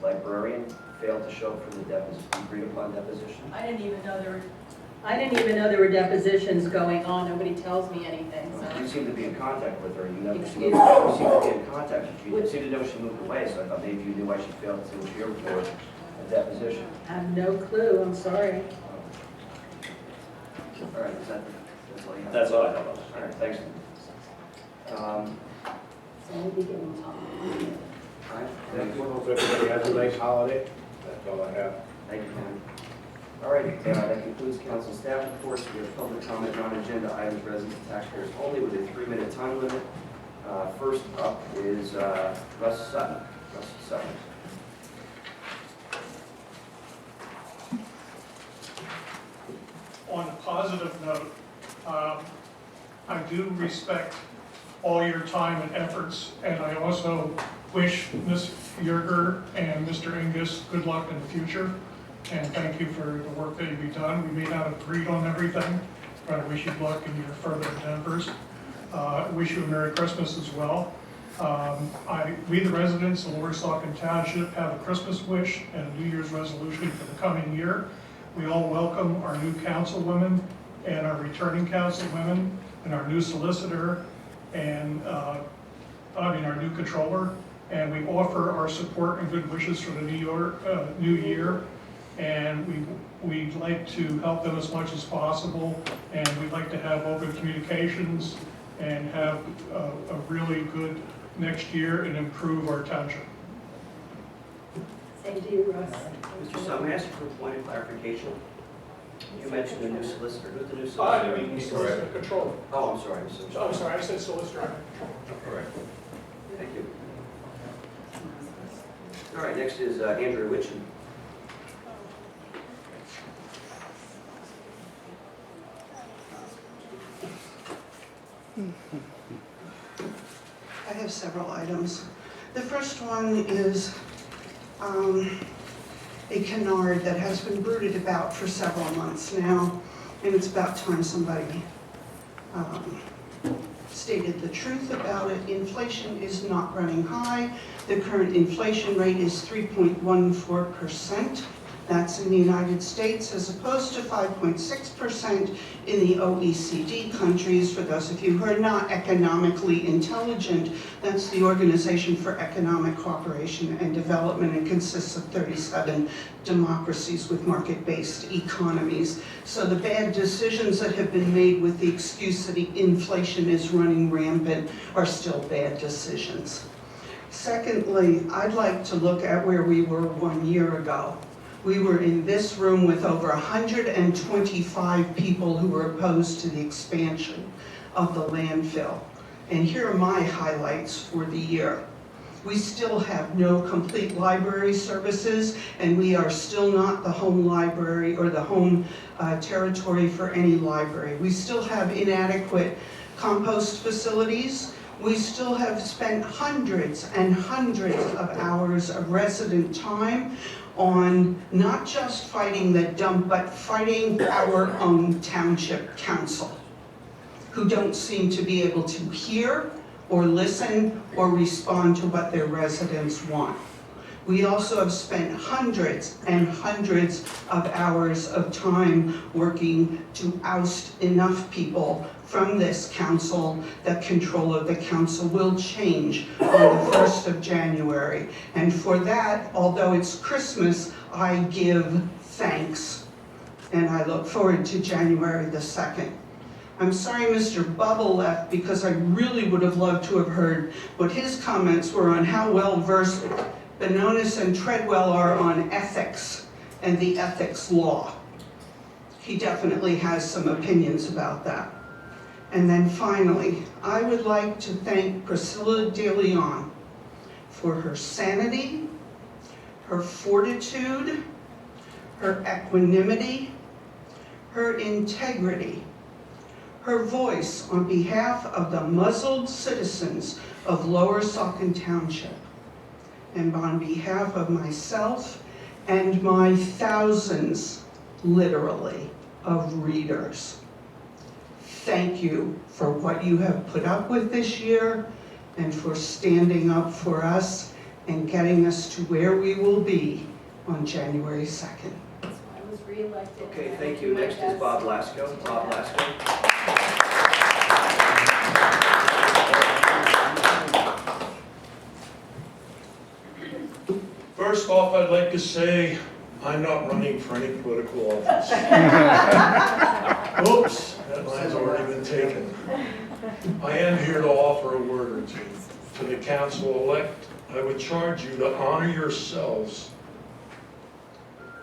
librarian failed to show up for the agreed upon deposition? I didn't even know there were depositions going on. Nobody tells me anything, so. You seem to be in contact with her, and you know she Excuse moved. me? You seem to be in contact. You seem to know she moved away, so I thought maybe you knew why she failed to appear before at that position? I have no clue, I'm sorry. All right, that's all you have? That's all I have. All right, thanks. It's only beginning time. All right, I thank you. hope everybody has a nice holiday. That's all I have. Thank you, Ken. All right, that concludes council staff reports. We have public comment on agenda items, residents and taxpayers only, with a 3-minute time limit. First up is Russ Sutton. Russ Sutton. On a positive note, I do respect all your time and efforts, and I also wish Ms. Yerger and Mr. Angus good luck in the future, and thank you for the work that you've done. We may not have agreed on everything, but I wish you luck in your further endeavors. I wish you a Merry Christmas as well. We, the residents of Lower Saucon Township, have a Christmas wish and a New Year's resolution for the coming year. We all welcome our new councilwomen and our returning councilwomen and our new solicitor and our new controller. And we offer our support and good wishes for the new year. And we'd like to help them as much as possible. And we'd like to have open communications and have a really good next year and improve our township. Same to you, Russ. Mr. Sutton, may I ask you for a point of clarification? You mentioned the new solicitor. Who's the new solicitor? I mean, solicitor controller. Oh, I'm sorry. I'm sorry, I said solicitor. All right. Thank you. All right, next is Andrew Witchen. I have several items. The first one is a canard that has been brooded about for several months now, and it's about time somebody stated the truth about it. Inflation is not running high. The current inflation rate is 3.14%. That's in the United States, as opposed to 5.6% in the OECD countries. For those of you who are not economically intelligent, that's the Organization for Economic Cooperation and Development, and consists of 37 democracies with market-based economies. So the bad decisions that have been made with the excuse that inflation is running rampant are still bad decisions. Secondly, I'd like to look at where we were 1 year ago. We were in this room with over 125 people who were opposed to the expansion of the landfill. And here are my highlights for the year. We still have no complete library services, and we are still not the home library or the home territory for any library. We still have inadequate compost facilities. We still have spent hundreds and hundreds of hours of resident time on not just fighting the dump, but fighting our own township council, who don't seem to be able to hear or listen or respond to what their residents want. We also have spent hundreds and hundreds of hours of time working to oust enough people from this council that control of the council will change on the 1st of January. And for that, although it's Christmas, I give thanks. And I look forward to January the 2nd. I'm sorry Mr. Bubble left, because I really would have loved to have heard what his comments were on how well versed Benonis and Treadwell are on ethics and the ethics law. He definitely has some opinions about that. And then finally, I would like to thank Priscilla De Leon for her sanity, her fortitude, her equanimity, her integrity, her voice on behalf of the muzzled citizens of Lower Saucon Township, and on behalf of myself and my thousands, literally, of readers. Thank you for what you have put up with this year, and for standing up for us and getting us to where we will be on January 2nd. I was reelected. Okay, thank you. Next is Bob Lasko. Bob Lasko. First off, I'd like to say I'm not running for any political office. Oops, that line's already been taken. I am here to offer a word or two. To the council-elect, I would charge you to honor yourselves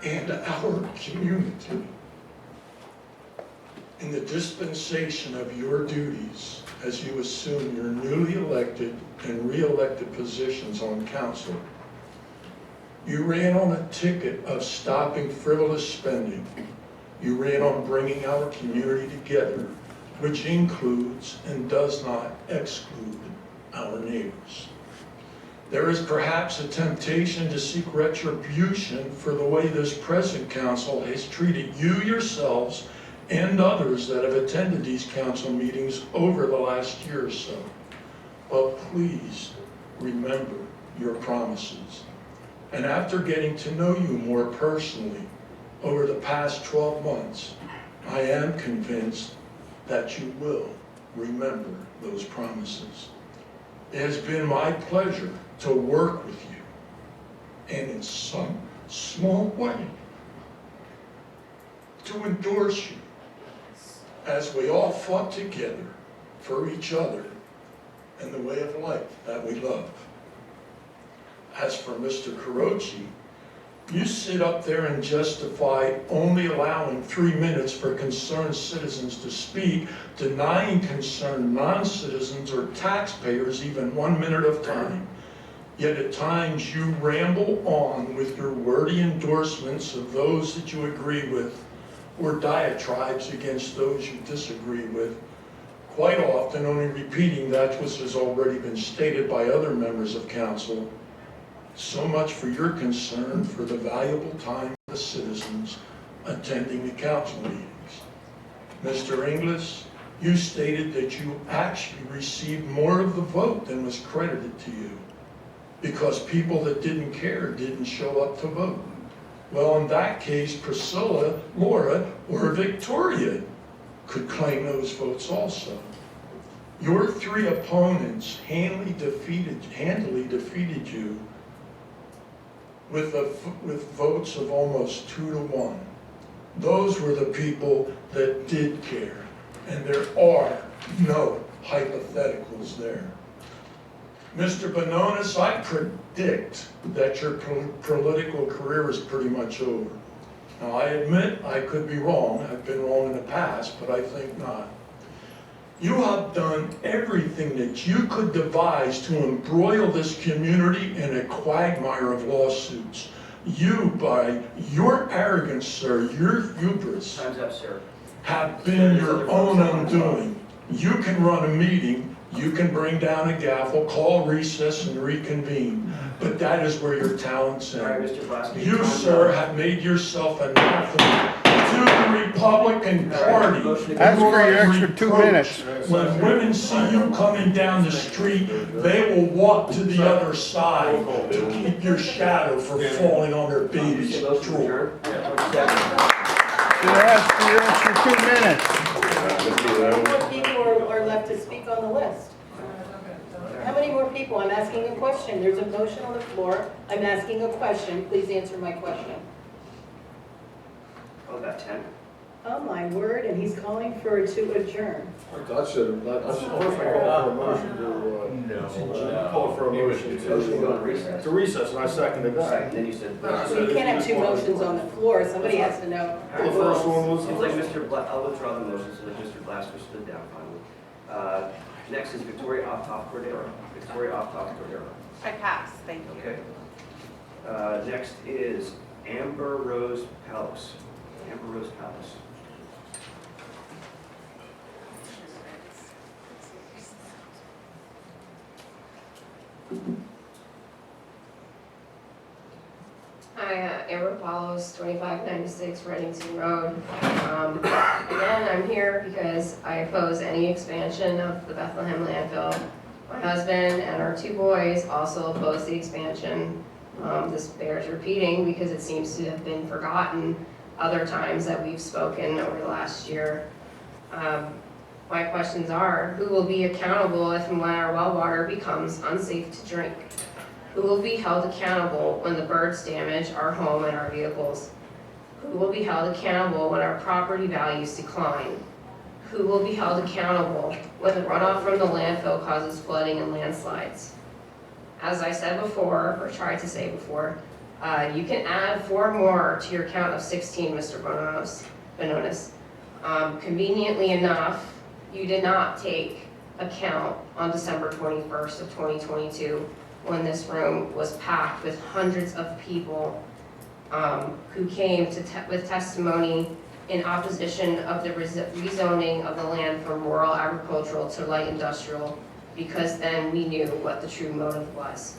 and our community in the dispensation of your duties as you assume your newly elected and re-elected positions on council. You ran on a ticket of stopping frivolous spending. You ran on bringing our community together, which includes and does not exclude our neighbors. There is perhaps a temptation to seek retribution for the way this present council has treated you yourselves and others that have attended these council meetings over the last year or so. But please remember your promises. And after getting to know you more personally over the past 12 months, I am convinced that you will remember those promises. It has been my pleasure to work with you, and in some small way, to endorse you as we all fought together for each other and the way of life that we love. As for Mr. Carochi, you sit up there and justify only allowing 3 minutes for concerned citizens to speak, denying concerned non-citizens or taxpayers even 1 minute of time. Yet at times you ramble on with your wordy endorsements of those that you agree with, or diatribes against those you disagree with, quite often only repeating that which has already been stated by other members of council. So much for your concern for the valuable time of the citizens attending the council meetings. Mr. Inglis, you stated that you actually received more of the vote than was credited to you because people that didn't care didn't show up to vote. Well, in that case, Priscilla, Laura, or Victoria could claim those votes also. Your 3 opponents handily defeated you with votes of almost 2-1. Those were the people that did care, and there are no hypotheticals there. Mr. Bononis, I predict that your political career is pretty much over. Now, I admit I could be wrong. I've been wrong in the past, but I think not. You have done everything that you could devise to embroil this community in a quagmire of lawsuits. You, by your arrogance, sir, your hubris, Time's up, sir. have been your own undoing. You can run a meeting, you can bring down a gavel, call recess and reconvene, but that is where your talents end. All right, Mr. Blasky. You, sir, have made yourself anathema to the Republican Party. Ask for your extra 2 minutes. When women see you coming down the street, they will walk to the other side to keep your shadow from falling on their baby's drool. Ask for your extra 2 minutes. How many more people are left to speak on the list? How many more people? I'm asking a question. There's a motion on the floor. I'm asking a question. Please answer my question. Oh, about 10. Oh, my word, and he's calling for to adjourn. First I call for a motion to, call for a motion to recess, and I seconded Right, that. then you said. So you can't have 2 motions on the floor. Somebody has to know. The first one was. Seems like I'll withdraw the motion so that Mr. Blasker stood down finally. Next is Victoria Off-Top Cordero. Victoria Off-Top Cordero. I pass, thank you. Okay. Next is Amber Rose Palace. Amber Rose Palace. Hi, Amber Paulos, 2596 Reddington Road. Again, I'm here because I oppose any expansion of the Bethlehem landfill. My husband and our 2 boys also oppose the expansion. This bears repeating because it seems to have been forgotten other times that we've spoken over the last year. My questions are, who will be accountable if and when our well water becomes unsafe to drink? Who will be held accountable when the birds damage our home and our vehicles? Who will be held accountable when our property values decline? Who will be held accountable when the runoff from the landfill causes flooding and landslides? As I said before, or tried to say before, you can add 4 more to your count of 16, Mr. Bononis. Conveniently enough, you did not take account on December 21st of 2022 when this room was packed with hundreds of people who came with testimony in opposition of the rezoning of the land from rural agricultural to light industrial, because then we knew what the true motive was.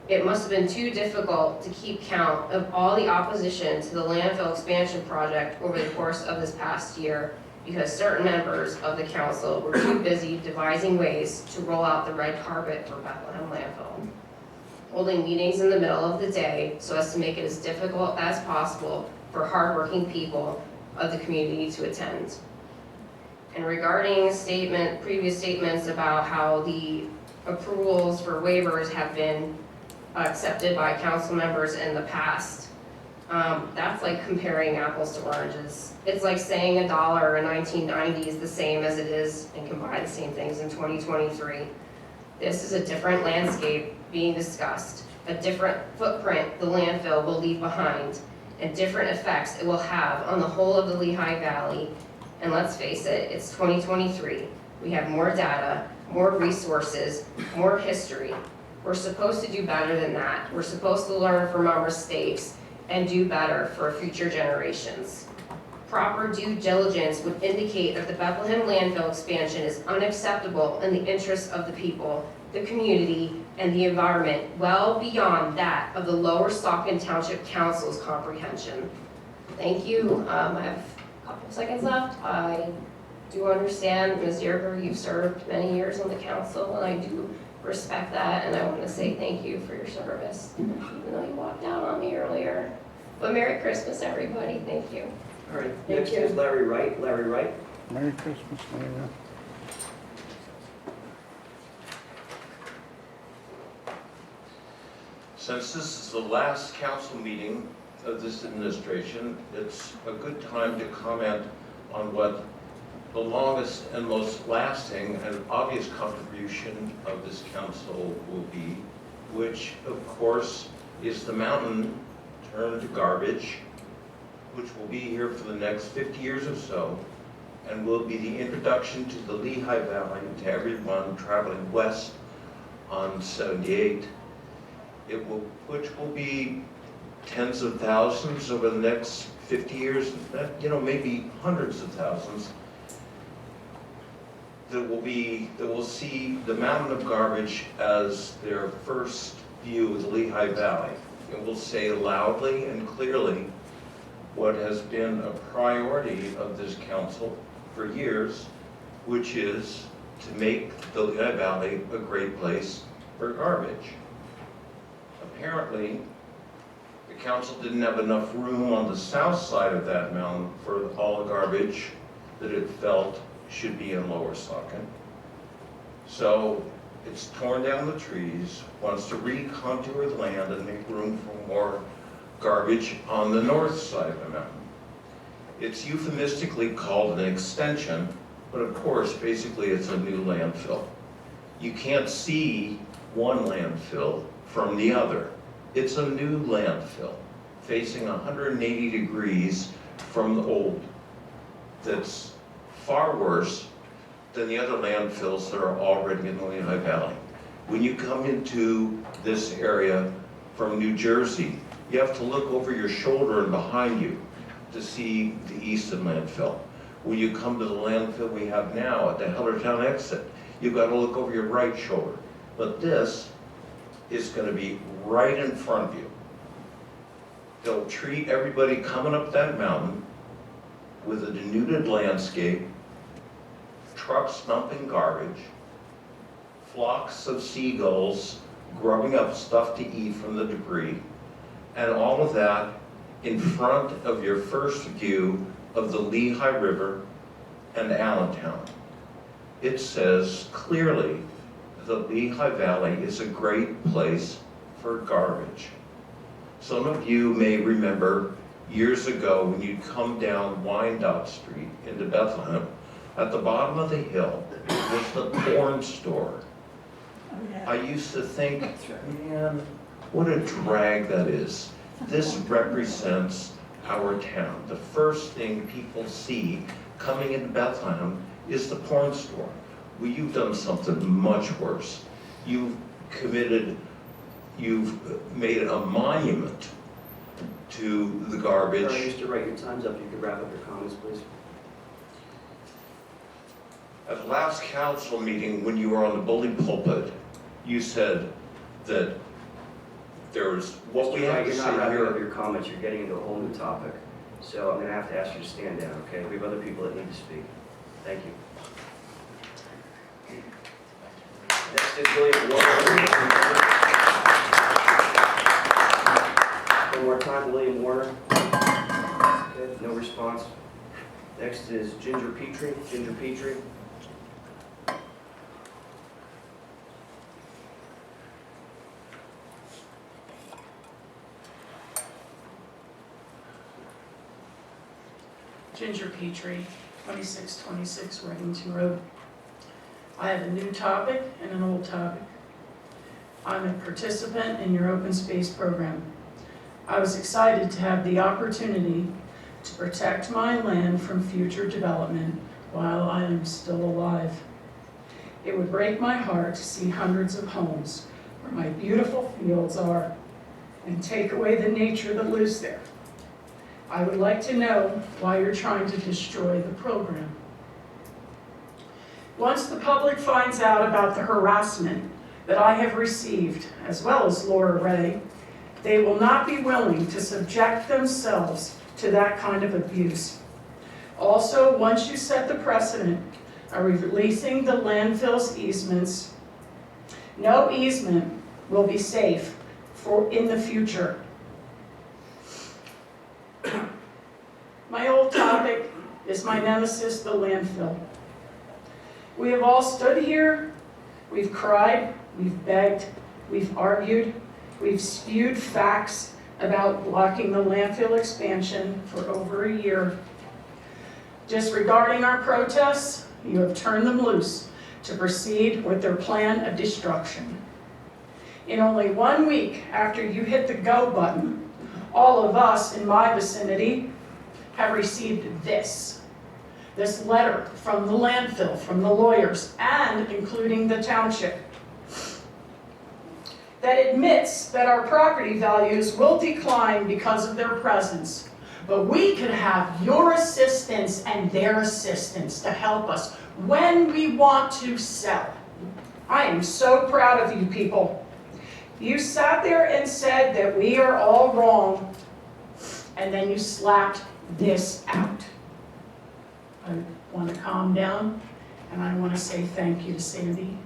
It must have been too difficult to keep count of all the opposition to the landfill expansion project over the course of this past year, because certain members of the council were too busy devising ways to roll out the red carpet for Bethlehem landfill, holding meetings in the middle of the day so as to make it as difficult as possible for hardworking people of the community to attend. And regarding previous statements about how the approvals for waivers have been accepted by council members in the past, that's like comparing apples to oranges. It's like saying $1 in 1990 is the same as it is and can buy the same things in 2023. This is a different landscape being discussed, a different footprint the landfill will leave behind, and different effects it will have on the whole of the Lehigh Valley. And let's face it, it's 2023. We have more data, more resources, more history. We're supposed to do better than that. We're supposed to learn from our mistakes and do better for future generations. Proper due diligence would indicate that the Bethlehem landfill expansion is unacceptable in the interests of the people, the community, and the environment, well beyond that of the lower Saucon Township Council's comprehension. Thank you. I have a couple seconds left. I do understand, Ms. Yerger, you've served many years on the council, and I do respect that, and I want to say thank you for your service, even though you walked out on me earlier. But Merry Christmas, everybody. Thank you. All right, next is Larry Wright. Larry Wright. Merry Christmas, Larry. Since this is the last council meeting of this administration, it's a good time to comment on what the longest and most lasting and obvious contribution of this council will be, which of course is the mountain turned to garbage, which will be here for the next 50 years or so, and will be the introduction to the Lehigh Valley to everyone traveling west on 78. Which will be tens of thousands over the next 50 years, maybe hundreds of thousands, that will see the mountain of garbage as their first view of the Lehigh Valley. It will say loudly and clearly what has been a priority of this council for years, which is to make the Lehigh Valley a great place for garbage. Apparently, the council didn't have enough room on the south side of that mountain for all the garbage that it felt should be in Lower Saucon. So it's torn down the trees, wants to recontour the land and make room for more garbage on the north side of the mountain. It's euphemistically called an extension, but of course, basically it's a new landfill. You can't see one landfill from the other. It's a new landfill facing 180 degrees from the old. That's far worse than the other landfills that are already in the Lehigh Valley. When you come into this area from New Jersey, you have to look over your shoulder and behind you to see the Easton landfill. When you come to the landfill we have now at the Hellertown exit, you've got to look over your right shoulder. But this is going to be right in front of you. They'll treat everybody coming up that mountain with a denuded landscape, trucks dumping garbage, flocks of seagulls grubbing up stuff to eat from the debris, and all of that in front of your first view of the Lehigh River and Allentown. It says clearly the Lehigh Valley is a great place for garbage. Some of you may remember years ago when you'd come down Wyandotte Street into Bethlehem, at the bottom of the hill was the porn store. I used to think, man, what a drag that is. This represents our town. The first thing people see coming into Bethlehem is the porn store. Well, you've done something much worse. You've made a monument to the garbage. Mr. Wright, your time's up. You could wrap up your comments, please. At last council meeting, when you were on the bully pulpit, you said that there was, what we have to You're not say wrapping up here. your comments. You're getting into a whole new topic. So I'm going to have to ask you to stand down, okay? We have other people that need to speak. Thank you. Next is William Warner. One more time, William Warner. Okay, no response. Next is Ginger Petrie. Ginger Petrie. Ginger Petrie, 2626 Reddington Road. I have a new topic and an old topic. I'm a participant in your open space program. I was excited to have the opportunity to protect my land from future development while I am still alive. It would break my heart to see hundreds of homes where my beautiful fields are and take away the nature that lives there. I would like to know why you're trying to destroy the program. Once the public finds out about the harassment that I have received, as well as Laura Ray, they will not be willing to subject themselves to that kind of abuse. Also, once you set the precedent of releasing the landfill's easements, no easement will be safe in the future. My old topic is my nemesis, the landfill. We have all stood here, we've cried, we've begged, we've argued, we've spewed facts about blocking the landfill expansion for over a year. Disregarding our protests, you have turned them loose to proceed with their plan of destruction. In only 1 week after you hit the go button, all of us in my vicinity have received this letter from the landfill, from the lawyers, and including the township, that admits that our property values will decline because of their presence. But we could have your assistance and their assistance to help us when we want to sell. I am so proud of you people. You sat there and said that we are all wrong, and then you slapped this out. I want to calm down, and I want to say thank you to Sandy,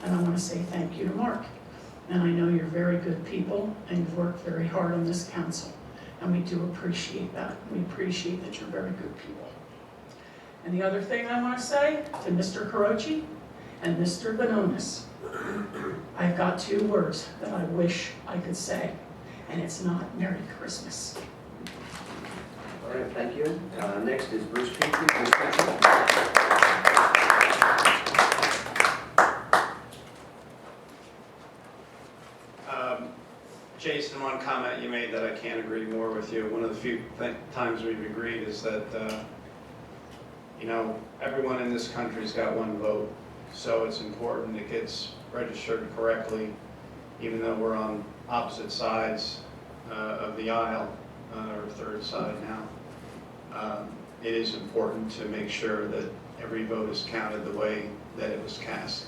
and I want to say thank you to Mark. And I know you're very good people, and you've worked very hard on this council, and we do appreciate that. We appreciate that you're very good people. And the other thing I want to say to Mr. Carochi and Mr. Bononis, I've got 2 words that I wish I could say, and it's not Merry Christmas. All right, thank you. Next is Bruce Petrie. Bruce Petrie. Jason, one comment you made that I can't agree more with you. One of the few times we've agreed is that, everyone in this country's got 1 vote. So it's important it gets registered correctly, even though we're on opposite sides of the aisle, or third side now. It is important to make sure that every vote is counted the way that it was cast.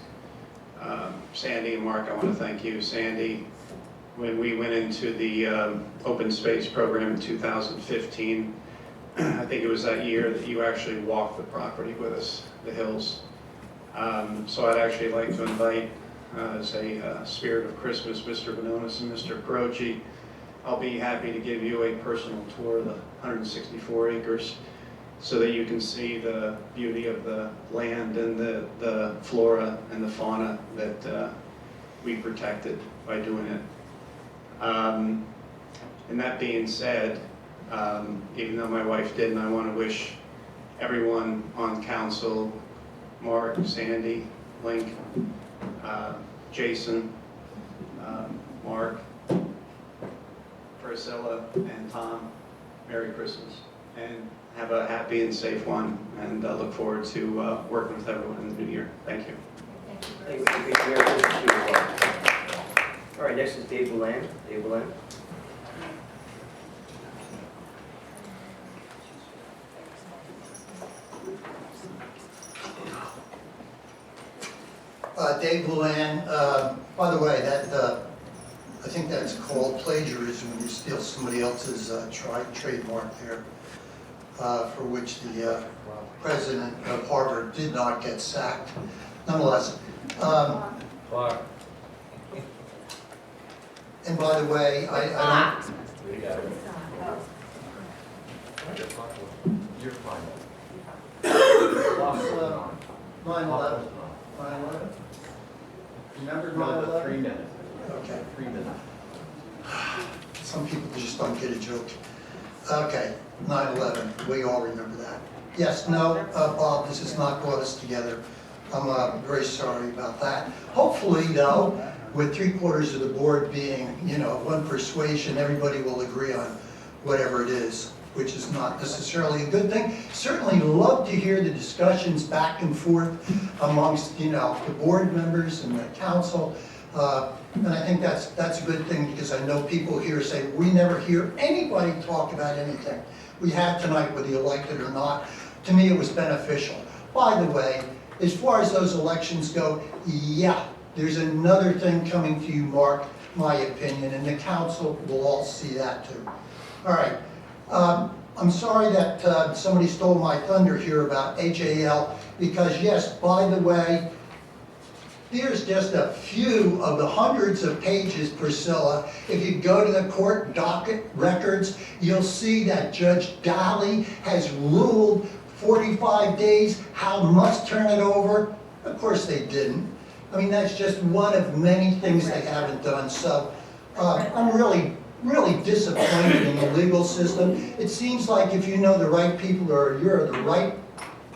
Sandy and Mark, I want to thank you. Sandy, when we went into the open space program in 2015, I think it was that year that you actually walked the property with us, the hills. So I'd actually like to invite, as a spirit of Christmas, Mr. Bononis and Mr. Croce. I'll be happy to give you a personal tour of the 164 acres so that you can see the beauty of the land and the flora and the fauna that we protected by doing it. And that being said, even though my wife didn't, I want to wish everyone on council, Mark, Sandy, Link, Jason, Mark, Priscilla, and Tom, Merry Christmas. And have a happy and safe one, and look forward to working with everyone in the new year. Thank you. Thank you. Merry Christmas to you as well. All right, next is Dave Bland. Dave Bland. Dave Bland, by the way, I think that's called plagiarism when you steal somebody else's trademark there, for which the president of Harvard did not get sacked. Nonetheless, and by the way, I You're fine. 9/11. 9/11? Remember 9/11? 3 minutes. Okay. 3 minutes. Some people just don't get a joke. Okay, 9/11, we all remember that. Yes, no, Bob, this has not brought us together. I'm very sorry about that. Hopefully, though, with 3/4 of the board being, one persuasion, everybody will agree on whatever it is, which is not necessarily a good thing. Certainly love to hear the discussions back and forth amongst, the board members and the council. And I think that's a good thing, because I know people here say, we never hear anybody talk about anything we have tonight, whether you like it or not. To me, it was beneficial. By the way, as far as those elections go, yeah, there's another thing coming to you, Mark, my opinion, and the council will all see that too. All right. I'm sorry that somebody stole my thunder here about HAL, because yes, by the way, there's just a few of the hundreds of pages, Priscilla. If you go to the court docket records, you'll see that Judge Daly has ruled 45 days, Hal must turn it over. Of course they didn't. I mean, that's just one of many things they haven't done. So I'm really disappointed in the legal system. It seems like if you know the right people or you're the right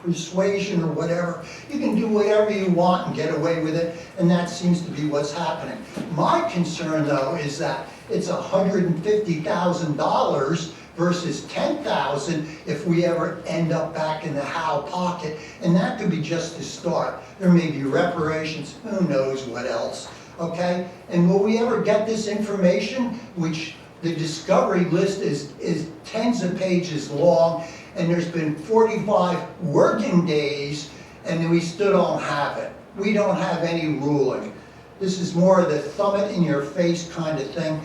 persuasion or whatever, you can do whatever you want and get away with it, and that seems to be what's happening. My concern, though, is that it's $150,000 versus $10,000 if we ever end up back in the Howe pocket, and that could be just the start. There may be reparations, who knows what else, okay? And will we ever get this information, which the discovery list is tens of pages long, and there's been 45 working days, and we still don't have it. We don't have any ruling. This is more of the thumb it in your face kind of thing.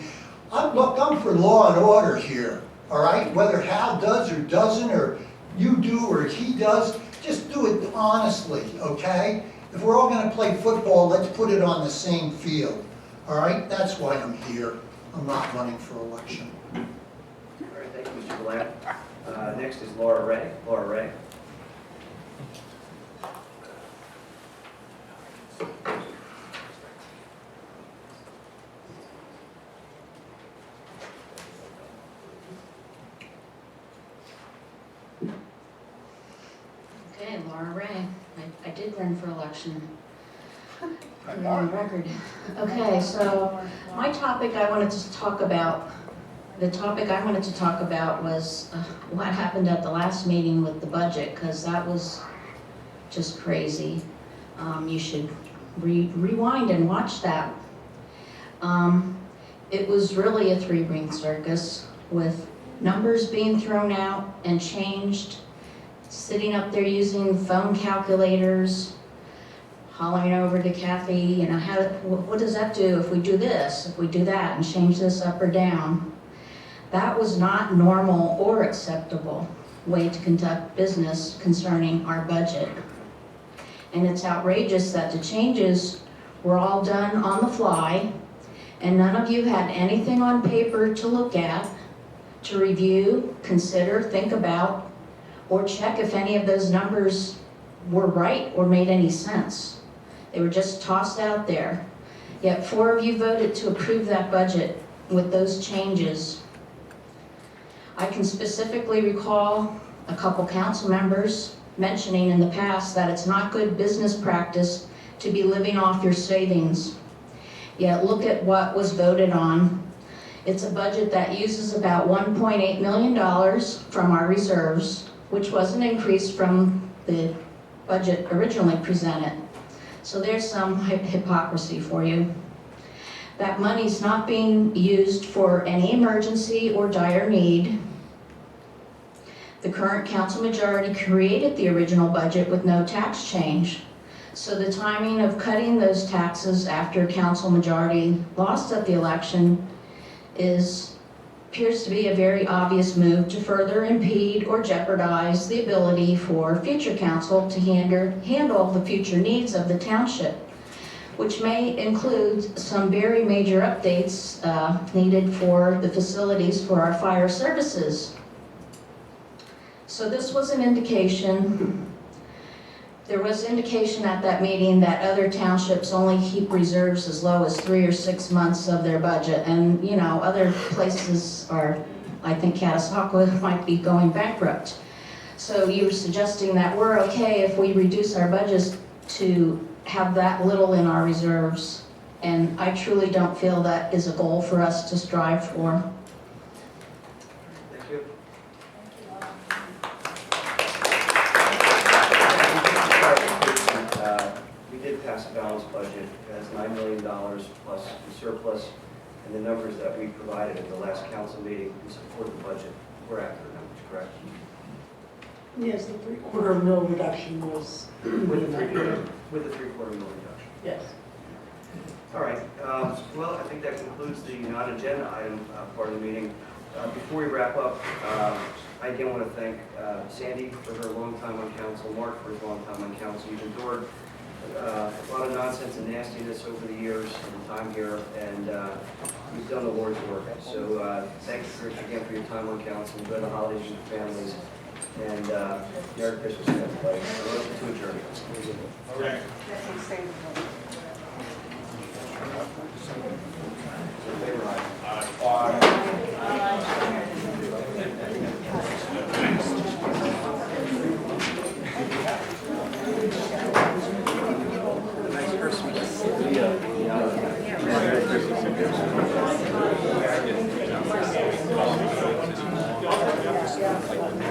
Look, I'm for law and order here, all right? Whether Hal does or doesn't, or you do or he does, just do it honestly, okay? If we're all gonna play football, let's put it on the same field, all right? That's why I'm here. I'm not running for election. All right, thank you, Mr. Bland. Next is Laura Ray. Laura Ray. Okay, Laura Ray. I did run for election. On record. Okay, so my topic I wanted to talk about, was what happened at the last meeting with the budget, because that was just crazy. You should rewind and watch that. It was really a three-ring circus with numbers being thrown out and changed, sitting up there using phone calculators, hollering over to Kathy, what does that do if we do this, if we do that, and change this up or down? That was not normal or acceptable way to conduct business concerning our budget. And it's outrageous that the changes were all done on the fly, and none of you had anything on paper to look at, to review, consider, think about, or check if any of those numbers were right or made any sense. They were just tossed out there. Yet 4 of you voted to approve that budget, with those changes. I can specifically recall a couple council members mentioning in the past that it's not good business practice to be living off your savings. Yet look at what was voted on. It's a budget that uses about $1.8 million from our reserves, which was an increase from the budget originally presented. So there's some hypocrisy for you. That money's not being used for any emergency or dire need. The current council majority created the original budget with no tax change. So the timing of cutting those taxes after council majority lost at the election appears to be a very obvious move to further impede or jeopardize the ability for future council to handle the future needs of the township, which may include some very major updates needed for the facilities for our fire services. So this was an indication. There was indication at that meeting that other townships only keep reserves as low as 3 or 6 months of their budget. And, you know, other places are, I think Catasauqua might be going bankrupt. So you were suggesting that we're okay if we reduce our budgets to have that little in our reserves. And I truly don't feel that is a goal for us to strive for. Thank you. We did pass a balanced budget. It has $9 million plus the surplus, and the numbers that we provided at the last council meeting in support of the budget were accurate numbers, correct? Yes, the $0.75 mil reduction was. With the $0.75 mil reduction. Yes. All right, well, I think that concludes the non-agenda item part of the meeting. Before we wrap up, I again want to thank Sandy for her long time on council, Mark for his long time on council. You've endured a lot of nonsense and nastiness over the years and the time here, and you've done the Lord's work. So thank you, Chris, again for your time on council. Enjoy the holidays with your families, and Merry Christmas to everybody. We're open to adjourn. Okay.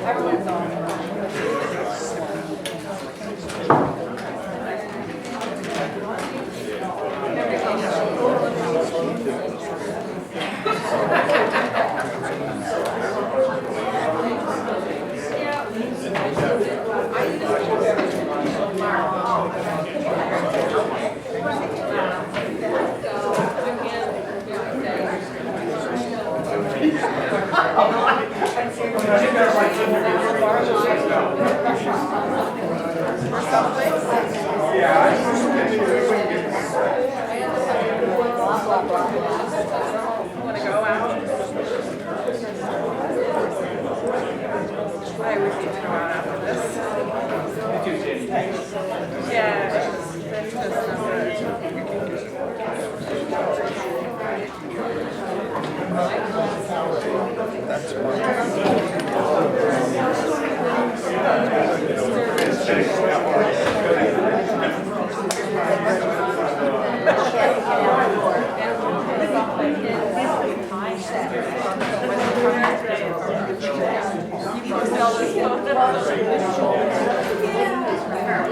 Everyone's on. Want to go out? I would need to go out after this. Yeah, that's just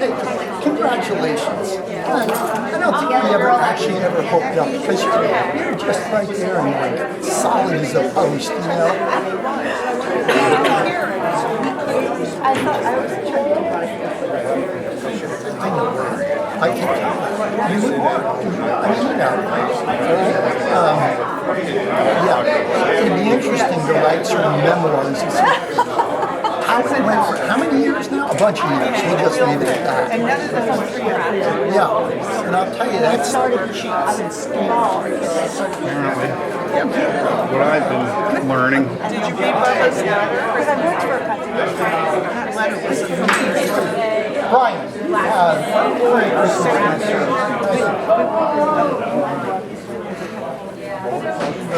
Hey, congratulations. I don't think we ever actually ever hooked up because you're just right there and like solid as a post, you know? I thought I was I know. I can tell. You are. I mean, you know. Yeah. It'd be interesting to write certain memoirs and stuff. How many years now? A bunch of years. We'll just leave it at that. And none of them was for your Yeah. And I'll tell you, I that's... started I was small. What I've been learning. Did you read Bubba's letter? Because I worked for a country. That letter was Brian, Merry Christmas.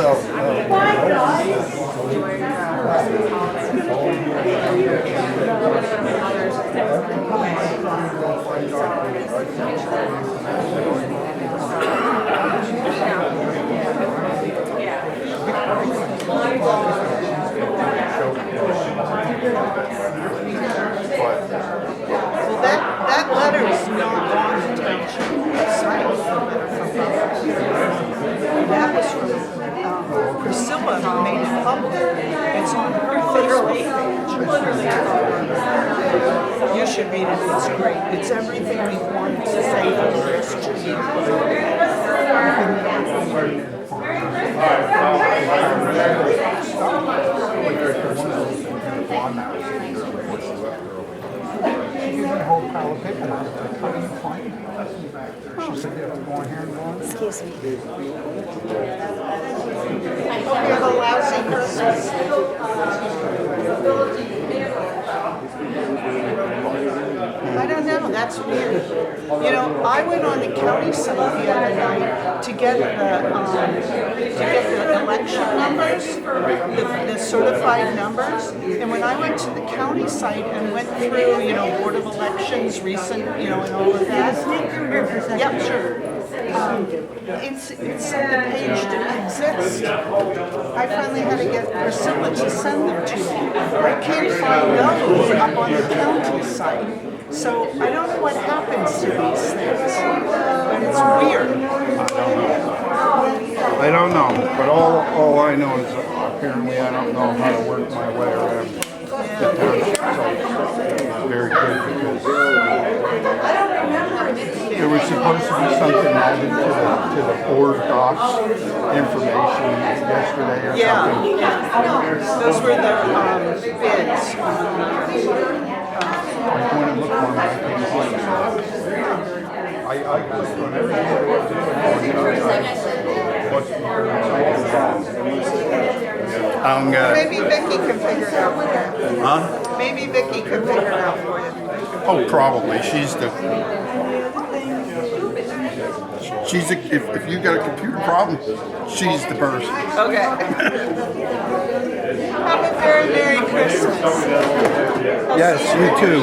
Well, that letter is not on the township site. That was from Priscilla who made it public. It's on her Facebook page. You should read it, it's great. It's everything we want to say for the rest of the Excuse me. We have a lousy Christmas. I don't know, that's weird. You know, I went on the county site the other night to get the election numbers, the certified numbers. And when I went to the county site and went through, you know, Board of Elections, recent, you know, and all of that. Yep, sure. It said the page didn't exist. I finally had to get Priscilla to send them to me. I can't find those up on the county site. So I don't know what happens to these things, but it's weird. I don't know, but all I know is apparently I don't know how to work my way around the township. So it's very good because there was supposed to be something added to the board docs information yesterday or something. Yeah, those were the bids. I went and looked on my page. I clicked on Maybe Vicky can figure it out for you. Huh? Maybe Vicky can figure it out for you. Oh, probably. If you got a computer problem, she's the person. Okay. Have a very Merry Christmas. Yes, you too.